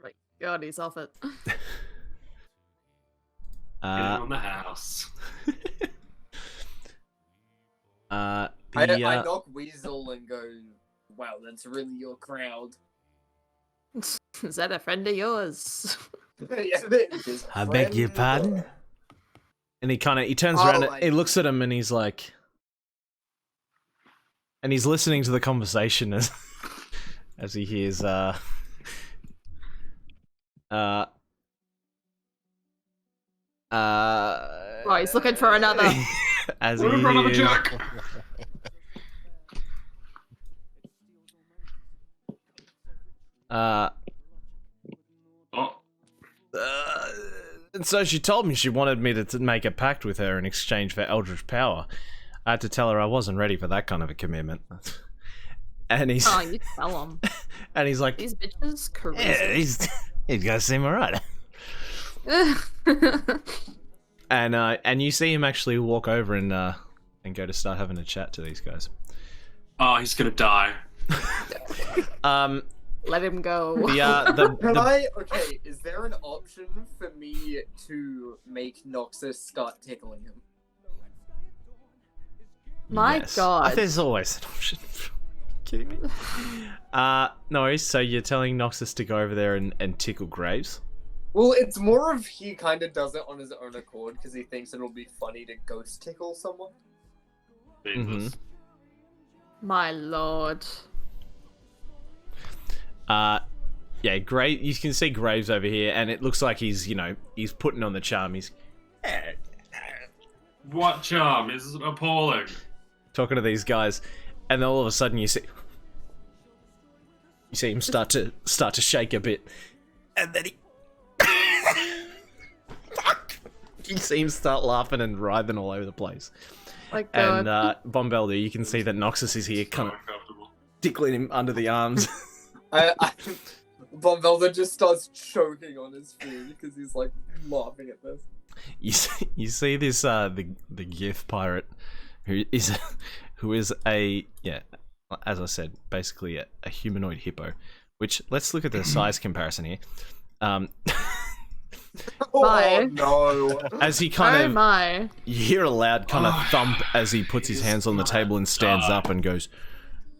My God, he's off it. Getting on the house. I knock Weasel and go, "Wow, that's really your crowd." Is that a friend of yours? Yes, it is. I beg your pardon. And he turns Oh, around, and he looks at him, and he's like, and he's listening to the conversation as he hears Oh, he's looking for another. as he We're another hears, Jack. Oh. And so she told me she wanted me to make a pact with her in exchange for eldritch power. I had to tell her I wasn't ready for that kind of a commitment. And he's Oh, you tell him. and he's like, These bitches crazy. yeah, he's gonna seem alright. And you see him actually walk over and go to start having a chat to these guys. Oh, he's gonna die. Let him go. Okay, is there an option for me to make Noxus start tickling him? My Yes. God. There's always an option. Kidding me? No worries. So you're telling Noxus to go over there and tickle Graves? Well, it's more of he kind of does it on his own accord because he thinks it'll be funny to ghost tickle someone. Jesus. My Lord. Yeah, Graves. You can see Graves over here, and it looks like he's putting on the charm. He's What charm is appalling? talking to these guys, And then all of a sudden you see him start to shake a bit, and then you see him start laughing and writhing all over the place. My God. And Bombelder, you can see that Noxus is here, kind of Uncomfortable. tickling him under the arms. Bombelda just starts choking on his food because he's like laughing at this. You see this the Gith pirate who is a as I said, basically a humanoid hippo. Which, let's look at the size comparison here. Oh no! As he kind of, my. you hear a loud kind of thump as he puts his hands on the table and stands up and goes,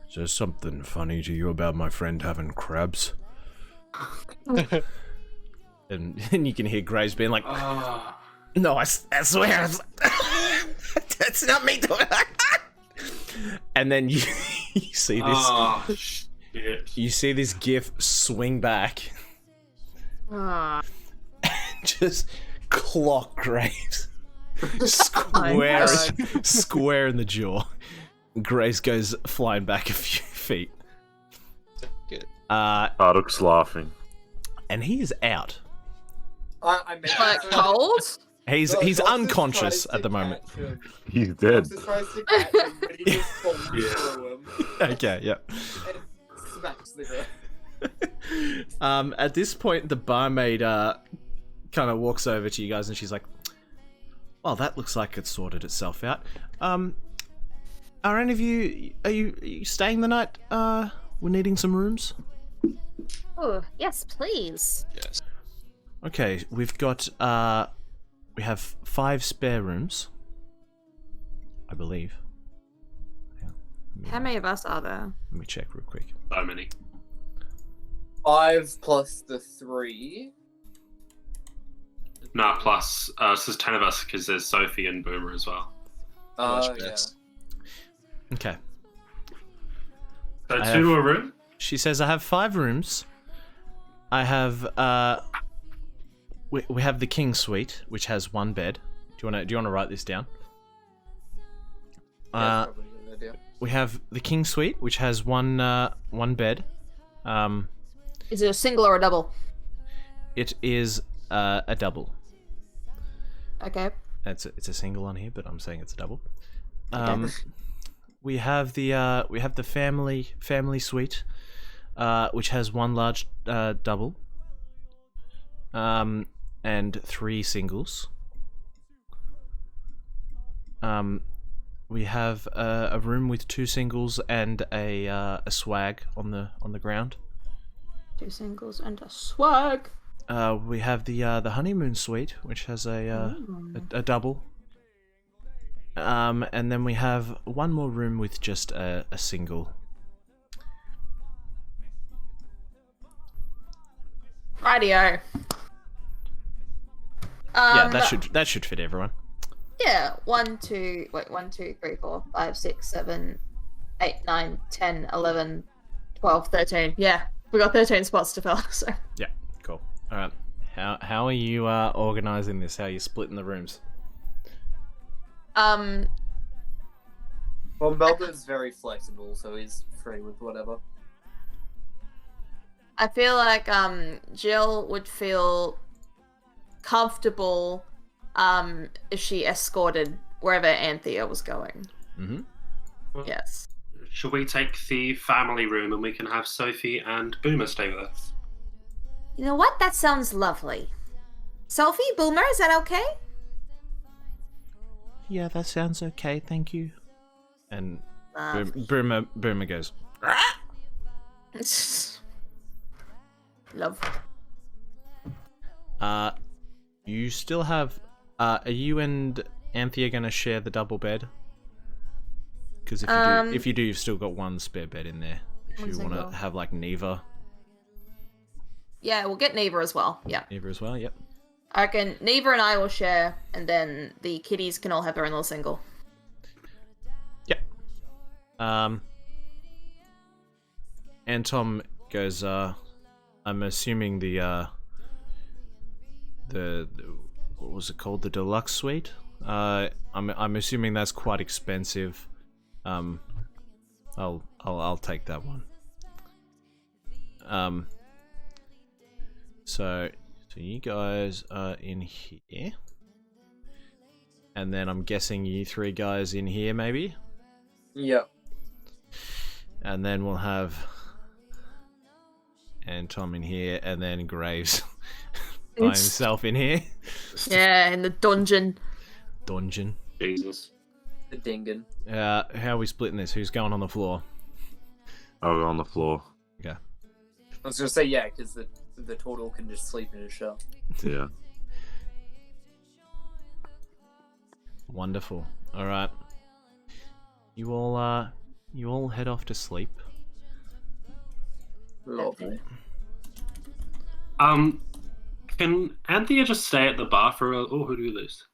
"Is there something funny to you about my friend having crabs?" and you can hear Graves being like, "No, I swear, that's not me doing that." And then you see this. Oh, shit. You see this GIF swing back. Ah. Just clock Graves square in the jaw. Graves goes flying back a few feet. Good. Tarduk's laughing. And he is out. I meant Like cold? He's Noxus unconscious tries at the to moment. catch him. He's dead. Noxus tries to catch him, but he just falls through him Okay, yeah. and smacks the ground. At this point, the barmaid kind of walks over to you guys, and she's like, "Well, that looks like it's sorted itself out. Are any of you are you staying the night? We're needing some rooms." Oh, yes, please. Yes. Okay, we've got we have 5 spare rooms, I believe. How many of us are there? Let me check real quick. So many. 5 plus the 3. Nah, plus, so there's 10 of us because there's Sophie and Boomer as well. Much Yeah. best. Okay. So I 2 to have- a room? She says, "I have 5 rooms. I have we have the King Suite, which has 1 bed. Do you wanna write this down? Yeah, probably a good idea. We have the King Suite, which has one bed. Is it a single or a double? It is a double. Okay. It's a single on here, but I'm saying it's a double. We have the family suite, which has 1 large double, and 3 singles. We have a room with 2 singles and a swag on the ground. 2 singles and a swag. We have the honeymoon suite, which has a double. And then we have 1 more room with just a single. Rightio. Yeah, that should fit everyone. Yeah, 1, 2, 3, 4, 5, 6, 7, 8, 9, 10, 11, 12, 13. Yeah, we got 13 spots to fill, so. Yeah, cool. All right. How are you organizing this? How are you splitting the rooms? Bombelda is very flexible, so he's free with whatever. I feel like Jill would feel comfortable if she escorted wherever Anthea was going. Mm-hmm. Yes. Should we take the family room and we can have Sophie and Boomer stay with us? You know what? That sounds lovely. Sophie, Boomer, is that okay? Yeah, that sounds okay. Thank you. And Boomer goes. Love. You still have. Are you and Anthea gonna share the double bed? Because if you do, you've still got 1 spare bed in there. If you want to have like Neva. Yeah, we'll get Neva as well. Yeah. Neva as well. Yep. I reckon Neva and I will share, and then the kiddies can all have their own little single. Yep. And Tom goes. I'm assuming the what was it called? The deluxe suite. I'm assuming that's quite expensive. I'll take that one. So you guys are in here, and then I'm guessing you 3 guys in here, maybe. Yep. And then we'll have Tom in here, and then Graves by himself in here. Yeah, in the dungeon. Jesus. The Dingen. How are we splitting this? Who's going on the floor? I'll go on the floor. Okay. I was gonna say yeah, because the turtle can just sleep in his shell. Yeah. Wonderful. All right. You all head off to sleep. Lovely. Can Anthea just stay at the bar for a... Oh, who do we lose?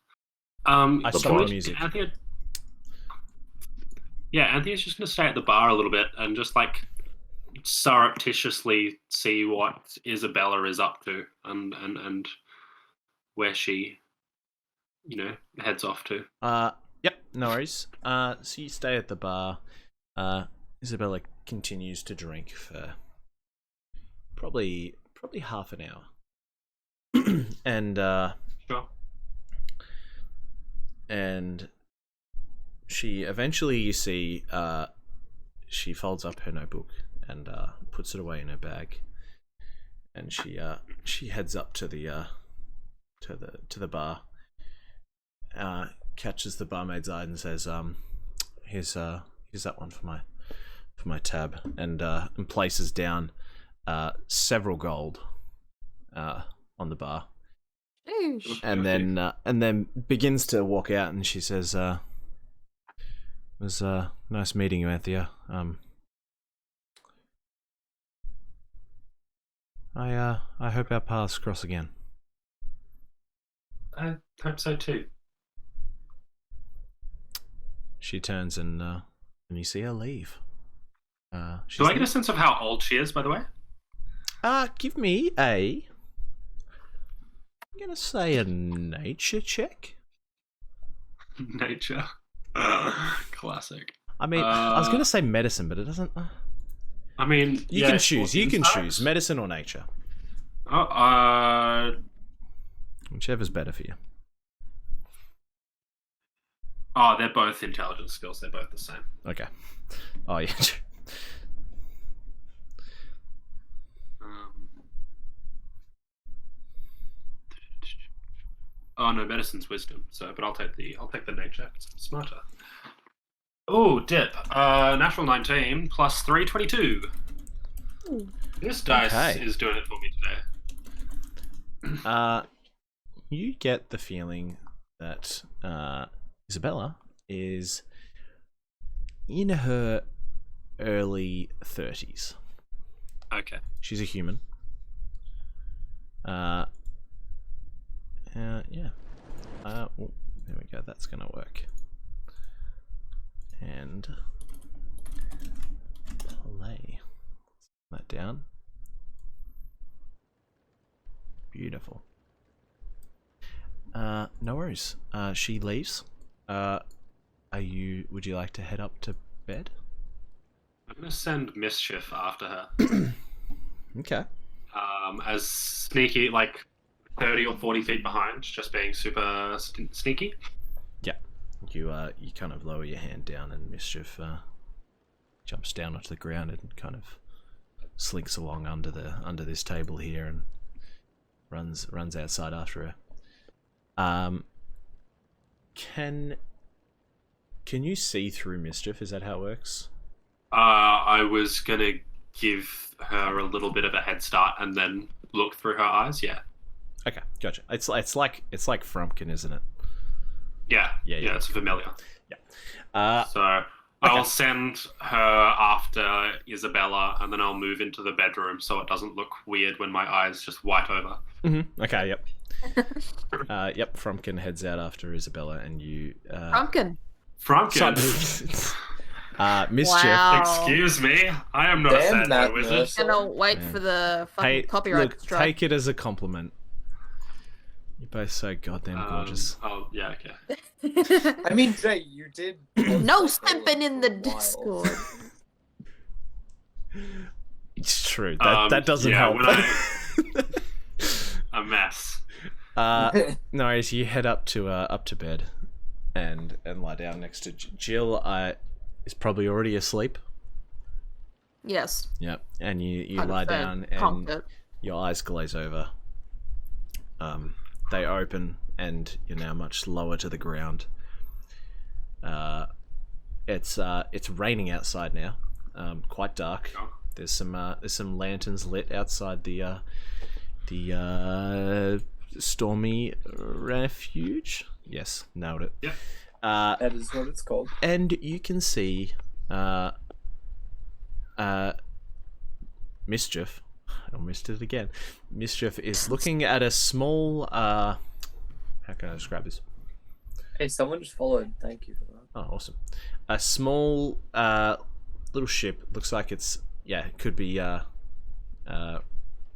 I stopped the music. Anthea... Yeah, Anthea's just going to stay at the bar a little bit and just, like, surreptitiously see what Isabella is up to and where she, heads off to. Yep, no worries. So you stay at the bar. Isabella continues to drink for probably half an hour. And Sure. And she eventually, you see, she folds up her notebook and puts it away in her bag, and she heads up to the bar, catches the barmaid's eye and says, here's that one for my tab, and places down several gold on the bar. Oosh. And then begins to walk out, and she says, "It was nice meeting you, Anthea. I hope our paths cross again." I hope so too. She turns and you see her leave. Do I get a sense of how old she is, by the way? Give me I'm gonna say a nature check. Nature. Classic. I mean, I was gonna say medicine, but it doesn't. I mean, you can choose. You can choose medicine or nature. Whichever's better for you. Oh, they're both intelligence skills. They're both the same. Okay. Oh yeah. Oh no, medicine's wisdom. So, but I'll take the nature. It's smarter. Oh, dip. Natural 19 plus 3, 22. This dice is doing it for me today. You get the feeling that Isabella is in her early 30s. Okay. She's a human. Yeah. There we go. That's gonna work. And play that down. Beautiful. No worries. She leaves. Would you like to head up to bed? I'm gonna send Mischief after her. Okay. As sneaky, like 30 or 40 feet behind, just being super sneaky. Yeah. You kind of lower your hand down, and Mischief jumps down onto the ground and kind of slinks along under this table here and runs outside after her. Can you see through Mischief? Is that how it works? I was gonna give her a little bit of a head start and then look through her eyes. Yeah. Okay, gotcha. It's like Frumpkin, isn't it? Yeah. It's familiar. Yeah. So I'll send her after Isabella, and then I'll move into the bedroom so it doesn't look weird when my eyes just white over. Mm-hmm. Okay. Yep. Yep. Frumpkin heads out after Isabella, and you. Frumpkin. Mischief. Wow. Excuse me, I am not a sad boy wizard. Gonna wait for the fucking copyright strike. Take it as a compliment. You're both so goddamn gorgeous. Oh yeah, okay. I mean, Jay, you did. No stepping in the Discord. It's true. That doesn't yeah, help. A mess. No worries. You head up to bed, and lie down next to Jill. Is probably already asleep. Yes. Yep. And you 100% lie down, and confident. your your eyes glaze over. They open, and you're now much lower to the ground. It's raining outside now. Quite dark. Oh. There's some lanterns lit outside the Stormy Refuge. Yes, nailed it. Yep. That is what it's called. And you can see Mischief. I missed it again. Mischief is looking at a small how can I describe this? Hey, someone just followed. Thank you for that. Oh, awesome. A small little ship. Looks like it could be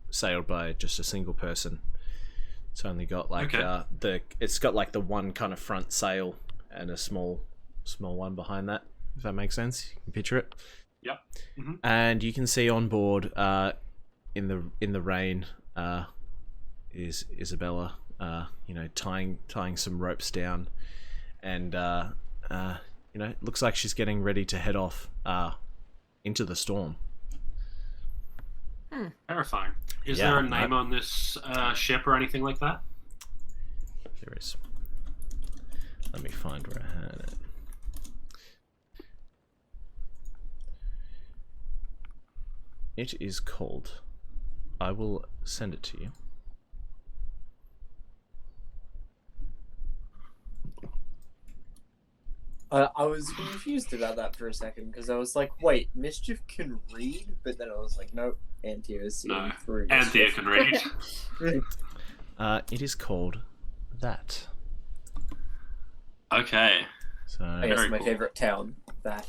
sailed by just a single person. It's only got like it's got like the one kind of front sail and a small one behind that. If that makes sense, you can picture it. Yep. Mm-hmm. And you can see on board in the rain is Isabella tying some ropes down, and it looks like she's getting ready to head off into the storm. Terrifying. Is Yeah, there a name on this ship or anything like that? There is. Let me find where I had it. It is called. I will send it to you. I was confused about that for a second because I was like, wait, Mischief can read? But then I was like, nope, Anthea is seeing through Anthea Mischief. can read. It is called That. Okay. So I guess Very my cool. favorite town. That.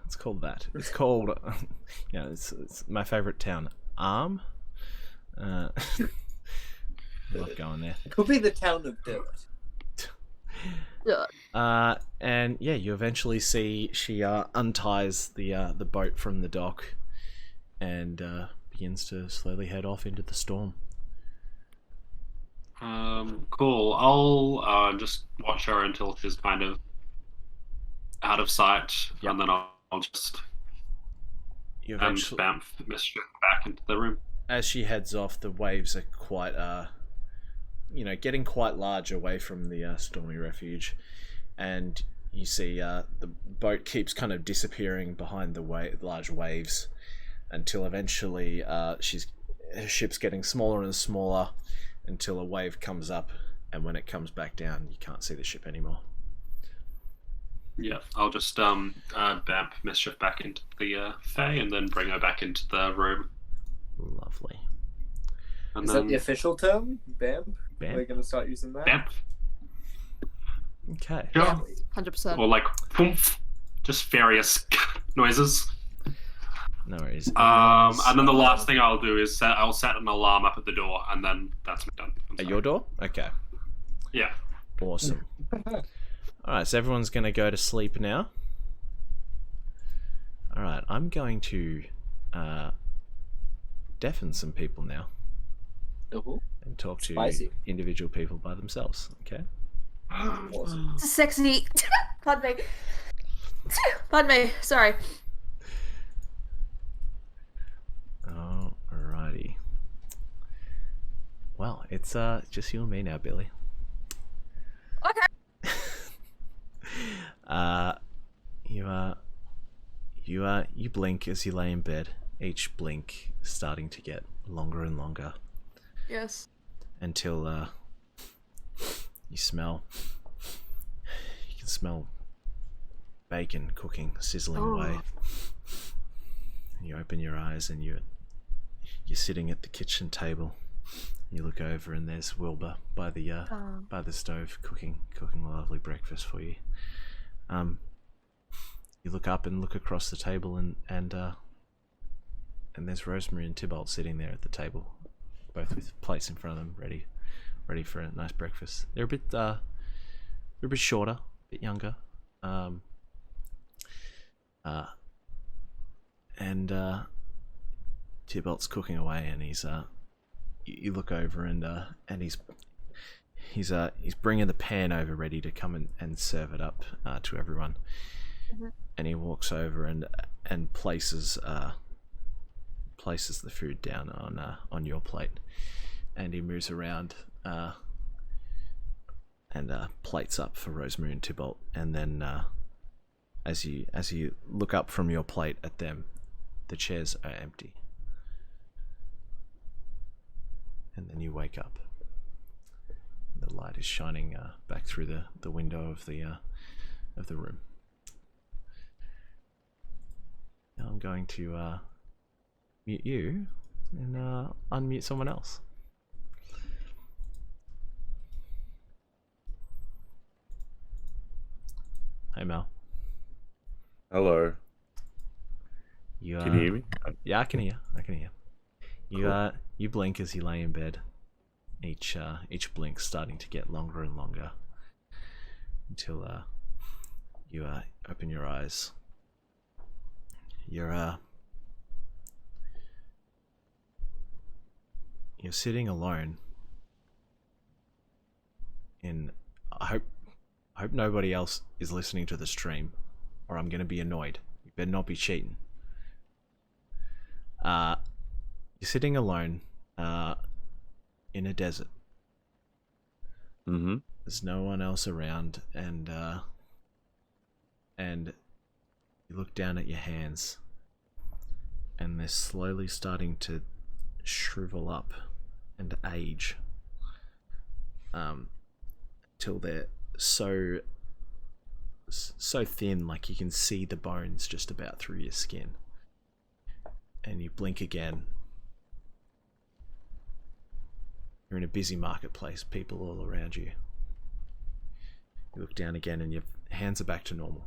It's called That. It's called. It's my favorite town. Love going there. It could be the town of Dirt. And yeah, you eventually see she unties the boat from the dock and begins to slowly head off into the storm. Cool. I'll just watch her until she's kind of out of sight, Yep. and then I'll just You eventually, bamf Mischief back into the room. as she heads off, the waves are quite getting quite large away from the Stormy Refuge, and you see the boat keeps kind of disappearing behind the large waves until eventually her ship's getting smaller and smaller until a wave comes up, and when it comes back down, you can't see the ship anymore. Yeah, I'll just bamf Mischief back into the Fae and then bring her back into the room. Lovely. And Is then that the official term? Bam? Bam. We're going to start using that? bamf. Okay. Sure. 100%. Or like poomph, just various noises. No worries. And then the last thing I'll do is I'll set an alarm up at the door, and then that's me done. I'm At sorry. your door? Okay. Yeah. Awesome. Alright, so everyone's going to go to sleep now. Alright, I'm going to deafen some people now Ooh, and talk to Spicy. individual people by themselves, okay? awesome. Sexy. Pardon me. Pardon me. Sorry. Alrighty. Well, it's just you and me now, Billy. Okay. You blink as you lay in bed. Each blink starting to get longer and longer Yes. until you can smell bacon cooking, sizzling away. And you open your eyes and you're sitting at the kitchen table. You look over and there's Wilbur by the stove cooking a lovely breakfast for you. You look up and look across the table and there's Rosemary and Tybalt sitting there at the table, both with plates in front of them, ready for a nice breakfast. They're a bit shorter, a bit younger, and Tybalt's cooking away, and he's you look over and he's bringing the pan over ready to come and serve it up to everyone. And he walks over and places the food down on your plate, and he moves around and plates up for Rosemary and Tybalt, and then as you look up from your plate at them, the chairs are empty, and then you wake up. The light is shining back through the window of the room. Now I'm going to mute you and unmute someone else. Hey Mel. Hello. You, Can you hear me? Yeah, I can hear. You Cool. You blink as you lay in bed. Each blink starting to get longer and longer until you open your eyes. You're sitting alone in. I hope nobody else is listening to the stream, or I'm gonna be annoyed. You better not be cheating. You're sitting alone in a desert. Mm-hmm. There's no one else around, and you look down at your hands, and they're slowly starting to shrivel up and age, till they're so thin, like you can see the bones just about through your skin. And you blink again. You're in a busy marketplace, people all around you. You look down again and your hands are back to normal.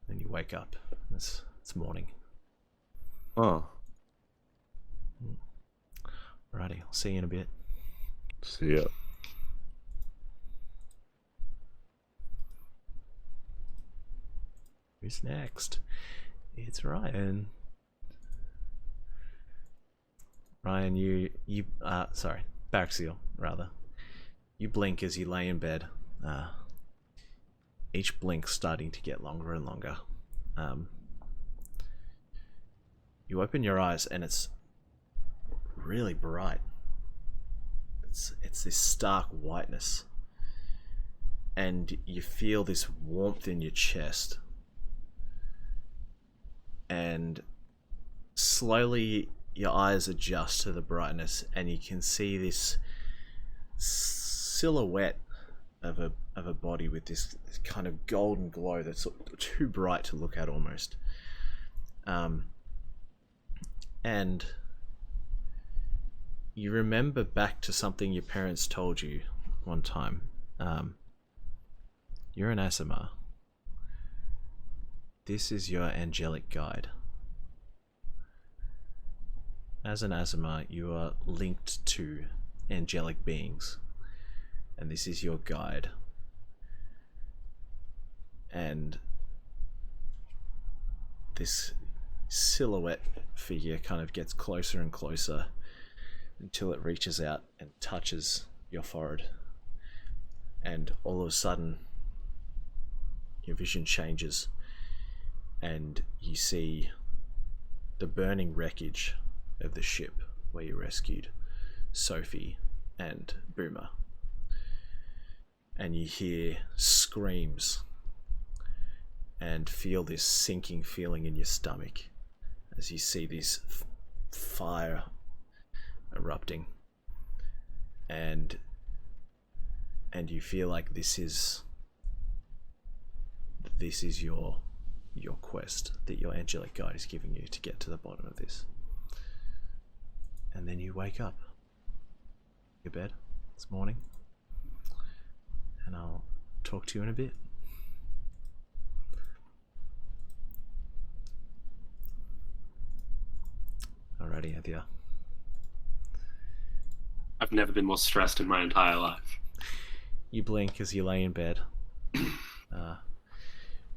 Then you wake up. It's morning. Oh, Alrighty, I'll see you in a bit. see ya. Who's next? It's Ryan. Ryan, sorry, Baraxielle, rather. You blink as you lay in bed. Each blink starting to get longer and longer. You open your eyes and it's really bright. It's this stark whiteness. And you feel this warmth in your chest. And slowly your eyes adjust to the brightness, and you can see this silhouette of a body with this kind of golden glow that's too bright to look at almost. And you remember back to something your parents told you one time. You're an AASIMAR. This is your angelic guide. As an AASIMAR, you are linked to angelic beings, and this is your guide. And this silhouette figure kind of gets closer and closer until it reaches out and touches your forehead. And all of a sudden, your vision changes, and you see the burning wreckage of the ship where you rescued Sophie and Boomer. And you hear screams and feel this sinking feeling in your stomach as you see this fire erupting, and you feel like this is your quest that your angelic guide is giving you to get to the bottom of this. And then you wake up your bed this morning, and I'll talk to you in a bit. Alrighty, Anthea. I've never been more stressed in my entire life. You blink as you lay in bed.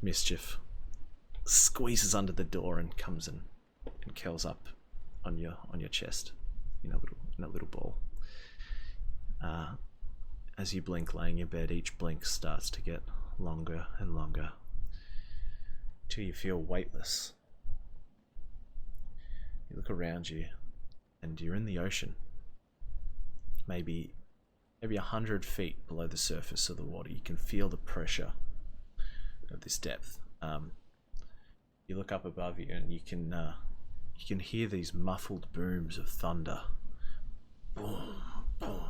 Mischief squeezes under the door and comes in and curls up on your chest in a little ball. As you blink laying in bed, each blink starts to get longer and longer till you feel weightless. You look around you and you're in the ocean, maybe 100 feet below the surface of the water. You can feel the pressure of this depth. You look up above you and you can hear these muffled booms of thunder. Boom, boom.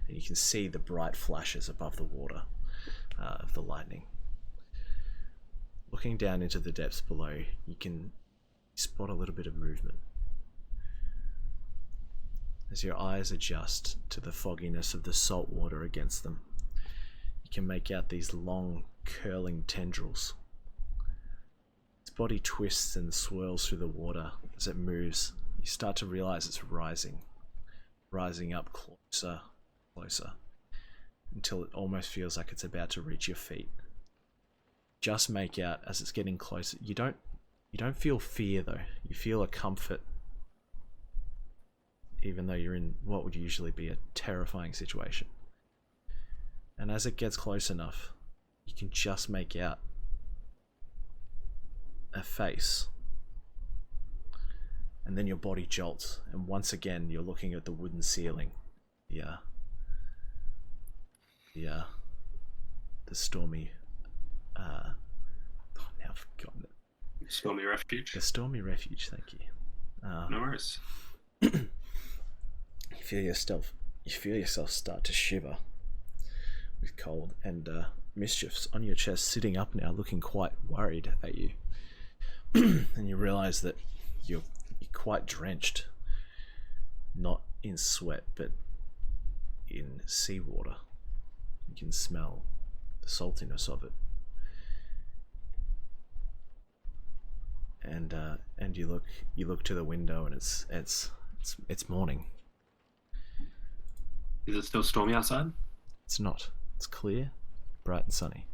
And you can see the bright flashes above the water of the lightning. Looking down into the depths below, you can spot a little bit of movement. As your eyes adjust to the fogginess of the salt water against them, you can make out these long, curling tendrils. Its body twists and swirls through the water as it moves. You start to realize it's rising up closer, until it almost feels like it's about to reach your feet. Just make out as it's getting closer. You don't feel fear though. You feel a comfort, even though you're in what would usually be a terrifying situation. And as it gets close enough, you can just make out a face. And then your body jolts, and once again you're looking at the wooden ceiling. The Stormy now I've forgotten it. Stormy Refuge. The Stormy Refuge, thank you. No worries. You feel yourself start to shiver with cold, and Mischief's on your chest, sitting up now, looking quite worried at you. And you realize that you're quite drenched, not in sweat, but in seawater. You can smell the saltiness of it. And you look to the window, and it's morning. Is it still stormy outside? It's not. It's clear, bright and sunny.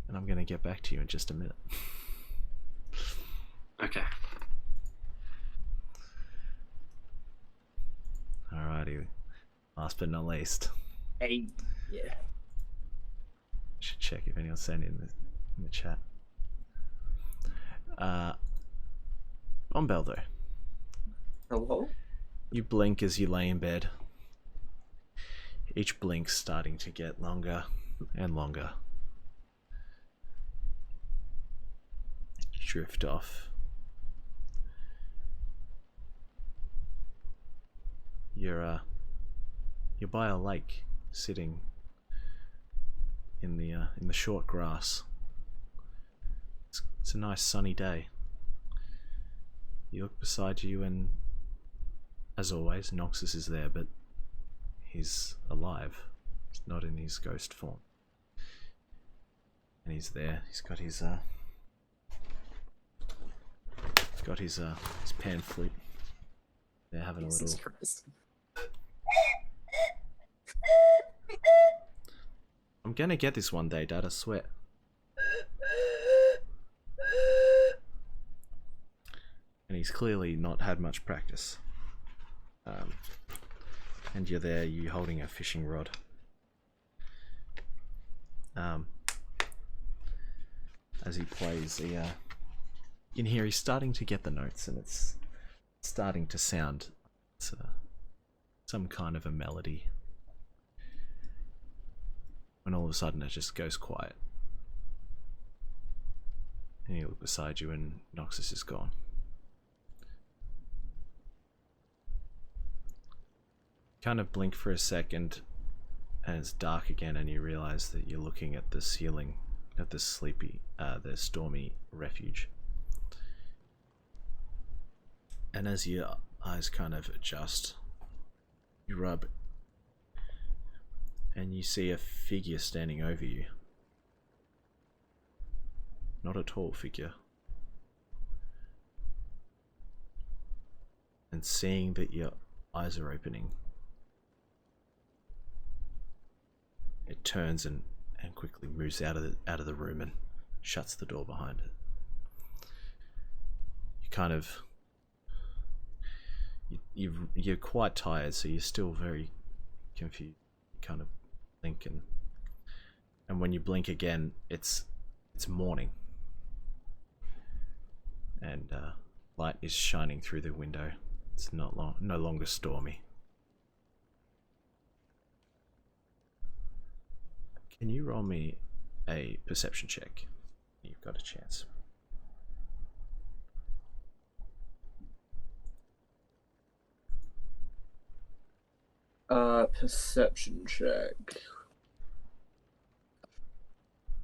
And I'm going to get back to you in just a minute. Okay. Alrighty. Last but not least. Hey, yeah. Should check if anyone's sent in the chat. Bombeldo. Hello? You blink as you lay in bed. Each blink starting to get longer and longer. You drift off. You're by a lake, sitting in the short grass. It's a nice sunny day. You look beside you, and as always, Noxus is there, but he's alive. He's not in his ghost form. And he's there. He's got his pan flute. They're having a little. Christ. I'm gonna get this one day, Dad, I swear. And he's clearly not had much practice. And you're there, you holding a fishing rod. As he plays, you can hear he's starting to get the notes, and it's starting to sound some kind of a melody. When all of a sudden it just goes quiet. And you look beside you and Noxus is gone. Kind of blink for a second and it's dark again, and you realize that you're looking at the ceiling of the Stormy Refuge. And as your eyes kind of adjust, you rub, and you see a figure standing over you. Not a tall figure. And seeing that your eyes are opening, it turns and quickly moves out of the room and shuts the door behind it. You kind of... You're quite tired, so you're still very confused. You kind of blink, and when you blink again, it's morning, and light is shining through the window. It's no longer stormy. Can you roll me a perception check? You've got a chance. Perception check.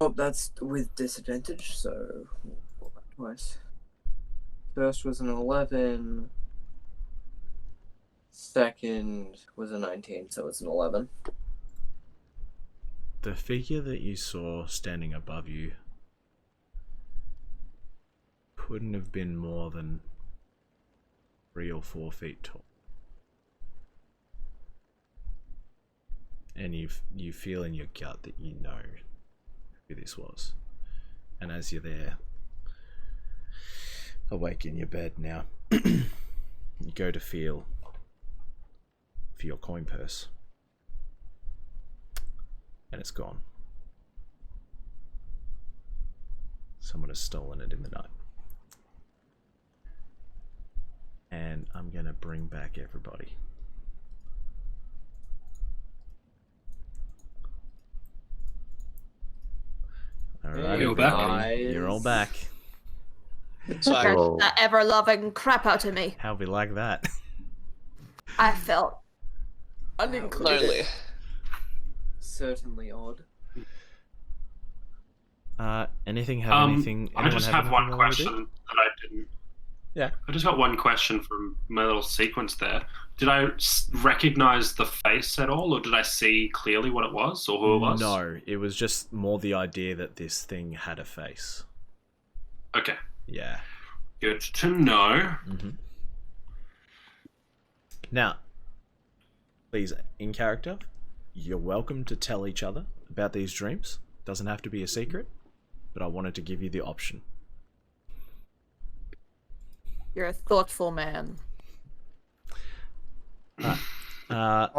Oh, that's with disadvantage, so roll that twice. First was an 11. Second was a 19, so it's an 11. The figure that you saw standing above you couldn't have been more than 3 or 4 feet tall. And you feel in your gut that you know who this was. And as you're there, awake in your bed now, you go to feel for your coin purse. And it's gone. Someone has stolen it in the night. And I'm gonna bring back everybody. Alright, You're back. Nice. You're all back. So I, Whoa. That ever-loving crap out of me. How we like that? I felt unincluded. lonely. Certainly odd. Anything have anything? I just have one anything they wanna do? question that I didn't. Yeah. I just got one question from my little sequence there. Did I recognize the face at all, or did I see clearly what it was, or who it was? No, it was just more the idea that this thing had a face. Okay, Yeah. good to know. Now, please, in character, you're welcome to tell each other about these dreams. Doesn't have to be a secret, but I wanted to give you the option. You're a thoughtful man. Anyone have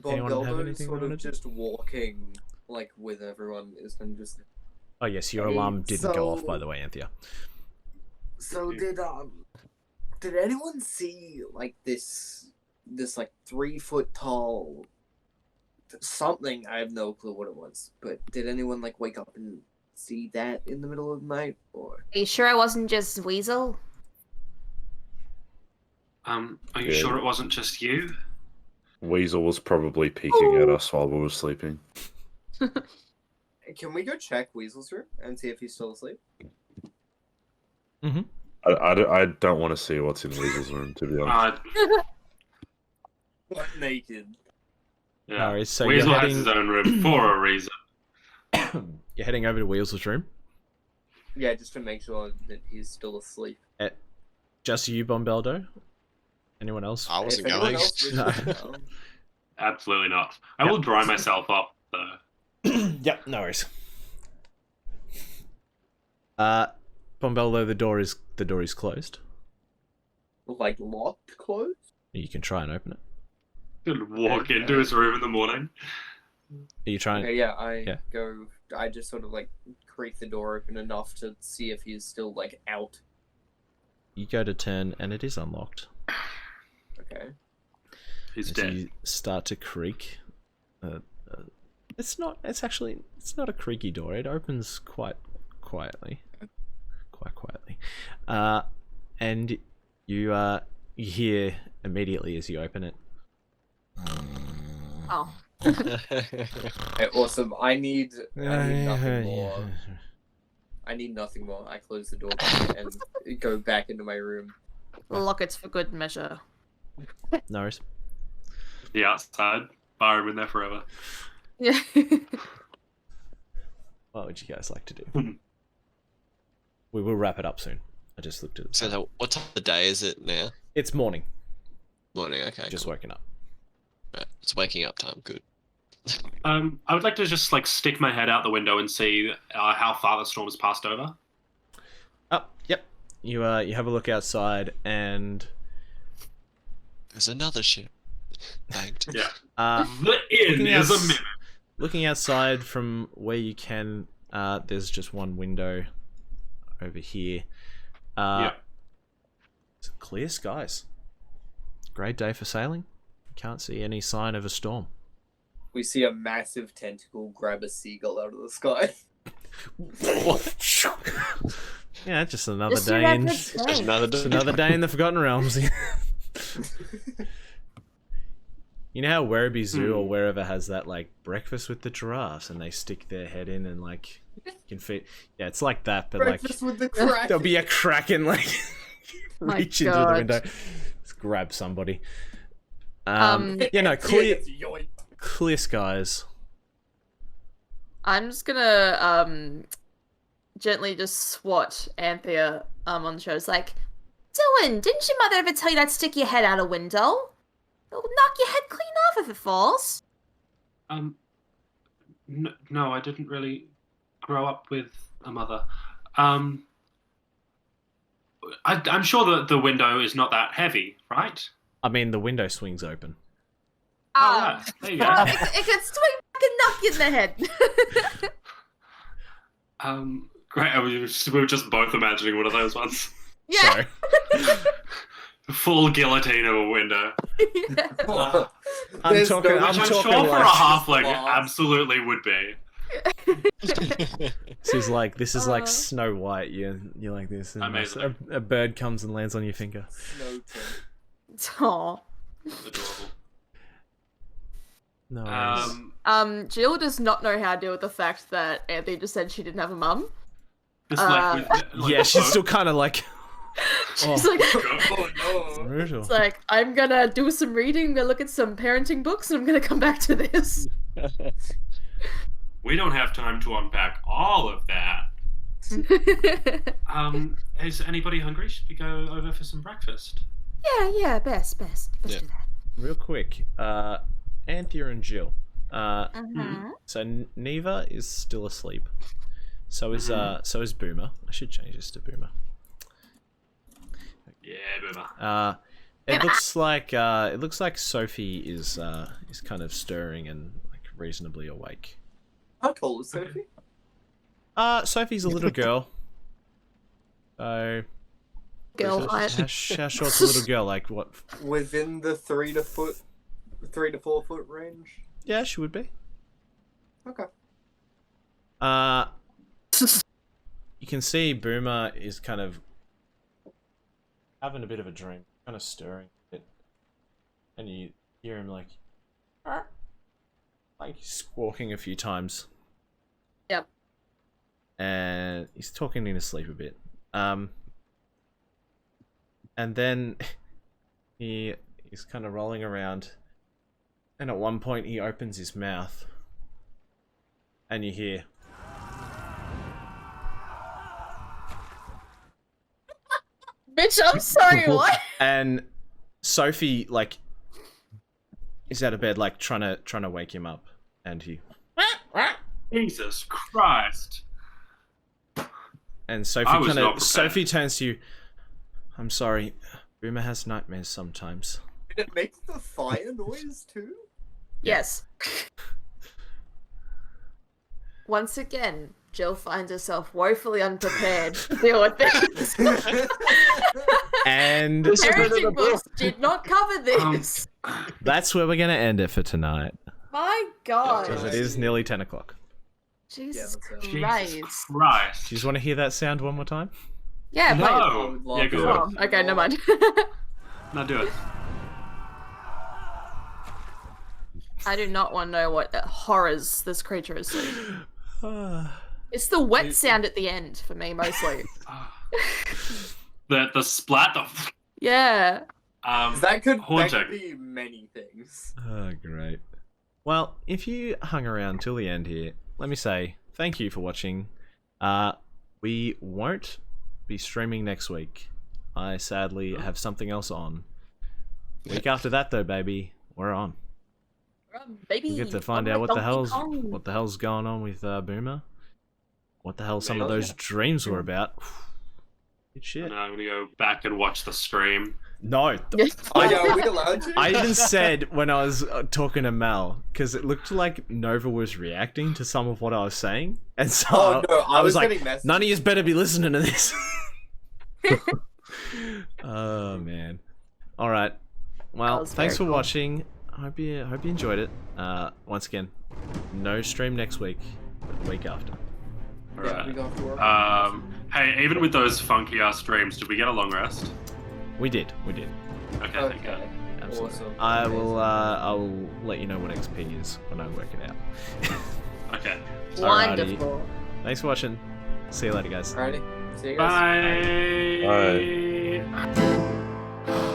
Bombeldo anything sort they wanna of do? just walking like with everyone is then just. Oh yes, your Hey, alarm didn't go off, so- by the way, Anthea. So did anyone see like this like 3-foot tall something? I have no clue what it was, but did anyone like wake up and see that in the middle of the night, or? Are you sure I wasn't just Weasel? Are you Yeah. sure it wasn't just you? Weasel was probably peeking at us while we were sleeping. Can we go check Weasel's room and see if he's still asleep? I don't want to see what's in Weasel's room, to be honest. What, naked? Yeah. No worries, so Weasel you're has his heading- own room for a reason. You're heading over to Weasel's room. Yeah, just to make sure that he's still asleep. Just you, Bombeldo? Anyone else? I wasn't If anyone going. else wishes, no. Absolutely not. I will dry myself up, though. Yep, no worries. Bombeldo, the door is closed. Like locked, closed? You can try and open it. Could walk into his room in the morning. Are you trying? Okay, yeah, I Yeah. go. I just sort of like creak the door open enough to see if he's still like out. You go to turn, and it is unlocked. Okay. He's And so dead. you start to creak. It's not. It's actually. It's not a creaky door. It opens quite quietly. Quite quietly. And you hear immediately as you open it. Oh. Okay, awesome. I need nothing more. I need nothing more. I close the door back and go back into my room. Look, it's for good measure. No worries. The outside. Bar him in there forever. Yeah. What would you guys like to do? We will wrap it up soon. I just looked at it. So what time of the day is it now? It's morning. Morning, okay. Just cool. woken up. Right. It's waking up time, good. I would like to just like stick my head out the window and see how far the storm has passed over. Yep. You have a look outside, and There's another ship. Banked. Yeah. the The inn is a minute. looking outside from where you can, there's just one window over here. Yeah. It's clear skies. Great day for sailing. Can't see any sign of a storm. We see a massive tentacle grab a seagull out of the sky. Yeah, just another Just day your in average day. Just another just another day in the Forgotten Realms. You know how Werribee Zoo or wherever has that like breakfast with the giraffes, and they stick their head in and like can fit. Yeah, it's like that, but Breakfast like with the crack. there'll be a kraken like My reach into the God. window, just grab somebody. Um, Yeah, no, clear Yoink. skies. I'm just gonna gently just swat Anthea on the shoulders, like, Dylan, didn't your mother ever tell you not to stick your head out a window? It'll knock your head clean off if it falls. No, I didn't really grow up with a mother. I'm sure that the window is not that heavy, right? I mean, the window swings open. Oh, yeah. There you go. It can swing back and knock you in the head. Great. We were just both imagining one of those ones. Yeah. Sorry. Full guillotine of a window. I'm There's talking. no- I'm Which I'm talking sure for a like halfling Wow. absolutely would be. this is like Snow White. You're like this, and Amazing. a bird comes and lands on your finger. Snow tint. Aw. Adorable. No. worries. Jill does not know how to deal with the fact that Anthea just said she didn't have a mum. Just like Yeah, she's still kind of like. She's Oh, like, Oh no. brutal. it's like, I'm gonna do some reading, gonna look at some parenting books, and I'm gonna come back to this. We don't have time to unpack all of that. Is anybody hungry? Should we go over for some breakfast? yeah, best. Let's Yeah. do that. Real quick, Anthea and Jill. So Neva is still asleep. So is Boomer. I should change this to Boomer. Yeah, boomer. It looks like Sophie is kind of stirring and like reasonably awake. How tall is Sophie? Sophie's a little girl. So Girl height. how short's a little girl? Like what? Within the 3 to 4 foot range. Yeah, she would be. Okay. You can see Boomer is kind of having a bit of a dream, kind of stirring a bit, and you hear him like squawking a few times. Yep. And he's talking in his sleep a bit. And then he's kind of rolling around, and at one point he opens his mouth, and you hear. Bitch, I'm sorry, what? And Sophie like is out of bed, like trying to wake him up, and he Jesus Christ. and Sophie I was kind not of prepared. Sophie turns to you. I'm sorry, Boomer has nightmares sometimes. Did it make the fire noise too? Yes. Once again, Jill finds herself woefully unprepared to deal with this. And This is another Parenting books did not cover this. that's where we're gonna end it for tonight, My God. because it is nearly 10 o'clock. Jesus Yeah, Christ. Jesus Christ. Do you just want to hear that sound one more time? Yeah, No. play it. I would love Yeah, go to. on. Oh, okay, never mind. No, do it. I do not want to know what horrors this creature is seeing. It's the wet sound at the end for me, mostly. The splat. Yeah. That could Haunting. be many things. Oh, great. Well, if you hung around till the end here, let me say thank you for watching. We won't be streaming next week. I sadly have something else on. Week after that, though, baby, we're on. Baby, We get to find out what the hell's going on with Boomer. What the hell some of those dreams were about. Good shit. And I'm gonna go back and watch the stream. No. Are we allowed to? I even said when I was talking to Mel, because it looked like Nova was reacting to some of what I was saying, and so Oh no, I was like, getting messages. none of you better be listening to this. Oh man. All right. Well, thanks for watching. I hope you enjoyed it. Once again, no stream next week, but the week after. Yeah, we go to work. Hey, even with those funky ass streams, did we get a long rest? We did. Okay, thank you. Okay. Absolutely. Awesome. I'll let you know what XP is when I work it out. Okay. Alrighty. Wonderful. Thanks for watching. See you later, guys. Alrighty. See you guys. Bye. Bye.